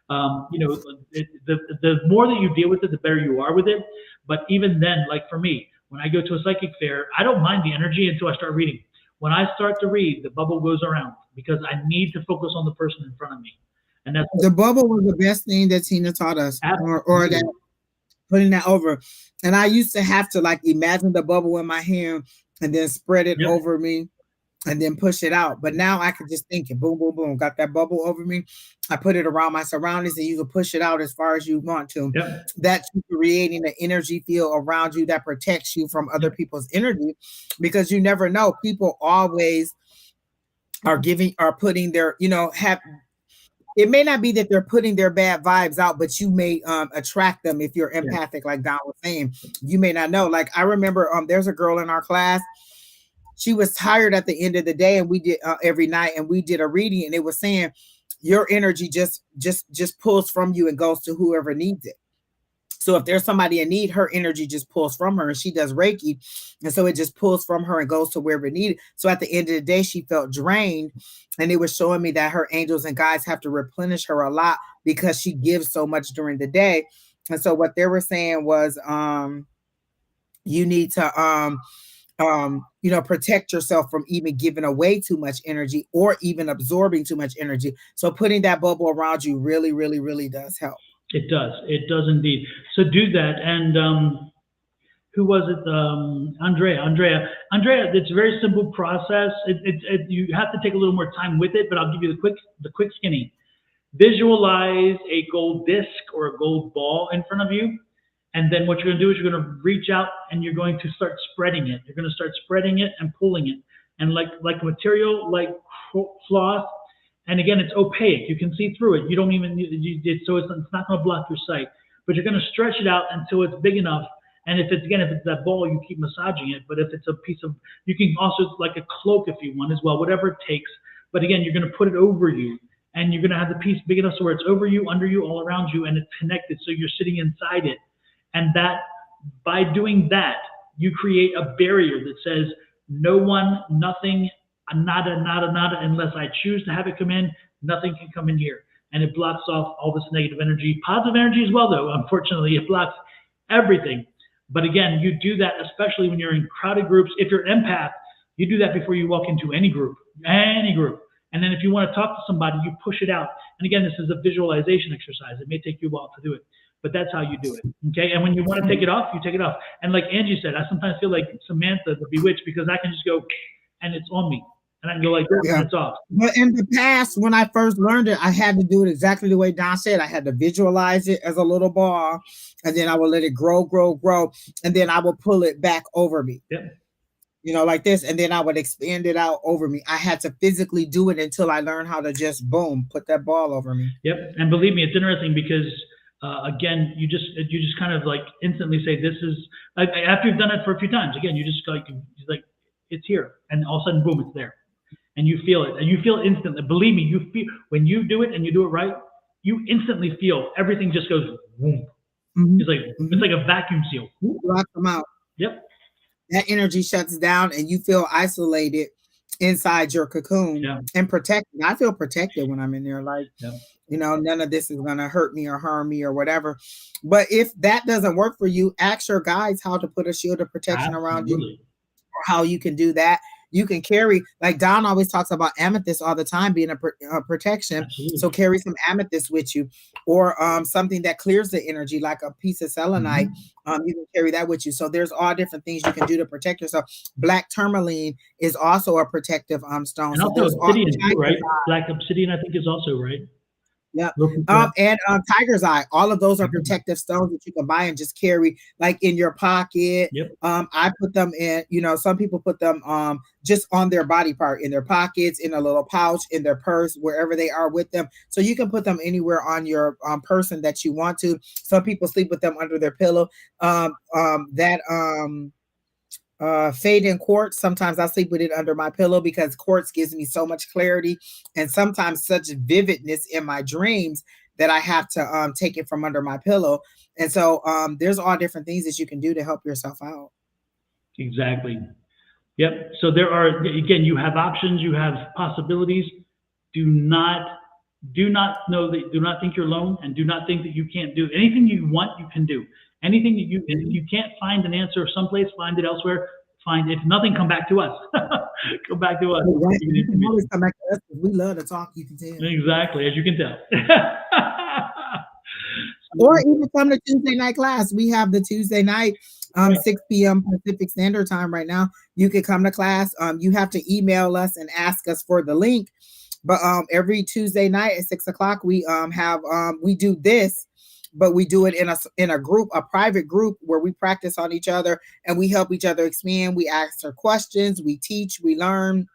The more that you deal with it, the better you are with it. But even then, like for me, when I go to a psychic fair, I don't mind the energy until I start reading. When I start to read, the bubble goes around because I need to focus on the person in front of me. And that's the bubble was the best thing that Tina taught us, or that putting that over. And I used to have to like imagine the bubble in my hand and then spread it over me and then push it out. But now I can just think it, boom, boom, boom, got that bubble over me. I put it around my surroundings, and you can push it out as far as you want to. That's creating an energy field around you that protects you from other people's energy, because you never know. People always are putting their, it may not be that they're putting their bad vibes out, but you may attract them if you're empathic, like Don was saying. You may not know. Like I remember there's a girl in our class. She was tired at the end of the day, and we did every night, and we did a reading, and it was saying your energy just pulls from you and goes to whoever needs it. So if there's somebody in need, her energy just pulls from her, and she does Reiki. And so it just pulls from her and goes to wherever needed. So at the end of the day, she felt drained, and it was showing me that her angels and guides have to replenish her a lot because she gives so much during the day. And so what they were saying was, you need to, protect yourself from even giving away too much energy or even absorbing too much energy. So putting that bubble around you really, really, really does help. It does. It does indeed. So do that. And who was it? Andrea. It's a very simple process. You have to take a little more time with it, but I'll give you the quick skinny. Visualize a gold disc or a gold ball in front of you. And then what you're going to do is you're going to reach out and you're going to start spreading it. You're going to start spreading it and pulling it. And like a material like cloth, and again, it's opaque. You can see through it. You don't even need it, so it's not going to block your sight. But you're going to stretch it out until it's big enough. And if it's that ball, you keep massaging it. But if it's a piece of, you can also, like a cloak if you want as well, whatever it takes. But again, you're going to put it over you. And you're going to have the piece big enough so where it's over you, under you, all around you, and it's connected. So you're sitting inside it. And that, by doing that, you create a barrier that says, no one, nothing, nada, unless I choose to have it come in, nothing can come in here. And it blocks off all this negative energy. Positive energy as well, though. Unfortunately, it blocks everything. But again, you do that, especially when you're in crowded groups. If you're an empath, you do that before you walk into any group. And then if you want to talk to somebody, you push it out. And again, this is a visualization exercise. It may take you a while to do it. but that's how you do it. Okay. And when you want to take it off, you take it off. And like Angie said, I sometimes feel like Samantha, the bewitched, because I can just go and it's on me. And I can go like this and it's off. But in the past, when I first learned it, I had to do it exactly the way Don said. I had to visualize it as a little ball, and then I would let it grow, and then I would pull it back over me. Yep. You know, like this, and then I would expand it out over me. I had to physically do it until I learned how to just boom, put that ball over me. Yep. And believe me, it's interesting because again, you just kind of like instantly say, this is like, after you've done it for a few times, again, you just like it's here, and all of a sudden, boom, it's there. And you feel it, and you feel it instantly. Believe me, you feel when you do it and you do it right, you instantly feel everything just goes boom. It's like it's like a vacuum seal. Lock them out. Yep. That energy shuts down, and you feel isolated inside your cocoon and protected. I feel protected when I'm in there. Like, you know, none of this is gonna hurt me or harm me or whatever. But if that doesn't work for you, ask your guides how to put a shield of protection around you, or how you can do that. You can carry, like Don always talks about amethyst all the time being a protection. Absolutely. So carry some amethyst with you, or something that clears the energy, like a piece of selenite. You can carry that with you. So there's all different things you can do to protect yourself. Black tourmaline is also a protective stone. And also obsidian too, right? Black obsidian, I think, is also right. Yeah. And tiger's eye, all of those are protective stones that you can buy and just carry like in your pocket. I put them in, you know, some people put them just on their body part, in their pockets, in a little pouch, in their purse, wherever they are with them. So you can put them anywhere on your person that you want to. Some people sleep with them under their pillow. Fading quartz, sometimes I sleep with it under my pillow because quartz gives me so much clarity and sometimes such vividness in my dreams that I have to take it from under my pillow. And so there's all different things that you can do to help yourself out. Exactly. Yep. So there are, again, you have options, you have possibilities. Do not know that, do not think you're alone, and do not think that you can't do anything you want. You can do anything that you, if you can't find an answer someplace, find it elsewhere. Find, if nothing, come back to us. Come back to us. Right. You can always come back to us. We love to talk. You can tell. Exactly, as you can tell. Or even come to Tuesday night class. We have the Tuesday night, 6 p.m. Pacific Standard Time right now. You can come to class. You have to email us and ask us for the link. But every Tuesday night at 6 o'clock, we we do this, but we do it in a group, a private group where we practice on each other and we help each other expand. We answer questions, we teach, we learn.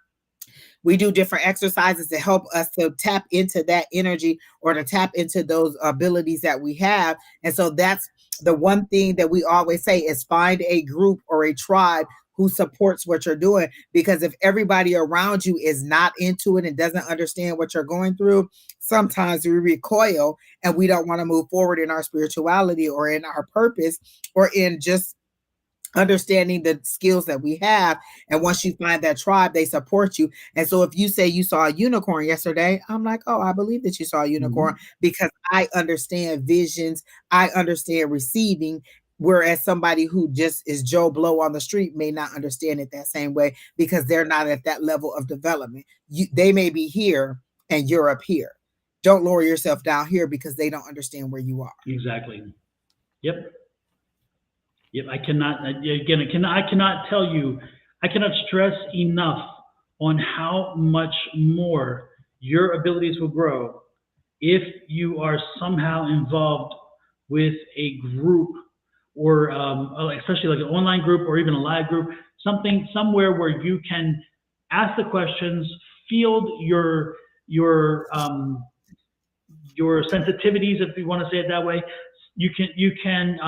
We do different exercises to help us to tap into that energy or to tap into those abilities that we have. And so that's the one thing that we always say is find a group or a tribe who supports what you're doing. Because if everybody around you is not into it and doesn't understand what you're going through, sometimes we recoil and we don't want to move forward in our spirituality or in our purpose or in just understanding the skills that we have. And once you find that tribe, they support you. And so if you say you saw a unicorn yesterday, I'm like, oh, I believe that you saw a unicorn because I understand visions. I understand receiving. Whereas somebody who just is Joe Blow on the street may not understand it that same way because they're not at that level of development. They may be here and you're up here. Don't lower yourself down here because they don't understand where you are. Exactly. Yep. I cannot, again, I cannot tell you, I cannot stress enough on how much more your abilities will grow if you are somehow involved with a group or especially like an online group or even a live group, somewhere where you can ask the questions, field your sensitivities, if you want to say it that way. You can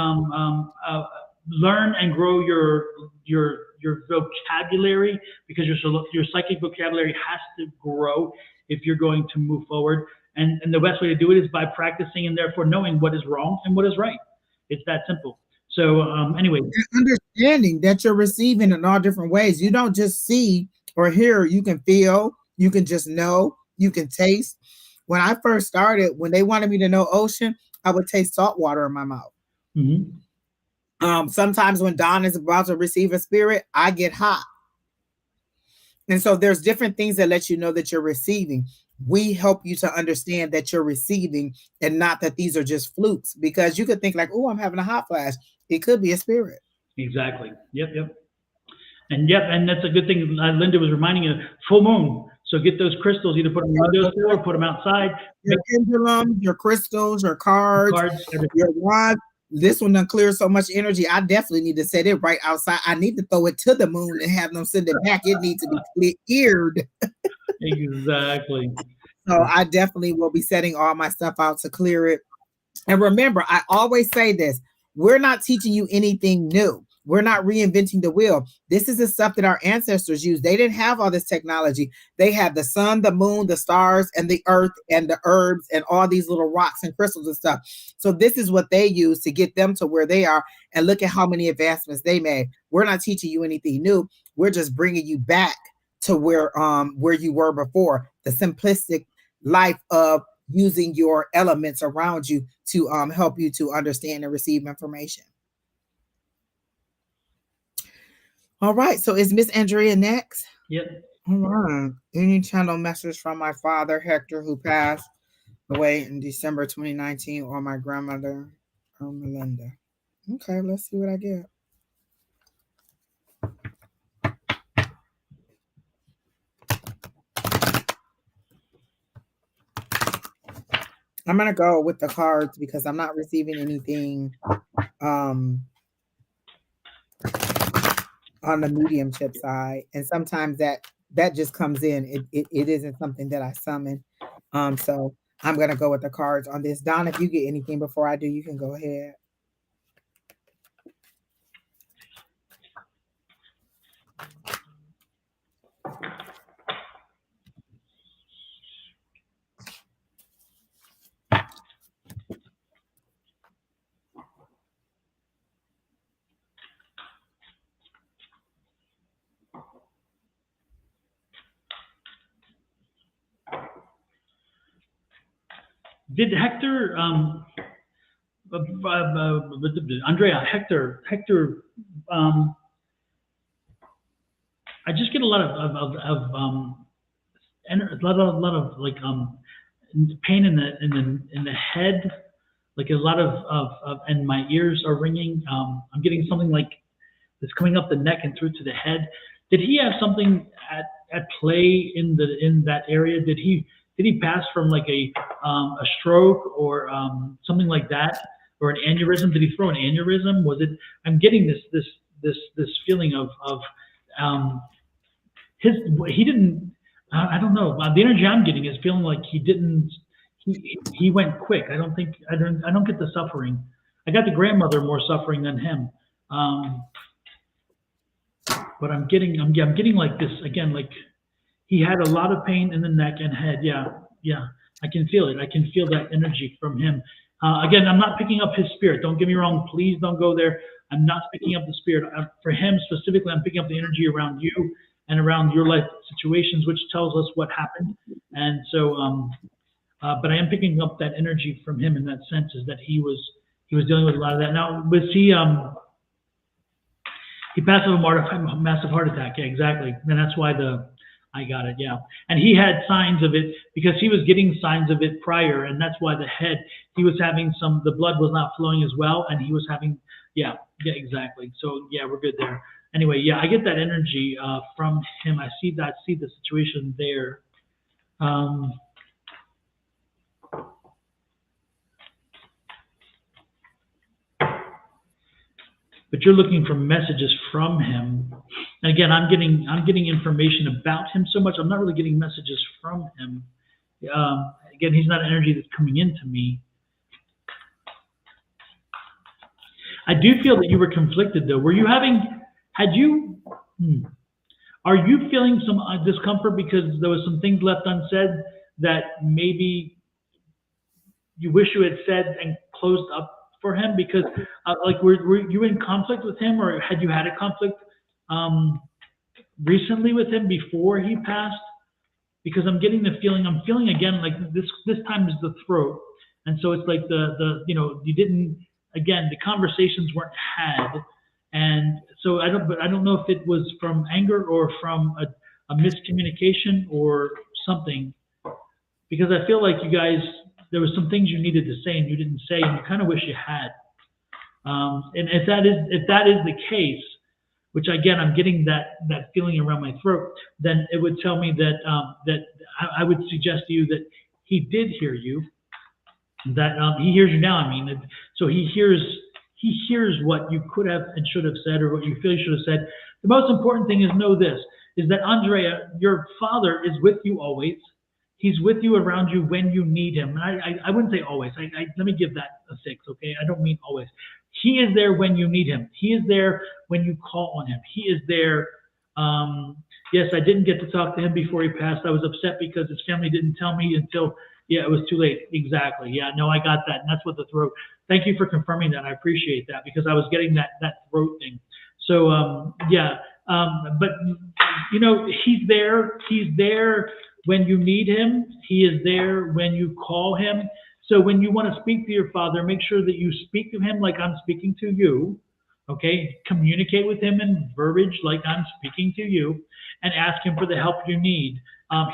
learn and grow your vocabulary, because your psychic vocabulary has to grow if you're going to move forward. And the best way to do it is by practicing and therefore knowing what is wrong and what is right. It's that simple. So anyway, understanding that you're receiving in all different ways. You don't just see or hear. You can feel. You can just know. You can taste. When I first started, when they wanted me to know ocean, I would taste salt water in my mouth. Sometimes when Don is about to receive a spirit, I get hot. And so there's different things that let you know that you're receiving. we help you to understand that you're receiving and not that these are just flukes, because you could think like, oh, I'm having a hot flash. It could be a spirit. Exactly. Yep. And that's a good thing. Linda was reminding you, full moon. So get those crystals, either put them in windows or put them outside. Your pendulum, your crystals, your cards, your rods. This one done clear so much energy. I definitely need to set it right outside. I need to throw it to the moon and have them send it back. It needs to be cleared. Exactly. So I definitely will be setting all my stuff out to clear it. And remember, I always say this, we're not teaching you anything new. We're not reinventing the wheel. This is the stuff that our ancestors used. They didn't have all this technology. They had the sun, the moon, the stars, and the earth, and the herbs, and all these little rocks and crystals and stuff. So this is what they used to get them to where they are. And look at how many advancements they made. We're not teaching you anything new. We're just bringing you back to where you were before. The simplistic life of using your elements around you to help you to understand and receive information. All right, so is Miss Andrea next? Yep. All right. Any channel message from my father, Hector, who passed away in December 2019, or my grandmother, Melinda? Okay, let's see what I get. I'm going to go with the cards because I'm not receiving anything on the mediumship side. And sometimes that just comes in. It isn't something that I summon. So I'm going to go with the cards on this. Don, if you get anything before I do, you can go ahead. Did Hector, Andrea, Hector, I just get a lot of like pain in the head, like a lot of and my ears are ringing. I'm getting something like that's coming up the neck and through to the head. Did he have something at play in that area? Did he pass from like a stroke or something like that, or an aneurysm? Did he throw an aneurysm? Was it? I'm getting this feeling of he didn't. I don't know. The energy I'm getting is feeling like he didn't. He went quick. I don't get the suffering. I got the grandmother more suffering than him. But I'm getting like this again, like he had a lot of pain in the neck and head. Yeah. I can feel it. I can feel that energy from him. Again, I'm not picking up his spirit. Don't get me wrong. Please don't go there. I'm not picking up the spirit. For him specifically, I'm picking up the energy around you and around your life situations, which tells us what happened. And so, but I am picking up that energy from him in that sense, is that he was dealing with a lot of that. Now, was he passed of a massive heart attack. Yeah, exactly. And that's why I got it. Yeah. And he had signs of it because he was getting signs of it prior. And that's why he was having the blood was not flowing as well. And he was having, yeah, exactly. So yeah, we're good there. Anyway, yeah, I get that energy from him. I see the situation there. But you're looking for messages from him. And again, I'm getting information about him so much. I'm not really getting messages from him. Again, he's not an energy that's coming into me. I do feel that you were conflicted, though. Are you feeling some discomfort because there was some things left unsaid that maybe you wish you had said and closed up for him? Because like were you in conflict with him, or had you had a conflict recently with him before he passed? Because I'm feeling again like this time is the throat, and so it's like you didn't, again, the conversations weren't had, and so I don't know if it was from anger or from a miscommunication or something. because I feel like you guys, there was some things you needed to say and you didn't say, and you kind of wish you had. And if that is the case, which again I'm getting that feeling around my throat, then it would tell me that I would suggest to you that he did hear you, that he hears you now. I mean, so he hears what you could have and should have said, or what you feel you should have said. The most important thing is know this: is that Andrea, your father, is with you always. He's with you, around you when you need him. And I wouldn't say always. Let me give that a 6, okay? I don't mean always. He is there when you need him. He is there when you call on him. He is there. Yes, I didn't get to talk to him before he passed. I was upset because his family didn't tell me until, yeah, it was too late. Exactly. Yeah, no, I got that. And that's what the throat. Thank you for confirming that. I appreciate that, because I was getting that throat thing. So, yeah. But, you know, he's there. He's there when you need him. He is there when you call him. So when you want to speak to your father, make sure that you speak to him like I'm speaking to you. Okay? Communicate with him in verbiage like I'm speaking to you, and ask him for the help you need.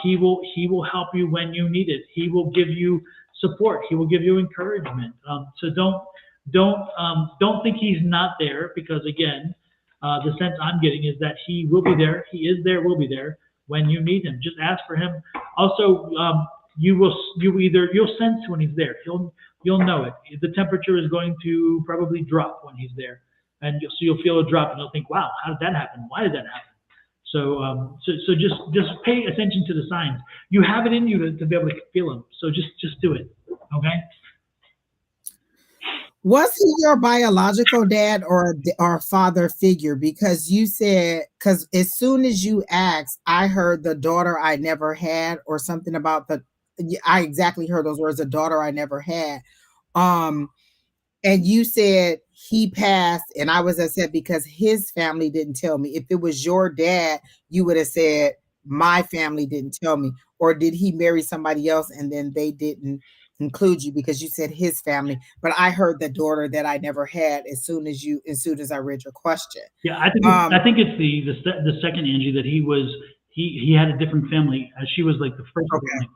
He will help you when you need it. He will give you support. He will give you encouragement. So don't think he's not there, because again, the sense I'm getting is that he will be there. He is there. Will be there when you need him. Just ask for him. Also, you'll sense when he's there. You'll know it. The temperature is going to probably drop when he's there, and you'll feel a drop, and you'll think, "Wow, how did that happen? Why did that happen?" So just pay attention to the signs. You have it in you to be able to feel them. So just do it. Okay. Was he your biological dad or a father figure? Because you said, because as soon as you asked, I heard the daughter I never had, or something about I exactly heard those words, the daughter I never had. And you said he passed, and I was upset because his family didn't tell me. If it was your dad, you would have said, my family didn't tell me. Or did he marry somebody else and then they didn't include you, because you said his family? But I heard the daughter that I never had as soon as I read your question. Yeah, I think it's the second, Angie, that he had a different family. She was like the first family.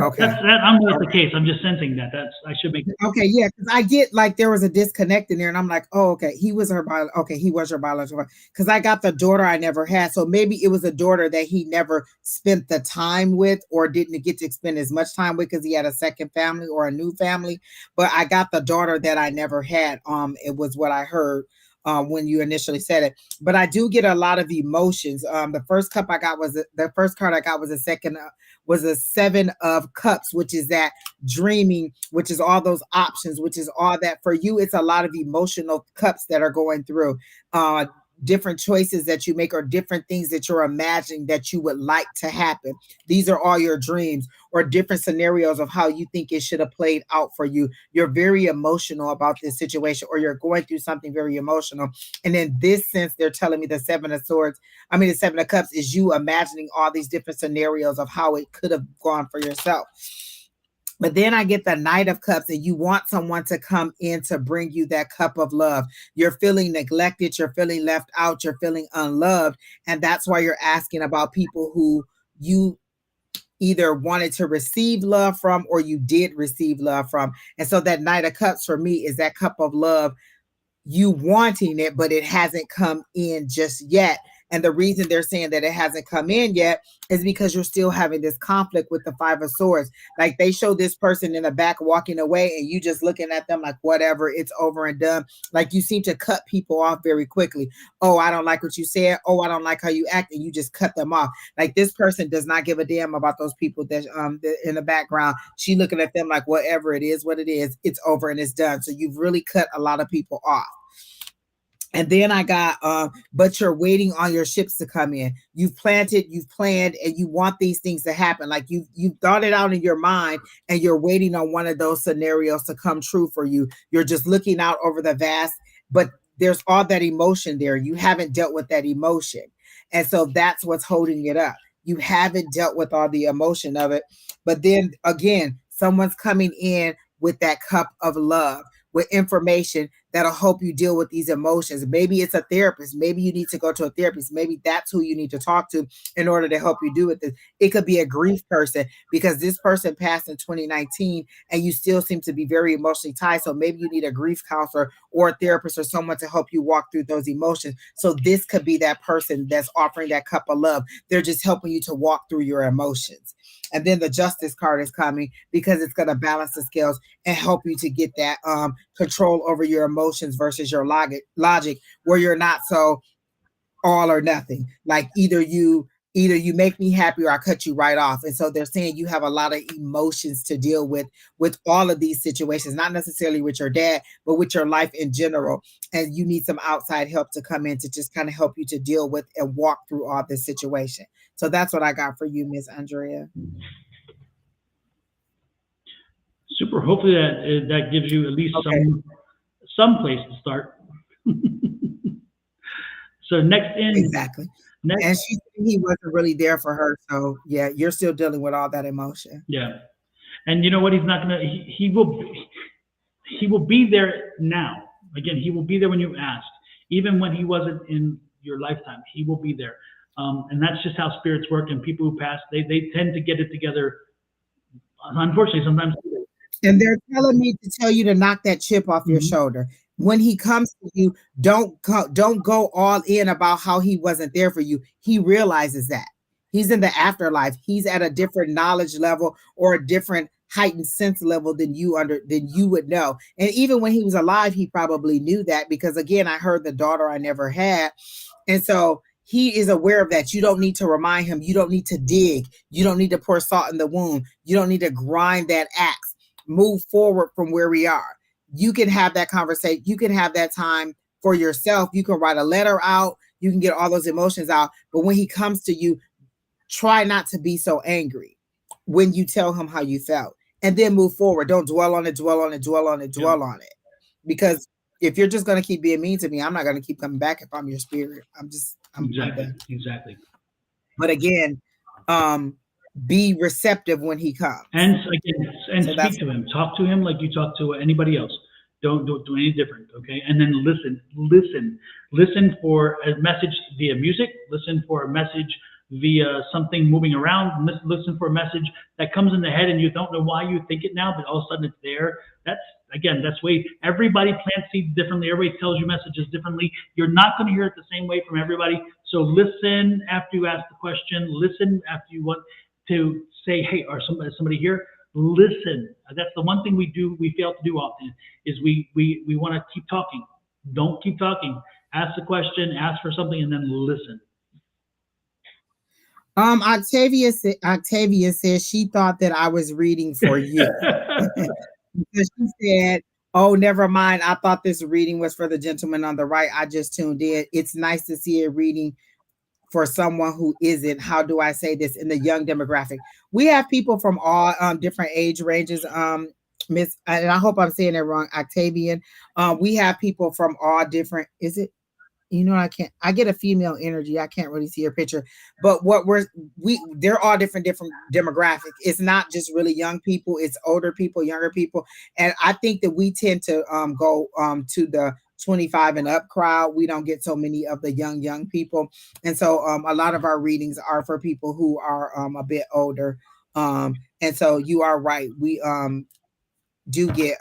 Okay. I'm not the case. I'm just sensing that. I should make. Okay, yeah, because I get like there was a disconnect in there, and I'm like, oh, okay, he was your biological. Because I got the daughter I never had, so maybe it was a daughter that he never spent the time with, or didn't get to spend as much time with because he had a second family or a new family. But I got the daughter that I never had. It was what I heard. When you initially said it, but I do get a lot of emotions. The first card I got was a 7 of cups, which is that dreaming, which is all those options, which is all that for you. It's a lot of emotional cups that are going through. Different choices that you make, or different things that you're imagining that you would like to happen. These are all your dreams, or different scenarios of how you think it should have played out for you. You're very emotional about this situation, or you're going through something very emotional. And in this sense, they're telling me the 7 of cups is you imagining all these different scenarios of how it could have gone for yourself. But then I get the Knight of Cups, and you want someone to come in to bring you that cup of love. You're feeling neglected. You're feeling left out. You're feeling unloved. And that's why you're asking about people who you either wanted to receive love from, or you did receive love from. And so that Knight of Cups for me is that cup of love, you wanting it, but it hasn't come in just yet. And the reason they're saying that it hasn't come in yet is because you're still having this conflict with the 5 of Swords. Like they show this person in the back walking away, and you just looking at them like, whatever, it's over and done. Like you seem to cut people off very quickly. Oh, I don't like what you said. Oh, I don't like how you act. And you just cut them off. Like this person does not give a damn about those people that in the background. She looking at them like, whatever it is, what it is, it's over and it's done. So you've really cut a lot of people off. And then I got, but you're waiting on your ships to come in. You've planted, you've planned, and you want these things to happen. Like you've thought it out in your mind, and you're waiting on one of those scenarios to come true for you. You're just looking out over the vast, but there's all that emotion there. You haven't dealt with that emotion. And so that's what's holding it up. You haven't dealt with all the emotion of it. But then again, someone's coming in with that cup of love, with information that'll help you deal with these emotions. Maybe it's a therapist. Maybe you need to go to a therapist. Maybe that's who you need to talk to in order to help you do with this. It could be a grief person, because this person passed in 2019 and you still seem to be very emotionally tied. So maybe you need a grief counselor or a therapist or someone to help you walk through those emotions. So this could be that person that's offering that cup of love. They're just helping you to walk through your emotions. And then the Justice card is coming because it's going to balance the scales and help you to get that control over your emotions versus your logic, where you're not so all or nothing. Like either you make me happy or I cut you right off. And so they're saying you have a lot of emotions to deal with all of these situations, not necessarily with your dad, but with your life in general. And you need some outside help to come in to just kind of help you to deal with and walk through all this situation. So that's what I got for you, Miss Andrea. Super. Hopefully that gives you at least some place to start. So next in. Exactly. And he wasn't really there for her. So yeah, you're still dealing with all that emotion. Yeah. And you know what? He's not gonna. He will be there now. Again, he will be there when you ask. Even when he wasn't in your lifetime, he will be there. And that's just how spirits work. And people who pass, they tend to get it together. Unfortunately, sometimes. And they're telling me to tell you to knock that chip off your shoulder. When he comes to you, don't go all in about how he wasn't there for you. He realizes that. He's in the afterlife. He's at a different knowledge level or a different heightened sense level than you would know. And even when he was alive, he probably knew that, because again, I heard the daughter I never had. And so he is aware of that. You don't need to remind him. You don't need to dig. You don't need to pour salt in the wound. You don't need to grind that axe. Move forward from where we are. You can have that conversation. You can have that time for yourself. You can write a letter out. You can get all those emotions out. But when he comes to you, try not to be so angry when you tell him how you felt, and then move forward. Don't dwell on it, dwell on it. Because if you're just going to keep being mean to me, I'm not going to keep coming back if I'm your spirit. I'm done. Exactly. But again, be receptive when he comes. And again, speak to him. Talk to him like you talk to anybody else. Don't do any different, okay? And then listen for a message via music. Listen for a message via something moving around. Listen for a message that comes in the head and you don't know why you think it now, but all of a sudden it's there. That's way everybody plants seeds differently. Everybody tells you messages differently. You're not going to hear it the same way from everybody. So listen after you ask the question. Listen after you want to say, hey, is somebody here? Listen. That's the one thing we fail to do often, is we want to keep talking. Don't keep talking. Ask the question, ask for something, and then listen. Octavia says she thought that I was reading for you. Because she said, oh, never mind. I thought this reading was for the gentleman on the right. I just tuned in. It's nice to see a reading for someone who isn't, how do I say this, in the young demographic. We have people from all different age ranges, Miss, and I hope I'm saying it wrong, Octavian. We have people from all different, is it? You know, I get a female energy. I can't really see her picture, but they're all different demographic. It's not just really young people. It's older people, younger people. And I think that we tend to go to the 25 and up crowd. We don't get so many of the young people. And so a lot of our readings are for people who are a bit older. And so you are right. We do get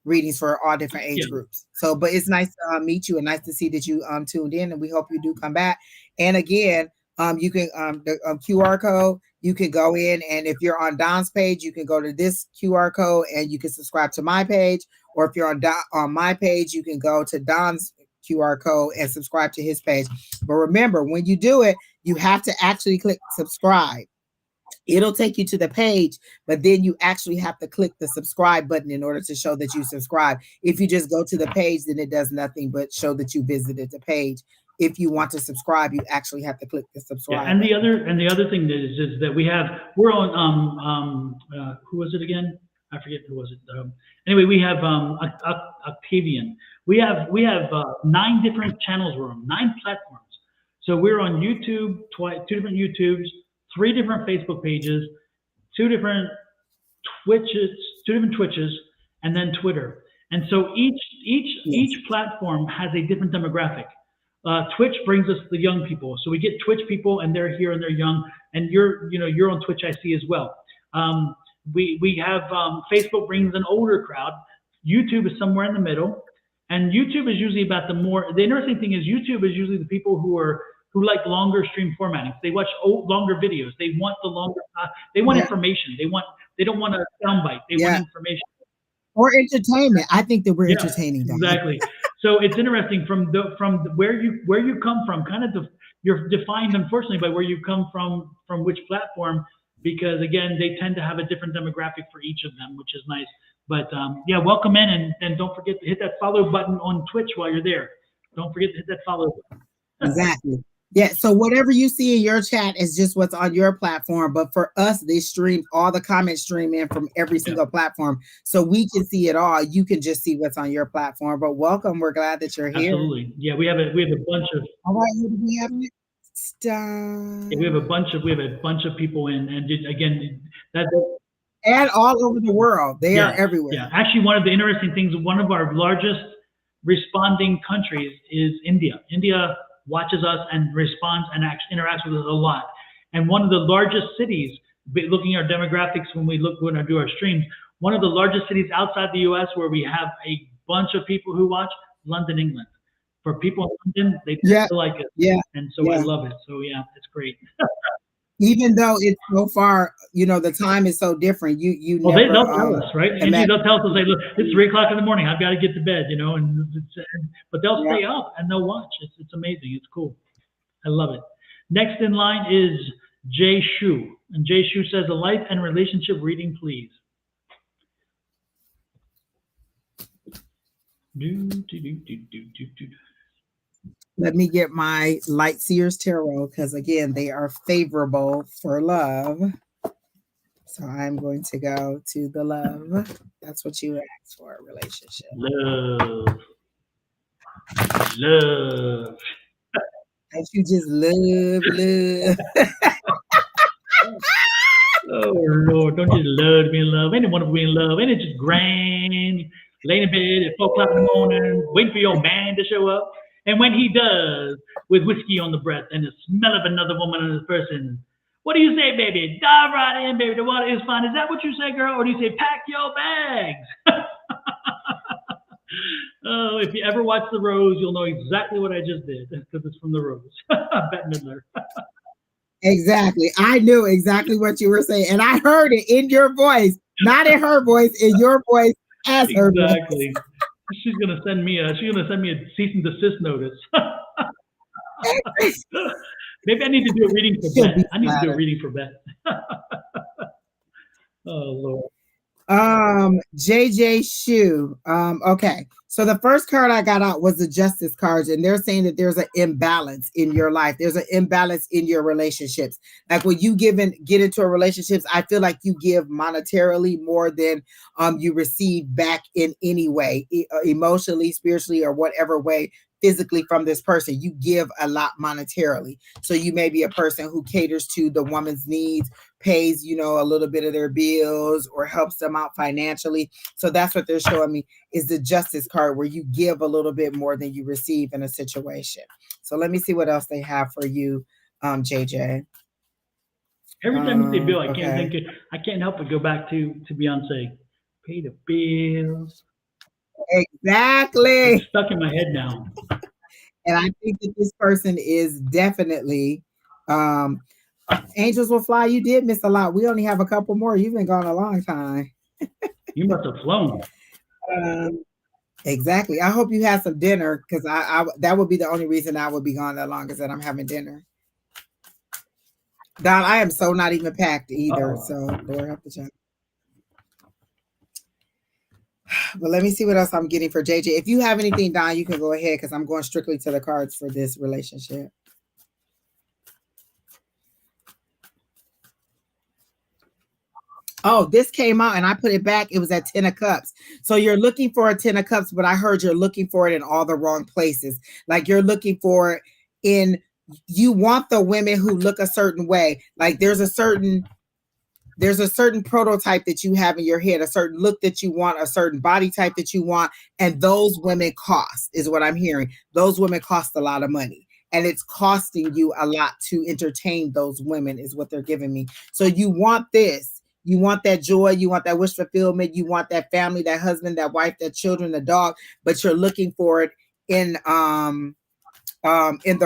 readings for all different age groups. So, but it's nice to meet you and nice to see that you tuned in, and we hope you do come back. And again, you can the QR code, you can go in, and if you're on Don's page, you can go to this QR code and you can subscribe to my page. Or if you're on my page, you can go to Don's QR code and subscribe to his page. But remember, when you do it, you have to actually click subscribe. It'll take you to the page, but then you actually have to click the subscribe button in order to show that you subscribe. If you just go to the page, then it does nothing but show that you visited the page. If you want to subscribe, you actually have to click the subscribe. Yeah, and the other thing is that we're on who was it again? I forget who was it. Anyway, we have Octavian. We have 9 different channels. We're on 9 platforms. So we're on YouTube, 2 different YouTubes, 3 different Facebook pages, 2 different Twitches, and then Twitter. And so each platform has a different demographic. Twitch brings us the young people, so we get Twitch people, and they're here and they're young. And you're on Twitch, I see as well. We have Facebook brings an older crowd. YouTube is somewhere in the middle, and YouTube is usually about the interesting thing is YouTube is usually the people who like longer stream formatting. They watch longer videos. They want the longer. They want information. They don't want a soundbite. They want information. Or entertainment. I think that we're entertaining them. Exactly. So it's interesting from where you come from. You're defined, unfortunately, by where you come from which platform, because again, they tend to have a different demographic for each of them, which is nice. But welcome in, and don't forget to hit that follow button on Twitch while you're there. Don't forget to hit that follow button. Exactly. Yeah, so whatever you see in your chat is just what's on your platform. But for us, they stream all the comments stream in from every single platform. So we can see it all. You can just see what's on your platform. But welcome. We're glad that you're here. Absolutely. Yeah, we have a bunch of all right, who do we have next? Yeah, we have a bunch of people in, and again and all over the world. They are everywhere. Yeah. Actually, one of the interesting things, one of our largest responding countries is India. India watches us and responds and interacts with us a lot. And one of the largest cities, looking at our demographics when we do our streams, one of the largest cities outside the US where we have a bunch of people who watch, London, England. For people in London, they tend to like it. Yeah. And so I love it. So it's great. Even though it's so far, the time is so different. They'll tell us, right? Angie, they'll tell us, like, look, it's 3 o'clock in the morning. I've got to get to bed, but they'll stay up and they'll watch. It's amazing. It's cool. I love it. Next in line is Jay Shu. And Jay Shu says, a life and relationship reading, please. Let me get my Light Seers Tarot, because again, they are favorable for love. So I'm going to go to the love. That's what you asked for, a relationship. Love. And you just love. Oh, Lord, don't you love to be in love? Ain't it wonderful to be in love? Ain't it just grand? Laying in bed at 4 o'clock in the morning, waiting for your man to show up. And when he does, with whiskey on the breath and the smell of another woman on his person, what do you say, baby? Dive right in, baby. The water is fine. Is that what you say, girl? Or do you say, pack your bags? Oh, if you ever watch The Rose, you'll know exactly what I just did, because it's from The Rose. Bette Midler. Exactly. I knew exactly what you were saying. And I heard it in your voice, not in her voice, in your voice as her voice. Exactly. She's gonna send me a cease and desist notice. Maybe I need to do a reading for Bette. I need to do a reading for Bette. Oh Lord. JJ Shu. Okay. So the first card I got out was the Justice cards, and they're saying that there's an imbalance in your life. There's an imbalance in your relationships. Like when you get into a relationship, I feel like you give monetarily more than you receive back in any way, emotionally, spiritually, or whatever way, physically from this person. You give a lot monetarily. So you may be a person who caters to the woman's needs, pays, a little bit of their bills, or helps them out financially. So that's what they're showing me, is the Justice card, where you give a little bit more than you receive in a situation. So let me see what else they have for you, JJ. Every time you say bill, I can't help but go back to Beyonce. Pay the bills. Exactly. It's stuck in my head now. And I think that this person is definitely angels will fly. You did miss a lot. We only have a couple more. You've been gone a long time. You must have flown. Exactly. I hope you had some dinner, because I that would be the only reason I would be gone that long, is that I'm having dinner. Don, I am so not even packed either. So Lord help the child. But let me see what else I'm getting for JJ. If you have anything, Don, you can go ahead, because I'm going strictly to the cards for this relationship. Oh, this came out and I put it back. It was at 10 of Cups. So you're looking for a 10 of Cups, but I heard you're looking for it in all the wrong places. Like you're looking for it in, you want the women who look a certain way. Like there's there's a certain prototype that you have in your head, a certain look that you want, a certain body type that you want. And those women cost, is what I'm hearing. Those women cost a lot of money. And it's costing you a lot to entertain those women, is what they're giving me. So you want this. You want that joy. You want that wish fulfillment. You want that family, that husband, that wife, that children, the dog. But you're looking for it in the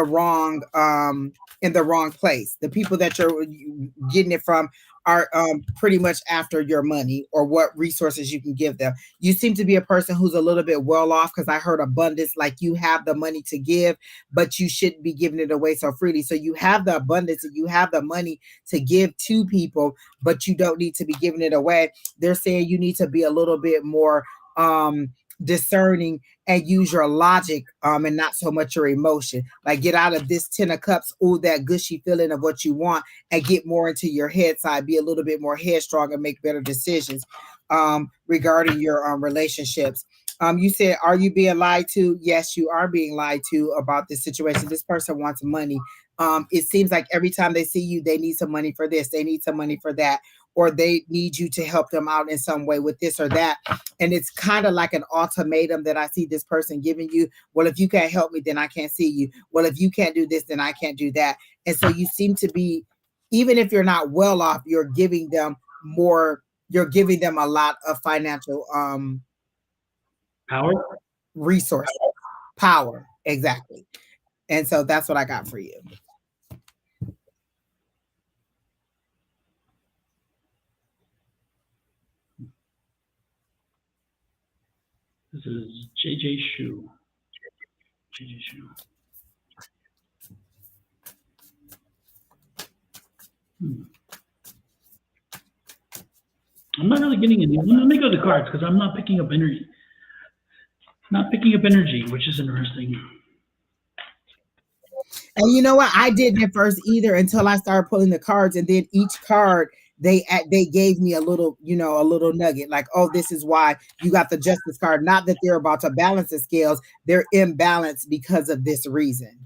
wrong place. The people that you're getting it from are pretty much after your money or what resources you can give them. You seem to be a person who's a little bit well off, because I heard abundance, like you have the money to give, but you shouldn't be giving it away so freely. So you have the abundance and you have the money to give to people, but you don't need to be giving it away. They're saying you need to be a little bit more discerning and use your logic and not so much your emotion. Like, get out of this 10 of cups, that gushy feeling of what you want, and get more into your head side. Be a little bit more headstrong and make better decisions regarding your relationships. You said, are you being lied to? Yes, you are being lied to about this situation. This person wants money. It seems like every time they see you, they need some money for this, they need some money for that, or they need you to help them out in some way with this or that. And it's kind of like an ultimatum that I see this person giving you. Well, if you can't help me, then I can't see you. Well, if you can't do this, then I can't do that. And so you seem to be, even if you're not well off, you're giving them more, you're giving them a lot of financial power, resources, power. Exactly. And so that's what I got for you. This is JJ Shu. JJ Shu. I'm not really getting any. Let me go to the cards because I'm not picking up energy. Not picking up energy, which is interesting. And you know what? I didn't at first either until I started pulling the cards, and then each card they gave me a little, a little nugget, like, oh, this is why you got the Justice card. Not that they're about to balance the scales; they're imbalanced because of this reason.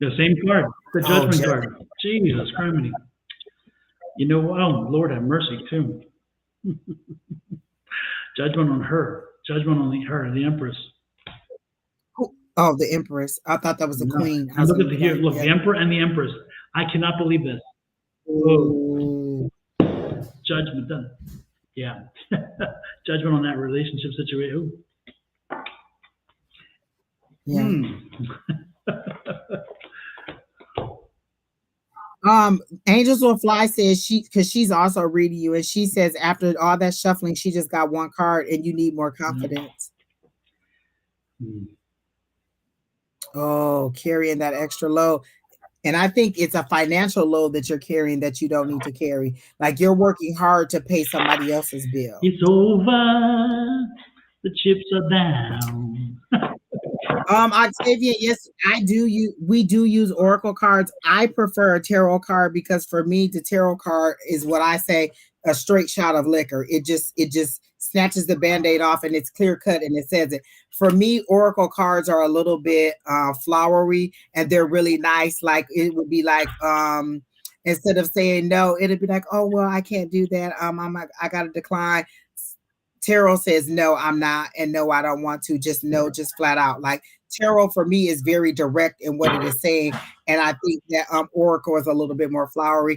The same card, the Judgment card. Jesus Christ! You know, oh Lord have mercy too. Judgment on her. Judgment on her, the Empress. Oh, the Empress. I thought that was the Queen. Look at here. Look, the Emperor and the Empress. I cannot believe this. Oh. Judgment done. Yeah. Judgment on that relationship situation. Yeah. Angels Will Fly says because she's also reading you, and she says after all that shuffling, she just got one card, and you need more confidence. Oh, carrying that extra load. And I think it's a financial load that you're carrying that you don't need to carry. Like, you're working hard to pay somebody else's bill. It's over. The chips are down. Octavia, yes, we do use Oracle cards. I prefer a tarot card because for me, the tarot card is what I say, a straight shot of liquor. It just snatches the Band-Aid off and it's clear cut and it says it. For me, Oracle cards are a little bit flowery and they're really nice. Like, it would be like, instead of saying no, it'd be like, oh, well, I can't do that. I got to decline. Tarot says, no, I'm not. And no, I don't want to. Just no, just flat out. Like, tarot for me is very direct in what it is saying. And I think that Oracle is a little bit more flowery.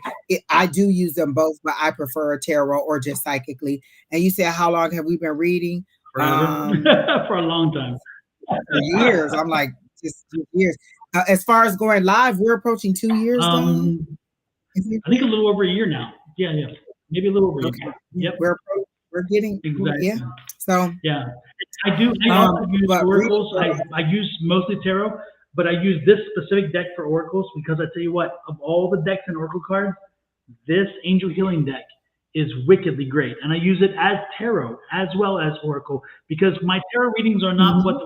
I do use them both, but I prefer a tarot or just psychically. And you said, how long have we been reading? For a long time. For years. I'm like, just 2 years. As far as going live, we're approaching 2 years. I think a little over a year now. Yeah. Maybe a little over a year. Yep. We're getting exactly. Yeah. So yeah, I also use oracles. I use mostly tarot, but I use this specific deck for oracles because I tell you what, of all the decks and oracle cards, this angel healing deck is wickedly great, and I use it as tarot as well as oracle because my tarot readings are not what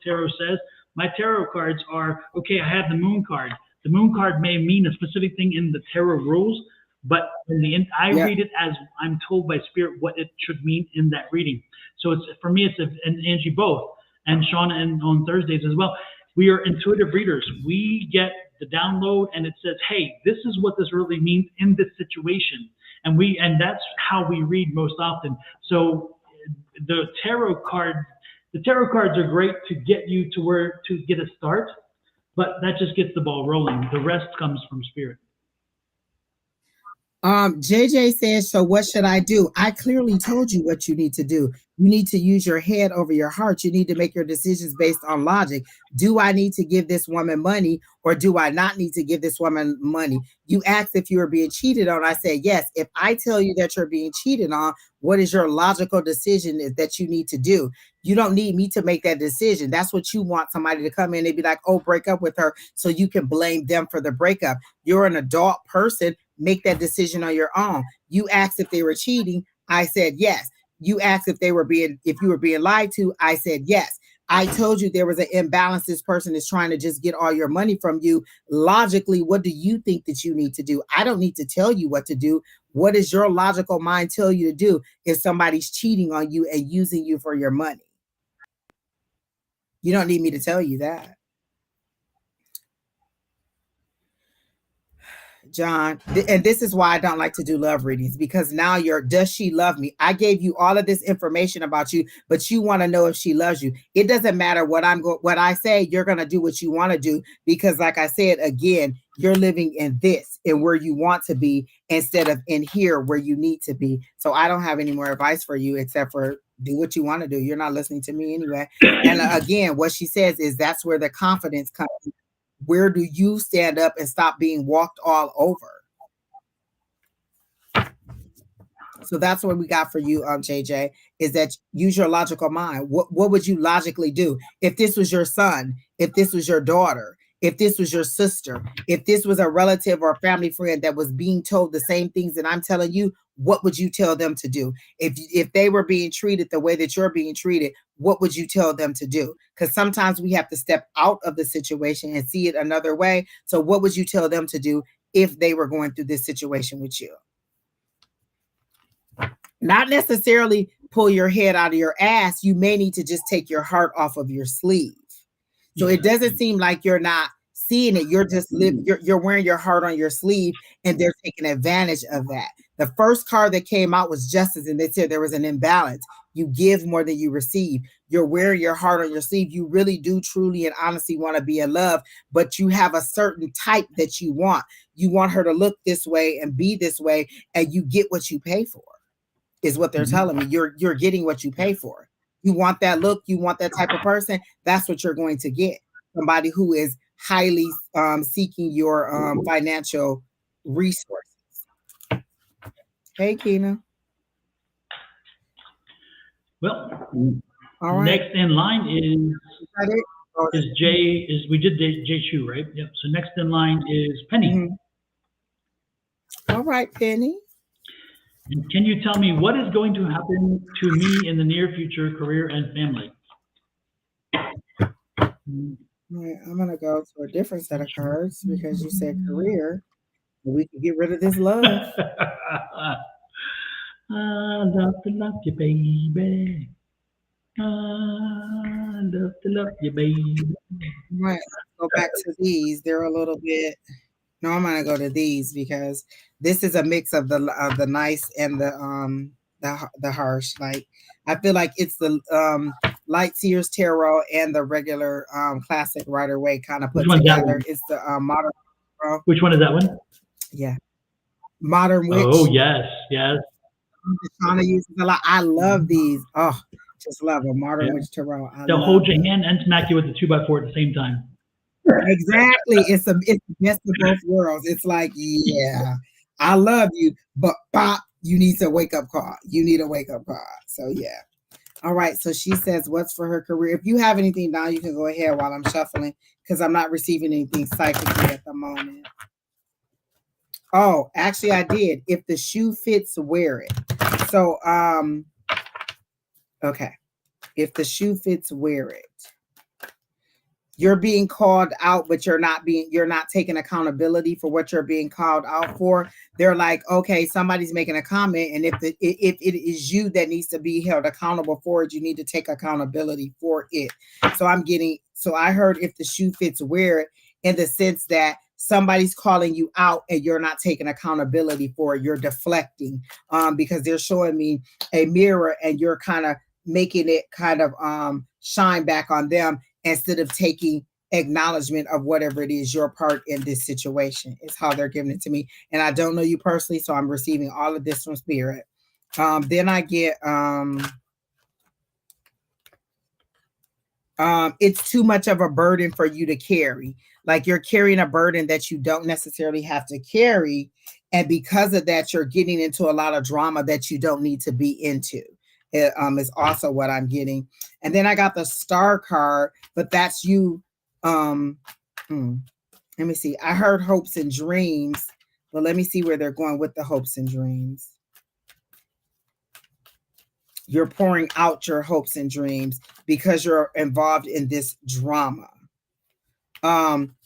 tarot says. My tarot cards are okay. I have the moon card. The moon card may mean a specific thing in the tarot rules. But in the end, I read it as I'm told by Spirit what it should mean in that reading. So it's for me, and Angie both, and Shauna and on Thursdays as well. We are intuitive readers. We get the download, and it says, hey, this is what this really means in this situation. And that's how we read most often. So the tarot cards are great to get you to get a start, but that just gets the ball rolling. The rest comes from spirit. JJ says, so what should I do? I clearly told you what you need to do. You need to use your head over your heart. You need to make your decisions based on logic. Do I need to give this woman money, or do I not need to give this woman money? You asked if you were being cheated on. I said, yes. If I tell you that you're being cheated on, what is your logical decision that you need to do? You don't need me to make that decision. That's what you want somebody to come in and be like, oh, break up with her, so you can blame them for the breakup. You're an adult person. Make that decision on your own. You asked if they were cheating. I said yes. You asked if you were being lied to. I said yes. I told you there was an imbalance. This person is trying to just get all your money from you. Logically, what do you think that you need to do? I don't need to tell you what to do. What does your logical mind tell you to do if somebody's cheating on you and using you for your money? You don't need me to tell you that. John, and this is why I don't like to do love readings, because now does she love me? I gave you all of this information about you, but you want to know if she loves you. It doesn't matter what I say, you're going to do what you want to do, because like I said, again, you're living in this and where you want to be instead of in here where you need to be. So I don't have any more advice for you except for do what you want to do. You're not listening to me anyway. And again, what she says is that's where the confidence comes. Where do you stand up and stop being walked all over? So that's what we got for you, JJ, is that use your logical mind. What would you logically do? If this was your son, if this was your daughter, if this was your sister, if this was a relative or a family friend that was being told the same things that I'm telling you, what would you tell them to do? If they were being treated the way that you're being treated, what would you tell them to do? Because sometimes we have to step out of the situation and see it another way. So what would you tell them to do if they were going through this situation with you? Not necessarily pull your head out of your ass. You may need to just take your heart off of your sleeve. So it doesn't seem like you're not seeing it. You're just you're wearing your heart on your sleeve, and they're taking advantage of that. The first card that came out was justice, and they said there was an imbalance. You give more than you receive. You're wearing your heart on your sleeve. You really do truly and honestly want to be in love, but you have a certain type that you want. You want her to look this way and be this way, and you get what you pay for, is what they're telling me. You're getting what you pay for. You want that look, you want that type of person, that's what you're going to get. Somebody who is highly seeking your financial resources. Hey, Keena. Well, all right. Next in line is Jay. We did Jay Chu, right? Yep. So next in line is Penny. Mm-hmm. All right, Penny. And can you tell me what is going to happen to me in the near future, career and family? Right, I'm going to go to a different set of cards because you said career. We can get rid of this love. I love to love you, baby. I love to love you, baby. Right, let's go back to these. They're a little bit... No, I'm gonna go to these because this is a mix of the nice and the harsh. Like I feel like it's the Light Seers Tarot and the regular classic Rider Waite kind of put together. It's the modern. Which one is that one? Yeah, Modern Witch. Oh yes. Shauna uses a lot. I love these. Oh, just love a Modern Witch Tarot. They'll hold your hand and smack you with the 2x4 at the same time. Exactly. It's the best of both worlds. It's like, yeah, I love you, but bop, you need a wake up call. You need a wake up call. So yeah. All right. So she says, what's for her career? If you have anything down, you can go ahead while I'm shuffling because I'm not receiving anything psychically at the moment. Oh, actually I did. If the shoe fits, wear it. So, okay. If the shoe fits, wear it. You're being called out, but you're not taking accountability for what you're being called out for. They're like, okay, somebody's making a comment, and if it is you that needs to be held accountable for it, you need to take accountability for it. So I heard if the shoe fits, wear it, in the sense that somebody's calling you out and you're not taking accountability for it. You're deflecting because they're showing me a mirror and you're kind of making it kind of shine back on them instead of taking acknowledgement of whatever it is your part in this situation. Is how they're giving it to me. And I don't know you personally, so I'm receiving all of this from spirit. Then I get it's too much of a burden for you to carry. Like you're carrying a burden that you don't necessarily have to carry. And because of that, you're getting into a lot of drama that you don't need to be into. It is also what I'm getting. And then I got the Star card, but that's you. Let me see. I heard hopes and dreams, but let me see where they're going with the hopes and dreams. You're pouring out your hopes and dreams because you're involved in this drama.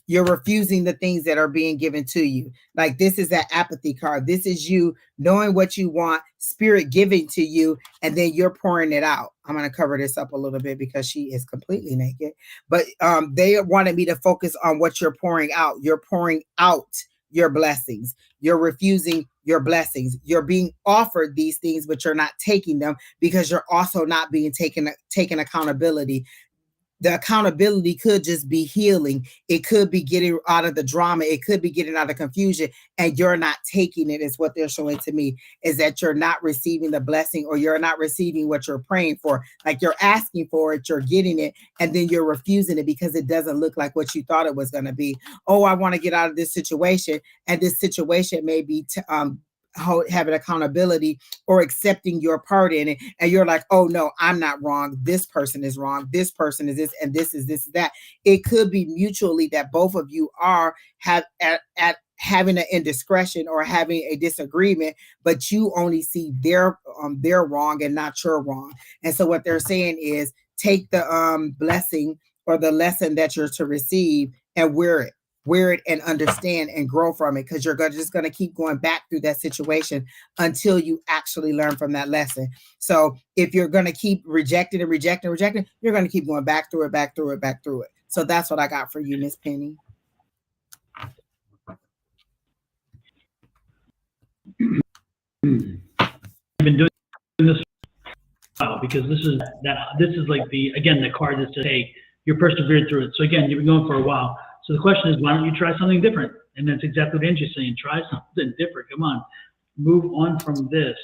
You're refusing the things that are being given to you. Like this is that apathy card. This is you knowing what you want, spirit giving to you, and then you're pouring it out. I'm going to cover this up a little bit because she is completely naked. But they wanted me to focus on what you're pouring out. You're pouring out your blessings. You're refusing your blessings. You're being offered these things, but you're not taking them because you're also not being taken accountability. The accountability could just be healing. It could be getting out of the drama. It could be getting out of confusion, and you're not taking it is what they're showing to me, is that you're not receiving the blessing or you're not receiving what you're praying for. Like you're asking for it, you're getting it, and then you're refusing it because it doesn't look like what you thought it was going to be. Oh, I want to get out of this situation. And this situation may be having accountability or accepting your part in it, and you're like, oh no, I'm not wrong, this person is wrong, this person is this, and this is that. It could be mutually that both of you are at having an indiscretion or having a disagreement, but you only see their wrong and not your wrong. And so what they're saying is take the blessing or the lesson that you're to receive and wear it and understand and grow from it, because you're just going to keep going back through that situation until you actually learn from that lesson. So if you're going to keep rejecting, you're going to keep going back through it. So that's what I got for you, Miss Penny. I've been doing this because this is like the card that says, hey, you're persevered through it. So again, you've been going for a while. So the question is, why don't you try something different? And that's exactly what Angie's saying. Try something different. Come on, move on from this.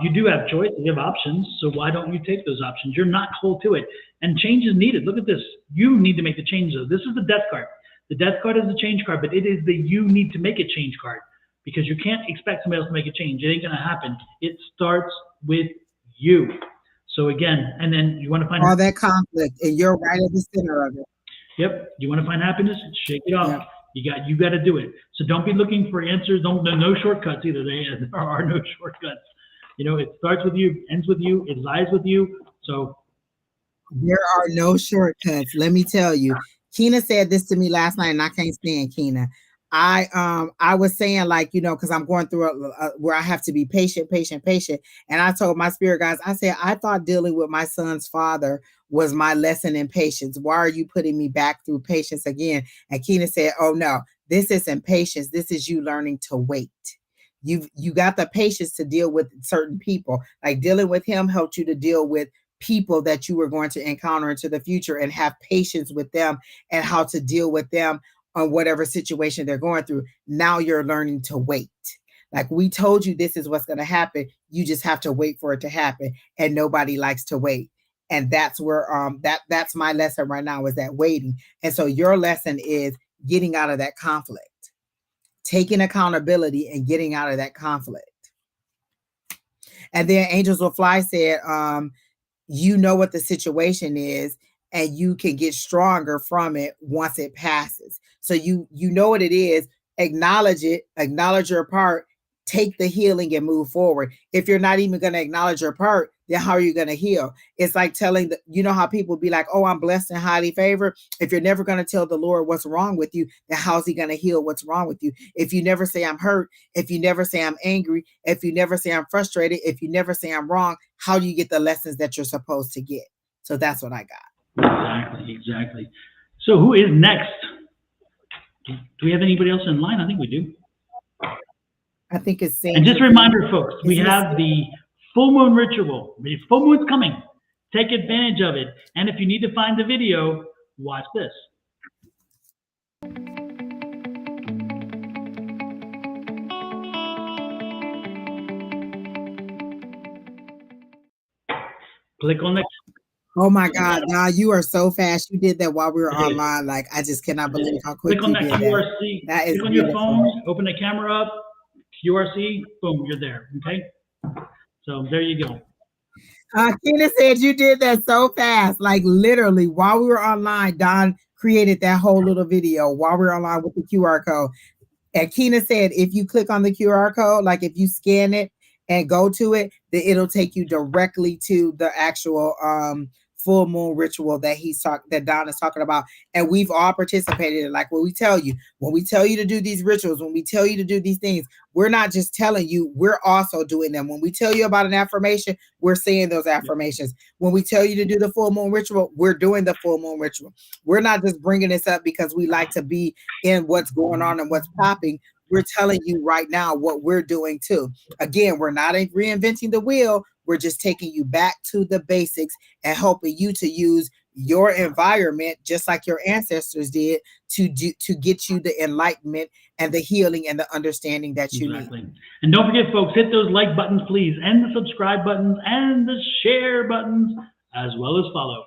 You do have choice. You have options. So why don't you take those options? You're not whole to it. And change is needed. Look at this. You need to make the change, though. This is the death card. The death card is the change card, but it is the you need to make a change card, because you can't expect somebody else to make a change. It ain't going to happen. It starts with you. So again, and then you want to find all that conflict, and you're right at the center of it. Yep. You want to find happiness? Shake it off. Yep. You got to do it. So don't be looking for answers. No shortcuts either. There are no shortcuts. You know, it starts with you, ends with you, it lies with you. So there are no shortcuts. Let me tell you. Keena said this to me last night, and I can't stand Keena. I was saying, like, you know, because I'm going through where I have to be patient. And I told my spirit guys, I said, I thought dealing with my son's father was my lesson in patience. Why are you putting me back through patience again? And Keena said, oh no, this isn't patience. This is you learning to wait. You got the patience to deal with certain people. Like dealing with him helped you to deal with people that you were going to encounter into the future and have patience with them and how to deal with them on whatever situation they're going through. Now you're learning to wait. Like we told you, this is what's going to happen. You just have to wait for it to happen. And nobody likes to wait. And that's where that's my lesson right now, is that waiting. And so your lesson is getting out of that conflict, taking accountability and getting out of that conflict. And then Angels Will Fly said, you know what the situation is, and you can get stronger from it once it passes. So you know what it is, acknowledge it, acknowledge your part, take the healing and move forward. If you're not even going to acknowledge your part, then how are you going to heal? It's like telling you know how people be like, oh, I'm blessed and highly favored. If you're never going to tell the Lord what's wrong with you, then how's he going to heal what's wrong with you? If you never say I'm hurt, if you never say I'm angry, if you never say I'm frustrated, if you never say I'm wrong, how do you get the lessons that you're supposed to get? So that's what I got. Exactly. So who is next? Do we have anybody else in line? I think we do. I think it's Sandra. And just a reminder, folks, we have the full moon ritual. The full moon's coming. Take advantage of it. And if you need to find the video, watch this. Click on the. Oh my God, now you are so fast. You did that while we were online. Like, I just cannot believe how quick click on you that did QRC. That is click on beautiful. your phone, open the camera up, QRC, boom, you're there. Okay. So there you go. Tina said you did that so fast. Like literally while we were online, Don created that whole little video while we were online with the QR code. And Keena said, if you click on the QR code, like if you scan it and go to it, then it'll take you directly to the actual full moon ritual that Don is talking about. And we've all participated in. Like when we tell you to do these rituals, when we tell you to do these things, we're not just telling you, we're also doing them. When we tell you about an affirmation, we're saying those affirmations. When we tell you to do the full moon ritual, we're doing the full moon ritual. We're not just bringing this up because we like to be in what's going on and what's popping. We're telling you right now what we're doing too. Again, we're not reinventing the wheel. We're just taking you back to the basics and helping you to use your environment, just like your ancestors did, to get you the enlightenment and the healing and the understanding that you need. And don't forget, folks, hit those like buttons, please, and the subscribe buttons and the share buttons, as well as follow.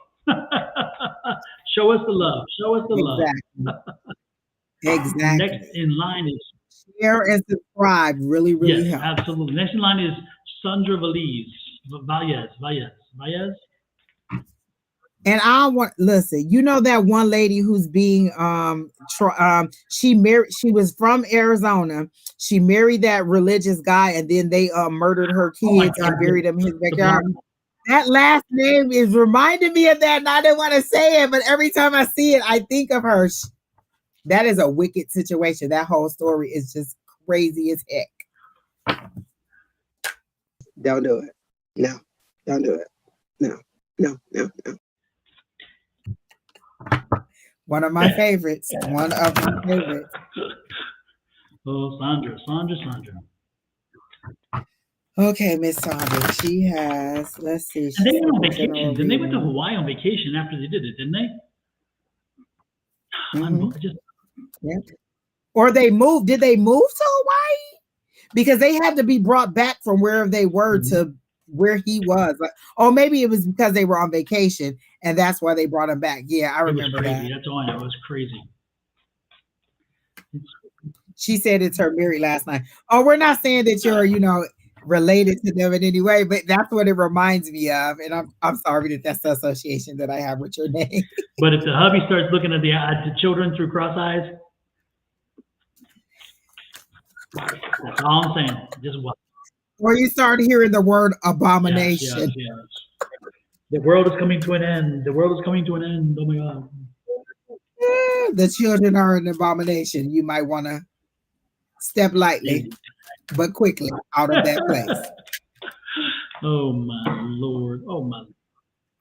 Show us the love. Show us the love. Exactly. Next in line is share and subscribe. Really, really help. Absolutely. Next in line is Sandra Valles. And I want listen. You know that one lady who's being she was from Arizona. She married that religious guy, and then they murdered her kids and buried them in his backyard. That last name is reminding me of that, and I didn't want to say it, but every time I see it, I think of her. That is a wicked situation. That whole story is just crazy as heck. Don't do it. No, don't do it. No. One of my favorites. One of my favorites. Oh, Sandra. Okay, Miss Sandra. She has, let's see. And they went on vacation. Then they went to Hawaii on vacation after they did it, didn't they? Mm-hmm. Yeah. Or they moved. Did they move to Hawaii? Because they had to be brought back from wherever they were to where he was. Or maybe it was because they were on vacation and that's why they brought him back. Yeah, I remember that. That's all I know. It was crazy. She said it's her married last night. Oh, we're not saying that you're, related to them in any way, but that's what it reminds me of. And I'm sorry that's the association that I have with your name. But if the hubby starts looking at the children through cross eyes, that's all I'm saying. Just what? Or you start hearing the word abomination. Yes. The world is coming to an end. Oh my God. The children are an abomination. You might want to step lightly, but quickly out of that place. Oh my Lord. Oh my.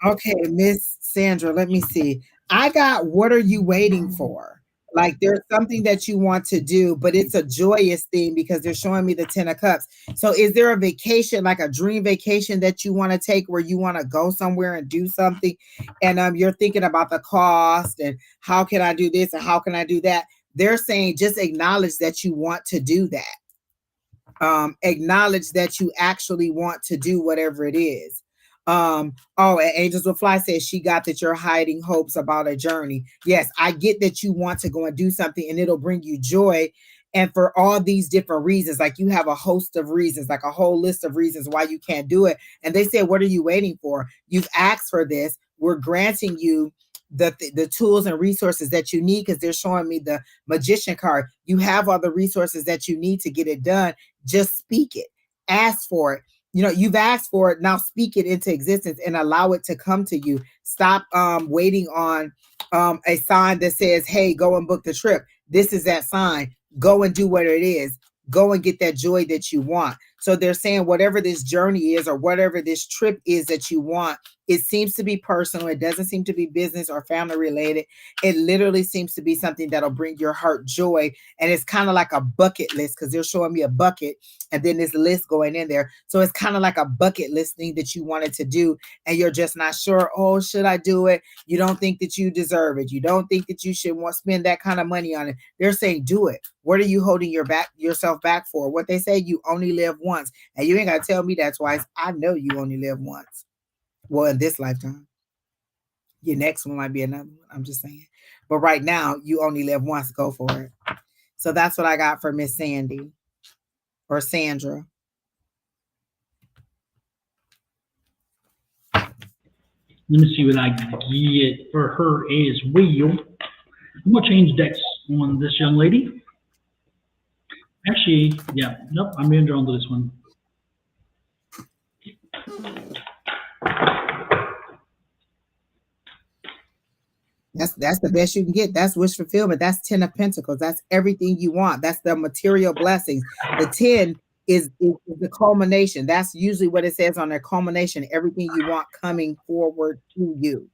Okay, Miss Sandra, let me see. I got, what are you waiting for? Like there's something that you want to do, but it's a joyous thing because they're showing me the 10 of Cups. So is there a vacation, like a dream vacation that you want to take where you want to go somewhere and do something? And you're thinking about the cost and how can I do this and how can I do that? They're saying just acknowledge that you want to do that. Acknowledge that you actually want to do whatever it is. And Angels Will Fly says she got that you're hiding hopes about a journey. Yes, I get that you want to go and do something and it'll bring you joy. And for all these different reasons, like you have a host of reasons, like a whole list of reasons why you can't do it. And they said, what are you waiting for? You've asked for this. We're granting you the tools and resources that you need because they're showing me the Magician card. You have all the resources that you need to get it done. Just speak it. Ask for it. You've asked for it. Now speak it into existence and allow it to come to you. Stop waiting on a sign that says, hey, go and book the trip. This is that sign. Go and do what it is. Go and get that joy that you want. So they're saying whatever this journey is or whatever this trip is that you want, it seems to be personal. It doesn't seem to be business or family related. It literally seems to be something that'll bring your heart joy. And it's kind of like a bucket list, because they're showing me a bucket and then this list going in there. So it's kind of like a bucket list thing that you wanted to do, and you're just not sure, oh, should I do it? You don't think that you deserve it. You don't think that you should spend that kind of money on it. They're saying, do it. What are you holding yourself back for? What they say, you only live once. And you ain't got to tell me that twice. I know you only live once. Well, in this lifetime. Your next one might be another one. I'm just saying. But right now, you only live once. Go for it. So that's what I got for Miss Sandy or Sandra. Let me see what I get for her as well. I'm going to change decks on this young lady. Actually, yeah, nope, I'm being drawn to this one. That's the best you can get. That's wish fulfillment. That's 10 of Pentacles. That's everything you want. That's the material blessings. The 10 is the culmination. That's usually what it says on their culmination. Everything you want coming forward to you.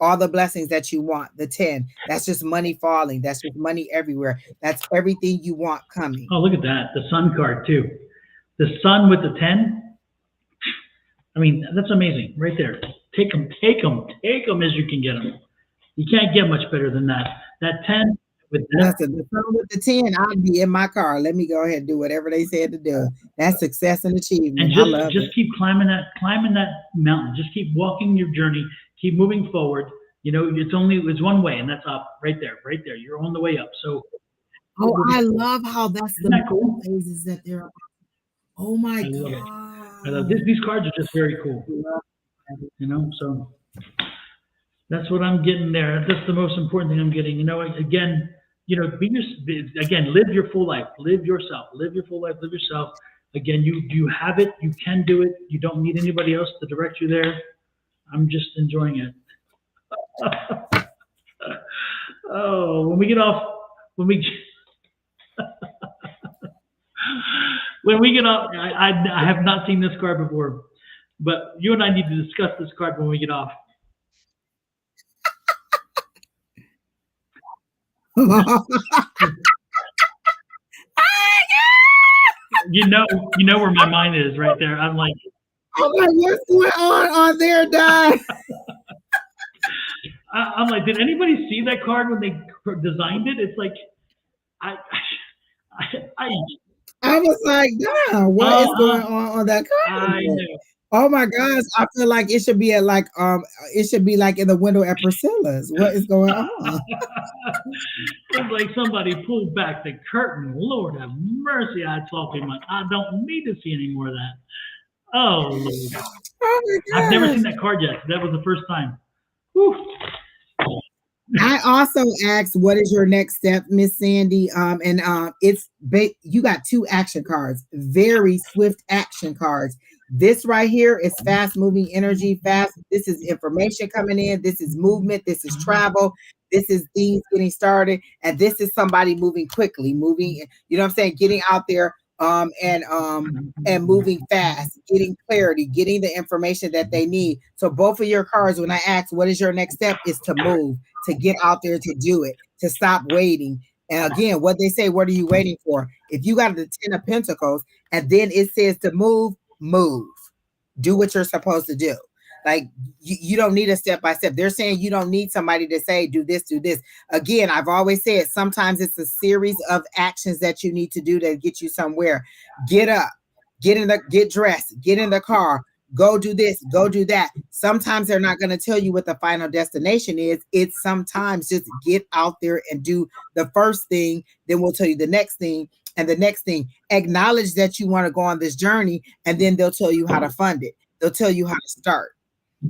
All the blessings that you want. The 10. That's just money falling. That's just money everywhere. That's everything you want coming. Oh, look at that. The sun card too. The sun with the 10. I mean, that's amazing right there. Take them as you can get them. You can't get much better than that. That 10 with that. The sun with the 10, I'd be in my car. Let me go ahead and do whatever they said to do. That's success and achievement. And just keep climbing that mountain. Just keep walking your journey. Keep moving forward. You know, it's one way, and that's up right there. You're on the way up. So I love how that's Isn't that cool? phases that they're. Oh my God. I love this. These cards are just very cool. You know, so that's what I'm getting there. That's the most important thing I'm getting. You know, again, you know, live your full life. Live yourself. Live your full life. Live yourself. Again, you have it. You can do it. You don't need anybody else to direct you there. I'm just enjoying it. Oh, when we get off, when we get off, I have not seen this card before, but you and I need to discuss this card when we get off. You know where my mind is right there. I'm like, oh my, what's going on there, Don? I'm like, did anybody see that card when they designed it? It's like, I was like, Don, what is going on that card? I know. Oh my gosh, I feel like it should be in the window at Priscilla's. What is going on? It's like somebody pulled back the curtain. Lord have mercy. I told him, I don't need to see any more of that. Oh, Lord. Oh my gosh. I've never seen that card yet. That was the first time. Whew. I also asked, what is your next step, Miss Sandy? You got 2 action cards, very swift action cards. This right here is fast moving energy, this is information coming in, this is movement, this is travel, this is things getting started, and this is somebody moving quickly, you know what I'm saying, getting out there and moving fast, getting clarity, getting the information that they need. So both of your cards, when I ask what is your next step, is to move, to get out there, to do it, to stop waiting. And again, what they say, what are you waiting for? If you got the 10 of Pentacles and then it says to move, do what you're supposed to do. Like you don't need a step by step. They're saying you don't need somebody to say, do this, do this. Again, I've always said, sometimes it's a series of actions that you need to do to get you somewhere. Get up, get dressed, get in the car, go do this, go do that. Sometimes they're not going to tell you what the final destination is. It's sometimes just get out there and do the first thing. Then we'll tell you the next thing and the next thing. Acknowledge that you want to go on this journey, and then they'll tell you how to fund it. They'll tell you how to start.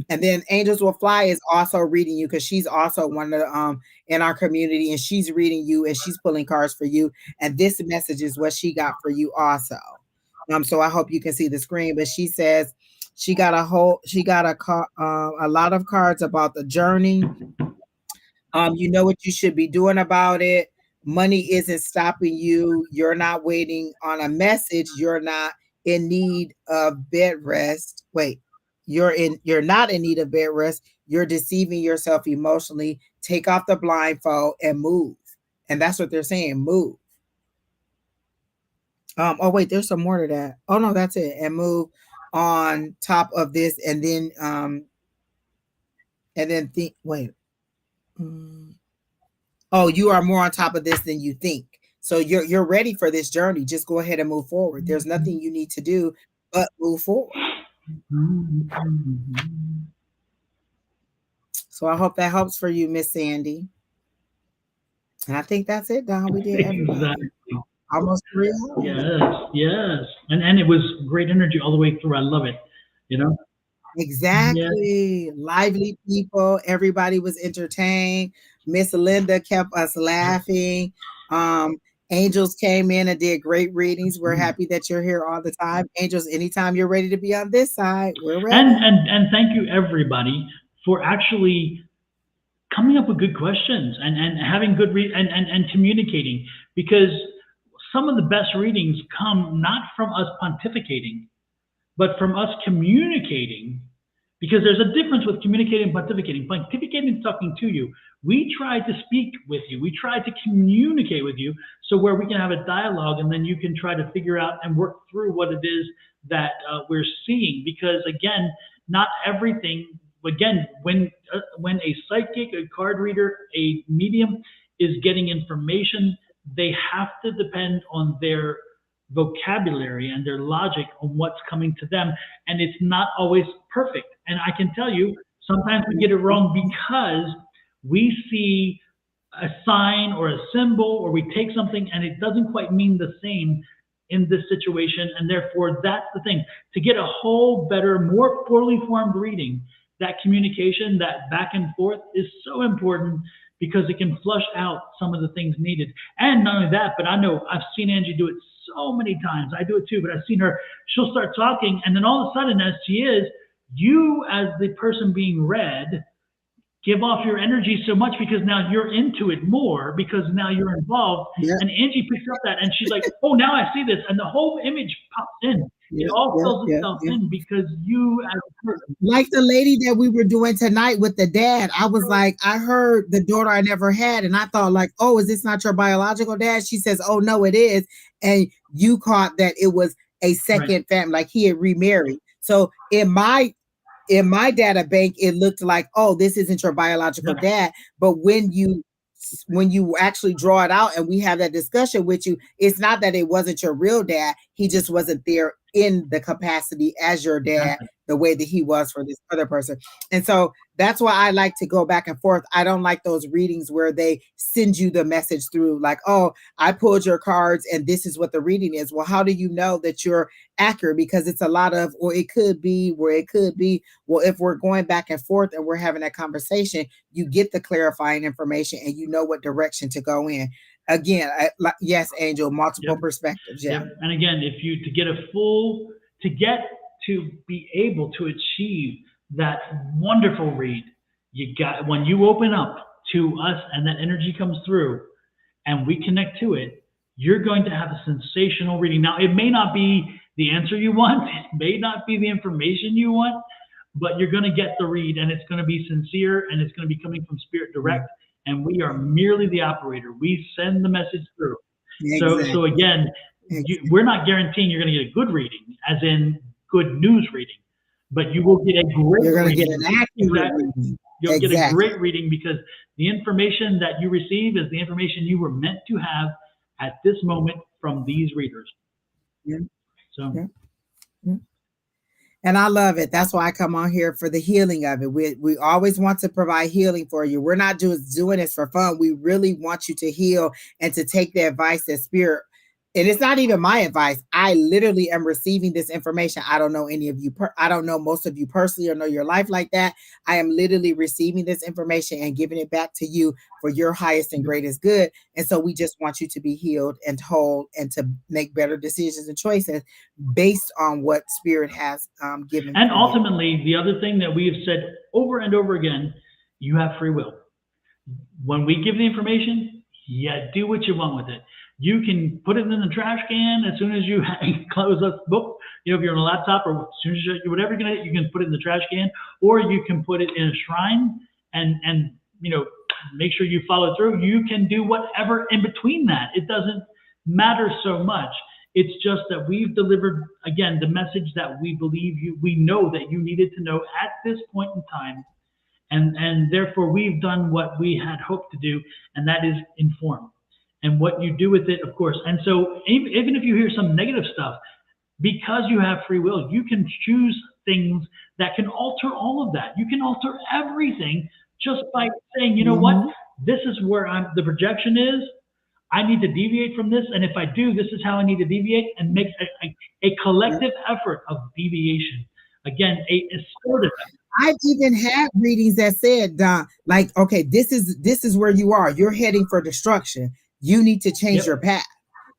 And then Angels Will Fly is also reading you, because she's also one of the in our community, and she's reading you and she's pulling cards for you. And this message is what she got for you also. So I hope you can see the screen, but she says she got a lot of cards about the journey. You know what you should be doing about it. Money isn't stopping you. You're not waiting on a message. in need of bed rest. Wait, you're not in need of bed rest. You're deceiving yourself emotionally. Take off the blindfold and move. And that's what they're saying. Move. Oh wait, there's some more to that. Oh no, that's it. And move on top of this, and then think. Wait. Oh, you are more on top of this than you think. So you're ready for this journey. Just go ahead and move forward. There's nothing you need to do but move forward. So I hope that helps for you, Miss Sandy. And I think that's it, Don. We did everybody. Exactly. Almost 3 hours. Yes. And it was great energy all the way through. I love it. Exactly. Yeah. Lively people. Everybody was entertained. Miss Linda kept us laughing. Angels came in and did great readings. We're happy that you're here all the time. Angels, anytime you're ready to be on this side, we're ready. And thank you everybody for actually coming up with good questions and having good and communicating, because some of the best readings come not from us pontificating, but from us communicating, because there's a difference with communicating and pontificating. Pontificating is talking to you. We try to speak with you. We try to communicate with you, so where we can have a dialogue, and then you can try to figure out and work through what it is that we're seeing. Because again, not everything. Again, when a psychic, a card reader, a medium is getting information, they have to depend on their vocabulary and their logic on what's coming to them, and it's not always perfect. And I can tell you, sometimes we get it wrong because we see a sign or a symbol, or we take something and it doesn't quite mean the same in this situation. And therefore, that's the thing. To get a whole, better, more fully formed reading, that communication, that back and forth is so important, because it can flush out some of the things needed. And not only that, but I know I've seen Angie do it so many times. I do it too, but I've seen her, she'll start talking, and then all of a sudden, as she is, you as the person being read, give off your energy so much, because now you're into it more, because now you're involved. Yeah. And Angie picks up that, and she's like, oh, now I see this. And the whole image pops in. It all fills itself in, because you as a person. Like the lady that we were doing tonight with the dad, I was like, I heard the daughter I never had, and I thought like, oh, is this not your biological dad? She says, oh, no, it is. And you caught that it was a second family, like he had remarried. So in my data bank, it looked like, oh, this isn't your biological dad. But when you actually draw it out and we have that discussion with you, it's not that it wasn't your real dad. He just wasn't there in the capacity as your dad, the way that he was for this other person. And so that's why I like to go back and forth. I don't like those readings where they send you the message through like, oh, I pulled your cards and this is what the reading is. Well, how do you know that you're accurate? Because it's a lot of, or it could be, where it could be. Well, if we're going back and forth and we're having that conversation, you get the clarifying information and you know what direction to go in. Again, yes, Angel, multiple perspectives. Yeah. And again, to be able to achieve that wonderful read, when you open up to us and that energy comes through and we connect to it, you're going to have a sensational reading. Now, it may not be the answer you want, it may not be the information you want, but you're going to get the read, and it's going to be sincere, and it's going to be coming from Spirit direct. And we are merely the operator. We send the message through. Exactly. So again, we're not guaranteeing you're going to get a good reading, as in good news reading, but you will get a great You're going reading. to get an accurate reading. You'll get a great reading, because the information that you receive is the information you were meant to have at this moment from these readers. Yeah. So. Yeah. And I love it. That's why I come on here, for the healing of it. We always want to provide healing for you. We're not just doing this for fun. We really want you to heal and to take the advice that Spirit, and it's not even my advice. I literally am receiving this information. I don't know any of you. I don't know most of you personally or know your life like that. I am literally receiving this information and giving it back to you for your highest and greatest good. And so we just want you to be healed and whole, and to make better decisions and choices based on what Spirit has given. And ultimately, the other thing that we have said over and over again, you have free will. When we give the information, do what you want with it. You can put it in the trash can as soon as you close up book. You know, if you're on a laptop or as soon as whatever you're gonna, you can put it in the trash can, or you can put it in a shrine and you know, make sure you follow through. You can do whatever in between that. It doesn't matter so much. It's just that we've delivered, again, the message that we believe we know that you needed to know at this point in time. And therefore we've done what we had hoped to do, and that is inform. And what you do with it, of course. And so even if you hear some negative stuff, because you have free will, you can choose things that can alter all of that. You can alter everything just by saying, you know what, this is where the projection is. I need to deviate from this. And if I do, this is how I need to deviate, and make a collective effort of deviation. Again, a assertive effort. I've even had readings that said, Don, like, okay, this is where you are. You're heading for destruction. You need to change your path.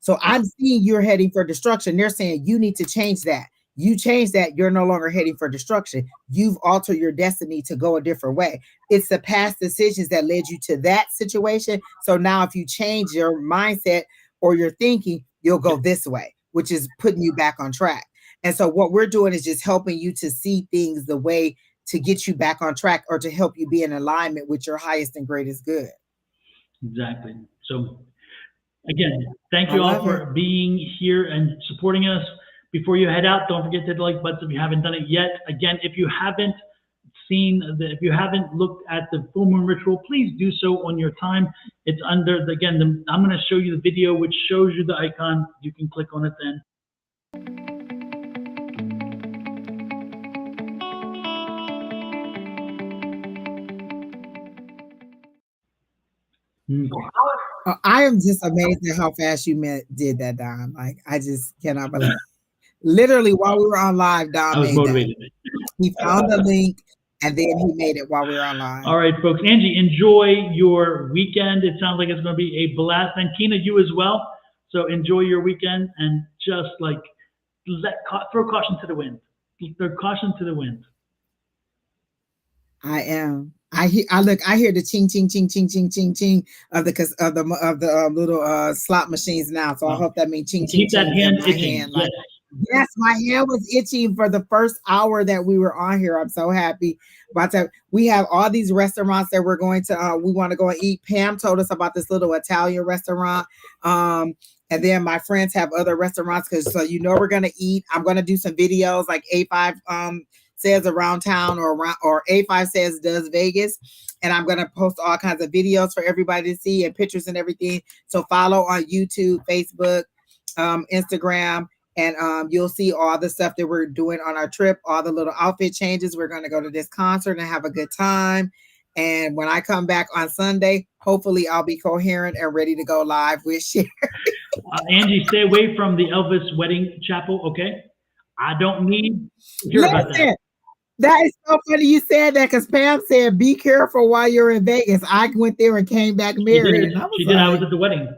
So I'm seeing you're heading for destruction. They're saying you need to change that. You change that, you're no longer heading for destruction. You've altered your destiny to go a different way. It's the past decisions that led you to that situation. So now if you change your mindset or your thinking, you'll go this way, which is putting you back on track. And so what we're doing is just helping you to see things the way to get you back on track, or to help you be in alignment with your highest and greatest good. Exactly. So again, thank you all for being here and supporting us. Before you head out, don't forget to hit the like button if you haven't done it yet. Again, if you haven't if you haven't looked at the full moon ritual, please do so on your time. It's under I'm going to show you the video which shows you the icon. You can click on it then. I am just amazed at how fast you did that, Don. Like, I just cannot believe. Literally, while we were on live, Don made that. He found the link, and then he made it while we were on live. All right, folks. Angie, enjoy your weekend. It sounds like it's going to be a blast. And Tina, you as well. So enjoy your weekend, and just like throw caution to the wind. Throw caution to the wind. I am. I hear the ching ching ching ching ching ching ching of the little slot machines now. So I hope that means ching ching. Keep that hand itching. Like, yes, my hand was itching for the first hour that we were on here. I'm so happy about that. We have all these restaurants that we're going to. We want to go and eat. Pam told us about this little Italian restaurant. And then my friends have other restaurants, because so we're gonna eat. I'm gonna do some videos like A5Says around town, or A5Says does Vegas, and I'm gonna post all kinds of videos for everybody to see, and pictures and everything. So follow on YouTube, Facebook, Instagram, and you'll see all the stuff that we're doing on our trip, all the little outfit changes. We're gonna go to this concert and have a good time. And when I come back on Sunday, hopefully I'll be coherent and ready to go live with Sherry. Angie, stay away from the Elvis wedding chapel, okay? I don't need to hear about that. That is so funny you said that, because Pam said, be careful while you're in Vegas. I went there and came back married. She did. I was at the wedding.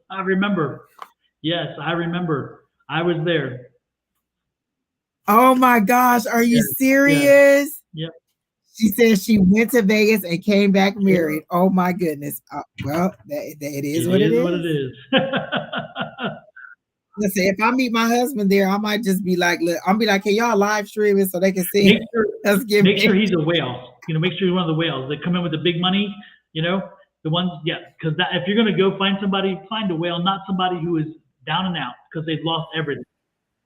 I remember. Yes, I remember. I was there. Oh my gosh. Are you serious? Yep. She said she went to Vegas and came back married. Oh my goodness. Well, it is what it is. Listen, if I meet my husband there, I might just be like, look, I'll be like, can y'all live stream it so they can see? Make sure he's a whale. Make sure he's one of the whales that come in with the big money. The ones, because if you're gonna go find somebody, find a whale, not somebody who is down and out because they've lost everything.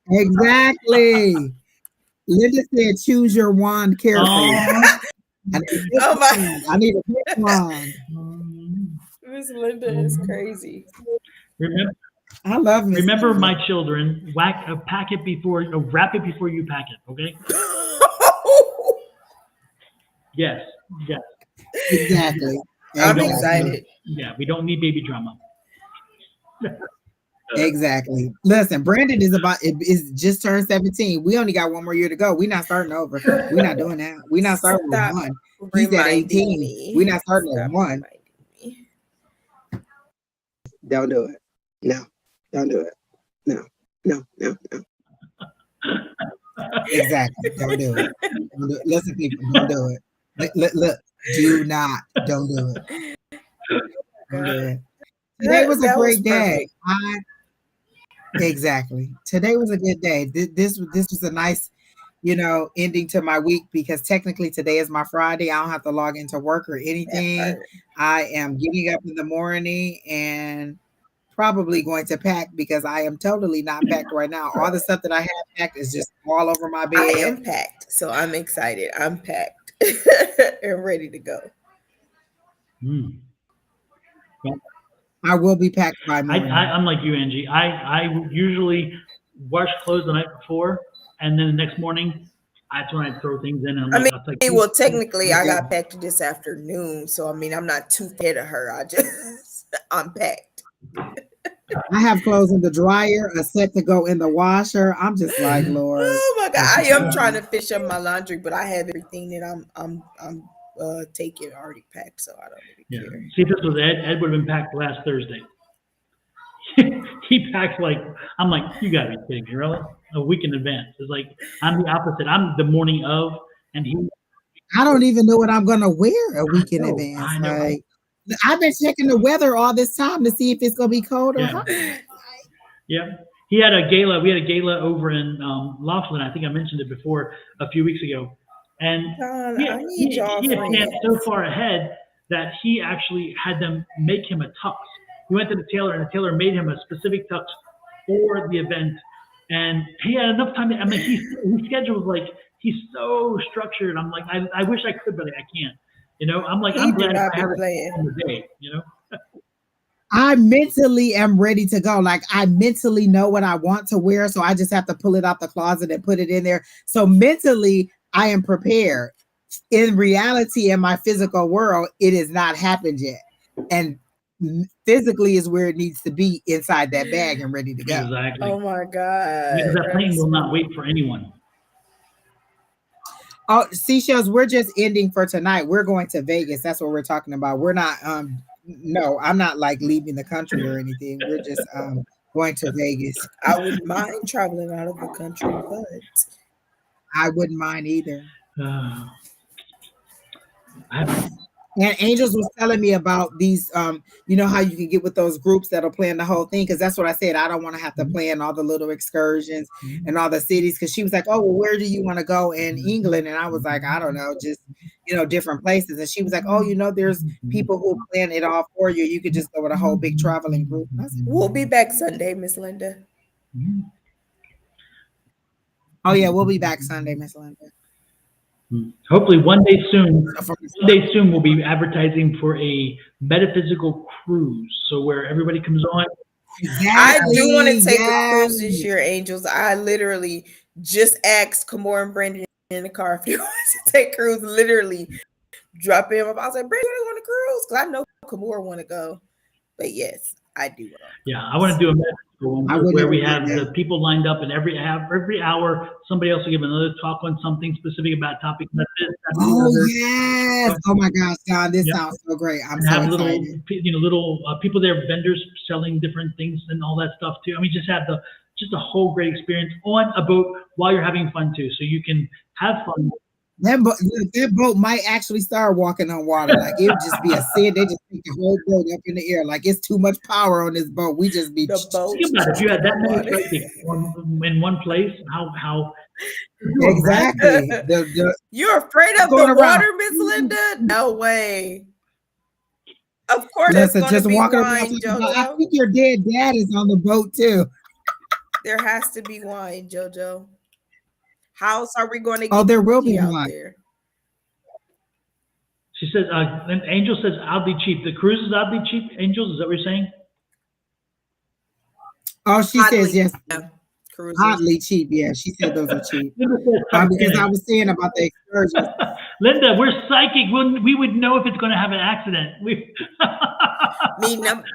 Exactly. Linda said, choose your wand carefully. I need a big wand. Miss Linda is crazy. I love Miss Remember, Linda. my children, wrap it before you pack it, okay? Yes. Exactly. I'm excited. Yeah, we don't need baby drama. Exactly. Listen, Brandon is just turned 17. We only got one more year to go. We're not starting over. We're not doing that. We're not starting with one. He's at 18. We're not starting with one. Don't do it. No. Don't do it. No. Exactly. Don't do it. Listen, people, don't do it. Look, don't do it. Don't do it. Today was a great day. Perfect. Exactly. Today was a good day. This was a nice, ending to my week because technically today is my Friday. I don't have to log into work or anything. I am getting up in the morning and probably going to pack because I am totally not packed right now. All the stuff that I have packed is just all over my bed. I am packed, so I'm excited. I'm packed and ready to go. I will be packed by morning. I'm like you, Angie. I usually wash clothes the night before, and then the next morning, that's when I throw things in. And well, technically, I got packed this afternoon, so I mean, I'm not too ahead of her. I'm packed. I have clothes in the dryer, a set to go in the washer. I'm just like, Lord. Oh my God, I am trying to fish up my laundry, but I have everything that I'm taking already packed, so I don't really care. See, if this was Ed, Ed would have been packed last Thursday. He packs I'm like, you gotta be kidding me, really? A week in advance. It's like, I'm the opposite. I'm the morning of, and I don't even know what I'm gonna wear a week in advance. Like, I've been checking the weather all this time to see if it's gonna be cold or hot. Yeah. He had a gala. We had a gala over in Laughlin. I think I mentioned it before a few weeks ago. And he had planned so far ahead that he actually had them make him a tux. He went to the tailor, and the tailor made him a specific tux for the event. And he had enough time. I mean, his schedule was he's so structured. I'm like, I wish I could, but I can't. I'm like, I'm glad I have it on the day. I mentally am ready to go. Like, I mentally know what I want to wear, so I just have to pull it out the closet and put it in there. So mentally, I am prepared. In reality, in my physical world, it has not happened yet. And physically is where it needs to be, inside that bag and ready to go. Exactly. Oh my God. Because that plane will not wait for anyone. Oh, Seashells, we're just ending for tonight. We're going to Vegas. That's what we're talking about. We're not no, I'm not leaving the country or anything. We're just going to Vegas. I wouldn't mind traveling out of the country, but I wouldn't mind either. And Angels was telling me about these, how you can get with those groups that'll plan the whole thing. Because that's what I said. I don't want to have to plan all the little excursions and all the cities. Because she was like, oh, well, where do you want to go in England? And I was like, I don't know, just, different places. And she was like, oh, there's people who plan it all for you. You could just go with a whole big traveling group. We'll be back Sunday, Miss Linda. Oh, yeah, we'll be back Sunday, Miss Linda. Hopefully one day soon we'll be advertising for a metaphysical cruise. So where everybody comes on. Exactly. I do want to take a cruise this year, Angels. I literally just asked Kamora and Brandon in the car if you want to take a cruise. Literally drop in. I was like, Brandon, you want to cruise? Because I know Kamora want to go. But yes, I do. Yeah, I want to do a metaphysical one where we have the people lined up, and every hour somebody else will give another talk on something specific about topic. Yes! Oh my gosh, Don, this sounds so great. I'm so excited. Little people there, vendors selling different things and all that stuff too. I mean, just have a whole great experience on a boat while you're having fun too, so you can have fun. That boat might actually start walking on water. Like, it would just be a sin. They just take the whole boat up in the air. Like, it's too much power on this boat. We just be the boat. Think about it. If you had that many people in one place, how exactly. You're afraid of the water, Miss Linda? No way. Of course, listen, it's just be walking wine, around. I think your dead dad is on the boat too. There has to be wine, JoJo. How else are we going to get there will be out wine there? She says, and Angel says, oddly cheap. The cruise is oddly cheap, Angels? Is that what you're saying? Oh, she says yes. Yeah. Oddly cheap. Yeah, she said those are cheap. Because I was saying about the excursions. Linda, we're psychic. We would know if it's going to have an accident.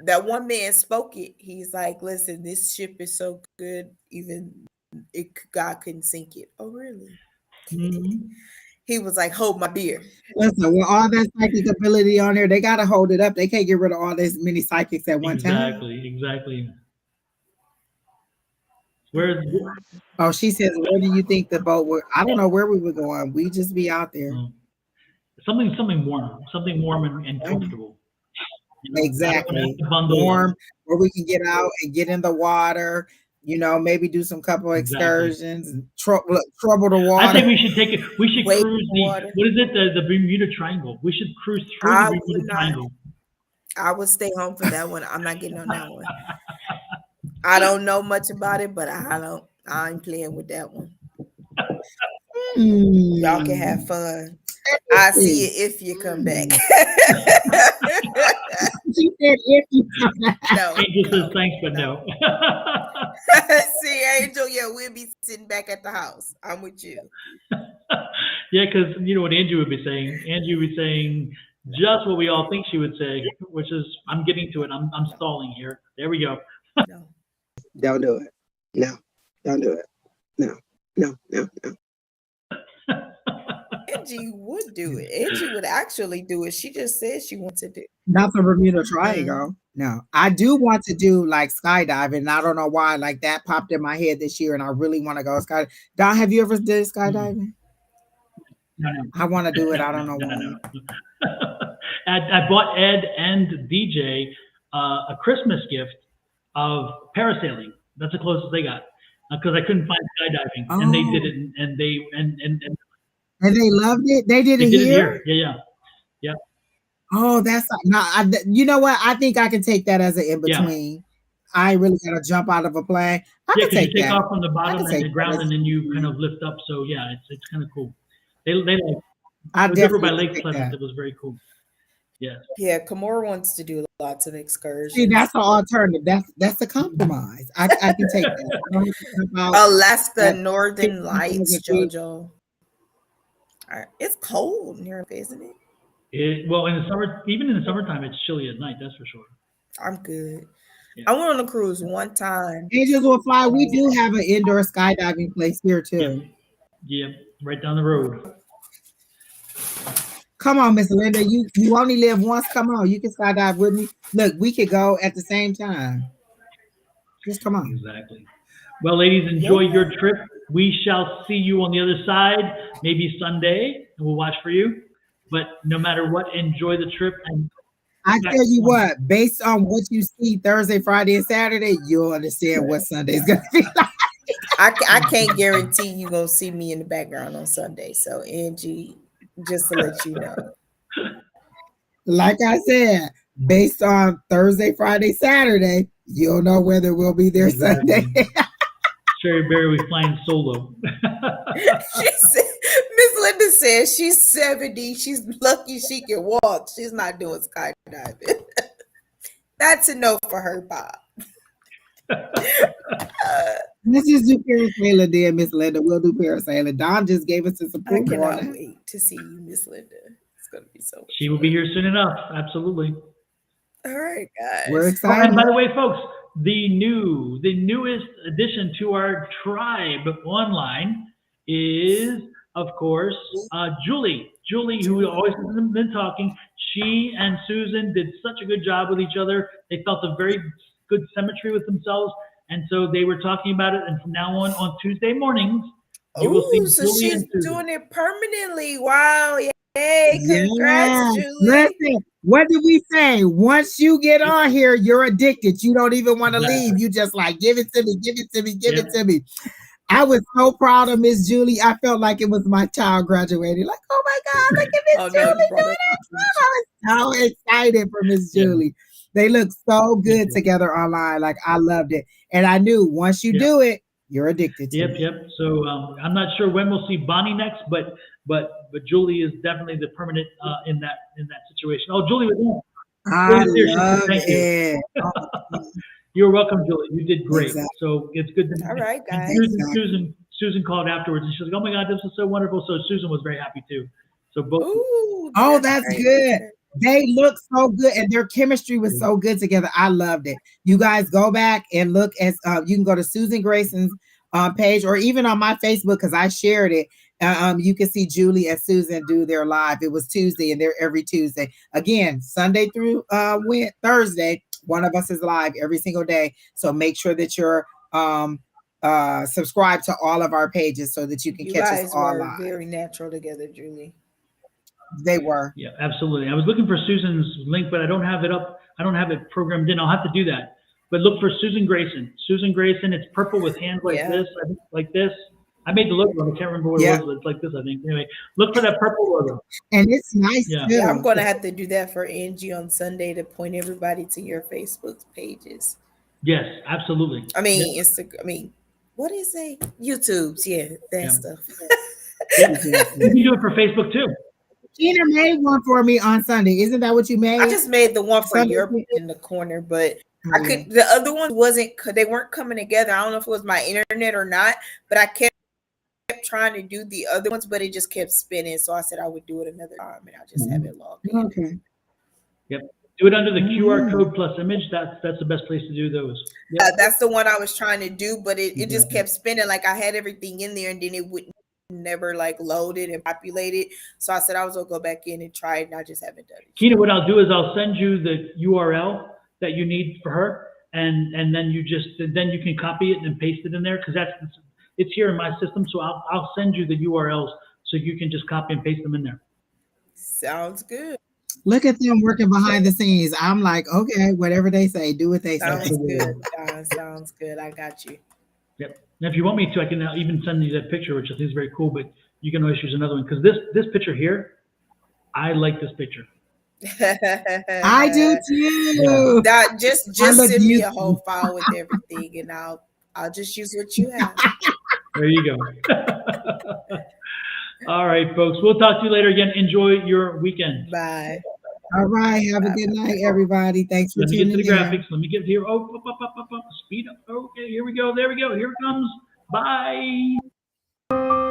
That one man spoke it. He's like, listen, this ship is so good, even God couldn't sink it. Oh, really? Mm-hmm. He was like, hold my beer. Listen, with all that psychic ability on there, they got to hold it up. They can't get rid of all this many psychics at one time. Exactly. She says, where do you think the boat would? I don't know where we would go on. We just be out there. Something warm and comfortable. Exactly. Warm, where we can get out and get in the water. Maybe do some couple excursions and trouble the water. I think we should take it. We should cruise what is it? The Bermuda Triangle. We should cruise through the Bermuda Triangle. I would stay home for that one. I'm not getting on that one. I don't know much about it, but I ain't playing with that one. Y'all can have fun. I see it if you come back. She said if you come back. No. Angel says thanks, but no. See, Angel, we'll be sitting back at the house. I'm with you. Yeah, because you know what Angie would be saying? Angie would be saying just what we all think she would say, which is, I'm getting to it. I'm stalling here. There we go. No. Don't do it. No. Don't do it. No. No. No. No. Angie would do it. Angie would actually do it. She just said she wants to do it. Not the Bermuda Triangle. No. I do want to do like skydiving. I don't know why. Like that popped in my head this year and I really want to go skydiving. Don, have you ever did skydiving? No. I want to do it. I don't know why. No. I bought Ed and DJ a Christmas gift of parasailing. That's the closest they got because I couldn't find skydiving, and they did it, and they loved it. They did it here. Yeah. Oh, that's not. You know what? I think I can take that as an in between. Yeah. I really got to jump out of a plane. You take off from the bottom and the ground, and then you kind of lift up. So yeah, it's kind of cool. They like. I was over by Lake Pleasant. It was very cool. Yeah. Yeah, Kamora wants to do lots of excursions. See, that's an alternative. That's a compromise. I can take that. Alaska Northern Lights, JoJo. It's cold here, isn't it? Well, in the summer, even in the summertime, it's chilly at night. That's for sure. I'm good. Yeah. I went on a cruise one time. Angels will fly. We do have an indoor skydiving place here too. Yeah, right down the road. Come on, Miss Linda. You only live once. Come on, you can skydive with me. Look, we could go at the same time. Just come on. Exactly. Well, ladies, enjoy your trip. We shall see you on the other side, maybe Sunday, and we'll watch for you. But no matter what, enjoy the trip. And I tell you what, based on what you see Thursday, Friday, and Saturday, you'll understand what Sunday's gonna be like. I can't guarantee you're gonna see me in the background on Sunday. So Angie, just to let you know. Like I said, based on Thursday, Friday, Saturday, you'll know whether we'll be there Sunday. Sherry Berry was flying solo. Miss Linda says she's 70. She's lucky she can walk. She's not doing skydiving. That's a no for her, Bob. Let's just do parasailing, dear Miss Linda. We'll do parasailing. Don just gave us his approval. I cannot wait to see you, Miss Linda. It's going to be so much She will be here soon enough. Absolutely. All right, guys. We're excited. And by the way, folks, the newest addition to our tribe online is, of course, Julie. Julie, who always has been talking. She and Susan did such a good job with each other. They felt a very good symmetry with themselves. And so they were talking about it. And from now on Tuesday mornings, you will see so Julie she's doing it permanently. Wow. Yay. Congrats, Julie. Listen, what did we say? Once you get on here, you're addicted. You don't even want to leave. You just like, give it to me, give it to me, give it to me. I was so proud of Miss Julie. I felt like it was my child graduating. Like, oh my God, look at Miss Julie doing it. I was so excited for Miss Julie. They look so good together online. Like, I loved it. And I knew once you do it, you're addicted to it. Yep. So I'm not sure when we'll see Bonnie next, but Julie is definitely the permanent in that situation. Oh, Julie was there. I love it. You're welcome, Julie. You did great. Exactly. So it's good to all right, guys. Susan called afterwards and she was like, "Oh my God, this was so wonderful." So Susan was very happy too. So both. Ooh, that's good. They look so good and their chemistry was so good together. I loved it. You guys go back and look at, you can go to Susan Grayson's page or even on my Facebook because I shared it. You can see Julie and Susan do their live. It was Tuesday and they're every Tuesday. Again, Sunday through Thursday, one of us is live every single day. So make sure that you're subscribed to all of our pages so that you can catch us all live. Very natural together, Julie. They were. Yeah, absolutely. I was looking for Susan's link, but I don't have it up. I don't have it programmed in. I'll have to do that. But look for Susan Grayson. Susan Grayson. It's purple with hands like this. I think like this. I made the logo. I can't remember what it was. It's like this, I think. Anyway, look for that purple logo. And it's nice too. Yeah, I'm going to have to do that for Angie on Sunday to point everybody to your Facebook pages. Yes, absolutely. I mean, Instagram. I mean, what is it? YouTube's. Yeah, that stuff. Yeah. You can do it for Facebook too. Gina made one for me on Sunday. Isn't that what you made? I just made the one for your in the corner, but I could. The other one wasn't. They weren't coming together. I don't know if it was my internet or not, but I kept trying to do the other ones, but it just kept spinning. So I said I would do it another time, and I just have it logged in. Okay. Yep. Do it under the QR code plus image. That's the best place to do those. Yep. That's the one I was trying to do, but it just kept spinning. Like I had everything in there, and then it wouldn't never like loaded and populated. So I said I was gonna go back in and try it, and I just haven't done it. Kina, what I'll do is I'll send you the URL that you need for her, and then you can copy it and paste it in there, because it's here in my system. So I'll send you the URLs so you can just copy and paste them in there. Sounds good. Look at them working behind the scenes. I'm like, okay, whatever they say, do what they say. Sounds good. Sounds good. I got you. Yep. And if you want me to, I can even send you that picture, which I think is very cool. But you can always use another one, because this picture here, I like this picture. I do too. That just send me a whole file with everything, and I'll just use what you have. There you go. All right, folks. We'll talk to you later again. Enjoy your weekend. Bye. All right. Have a good night, everybody. Thanks for tuning in. Let me get to the graphics. Let me get here. Oh, up. Speed up. Okay, here we go. There we go. Here it comes. Bye.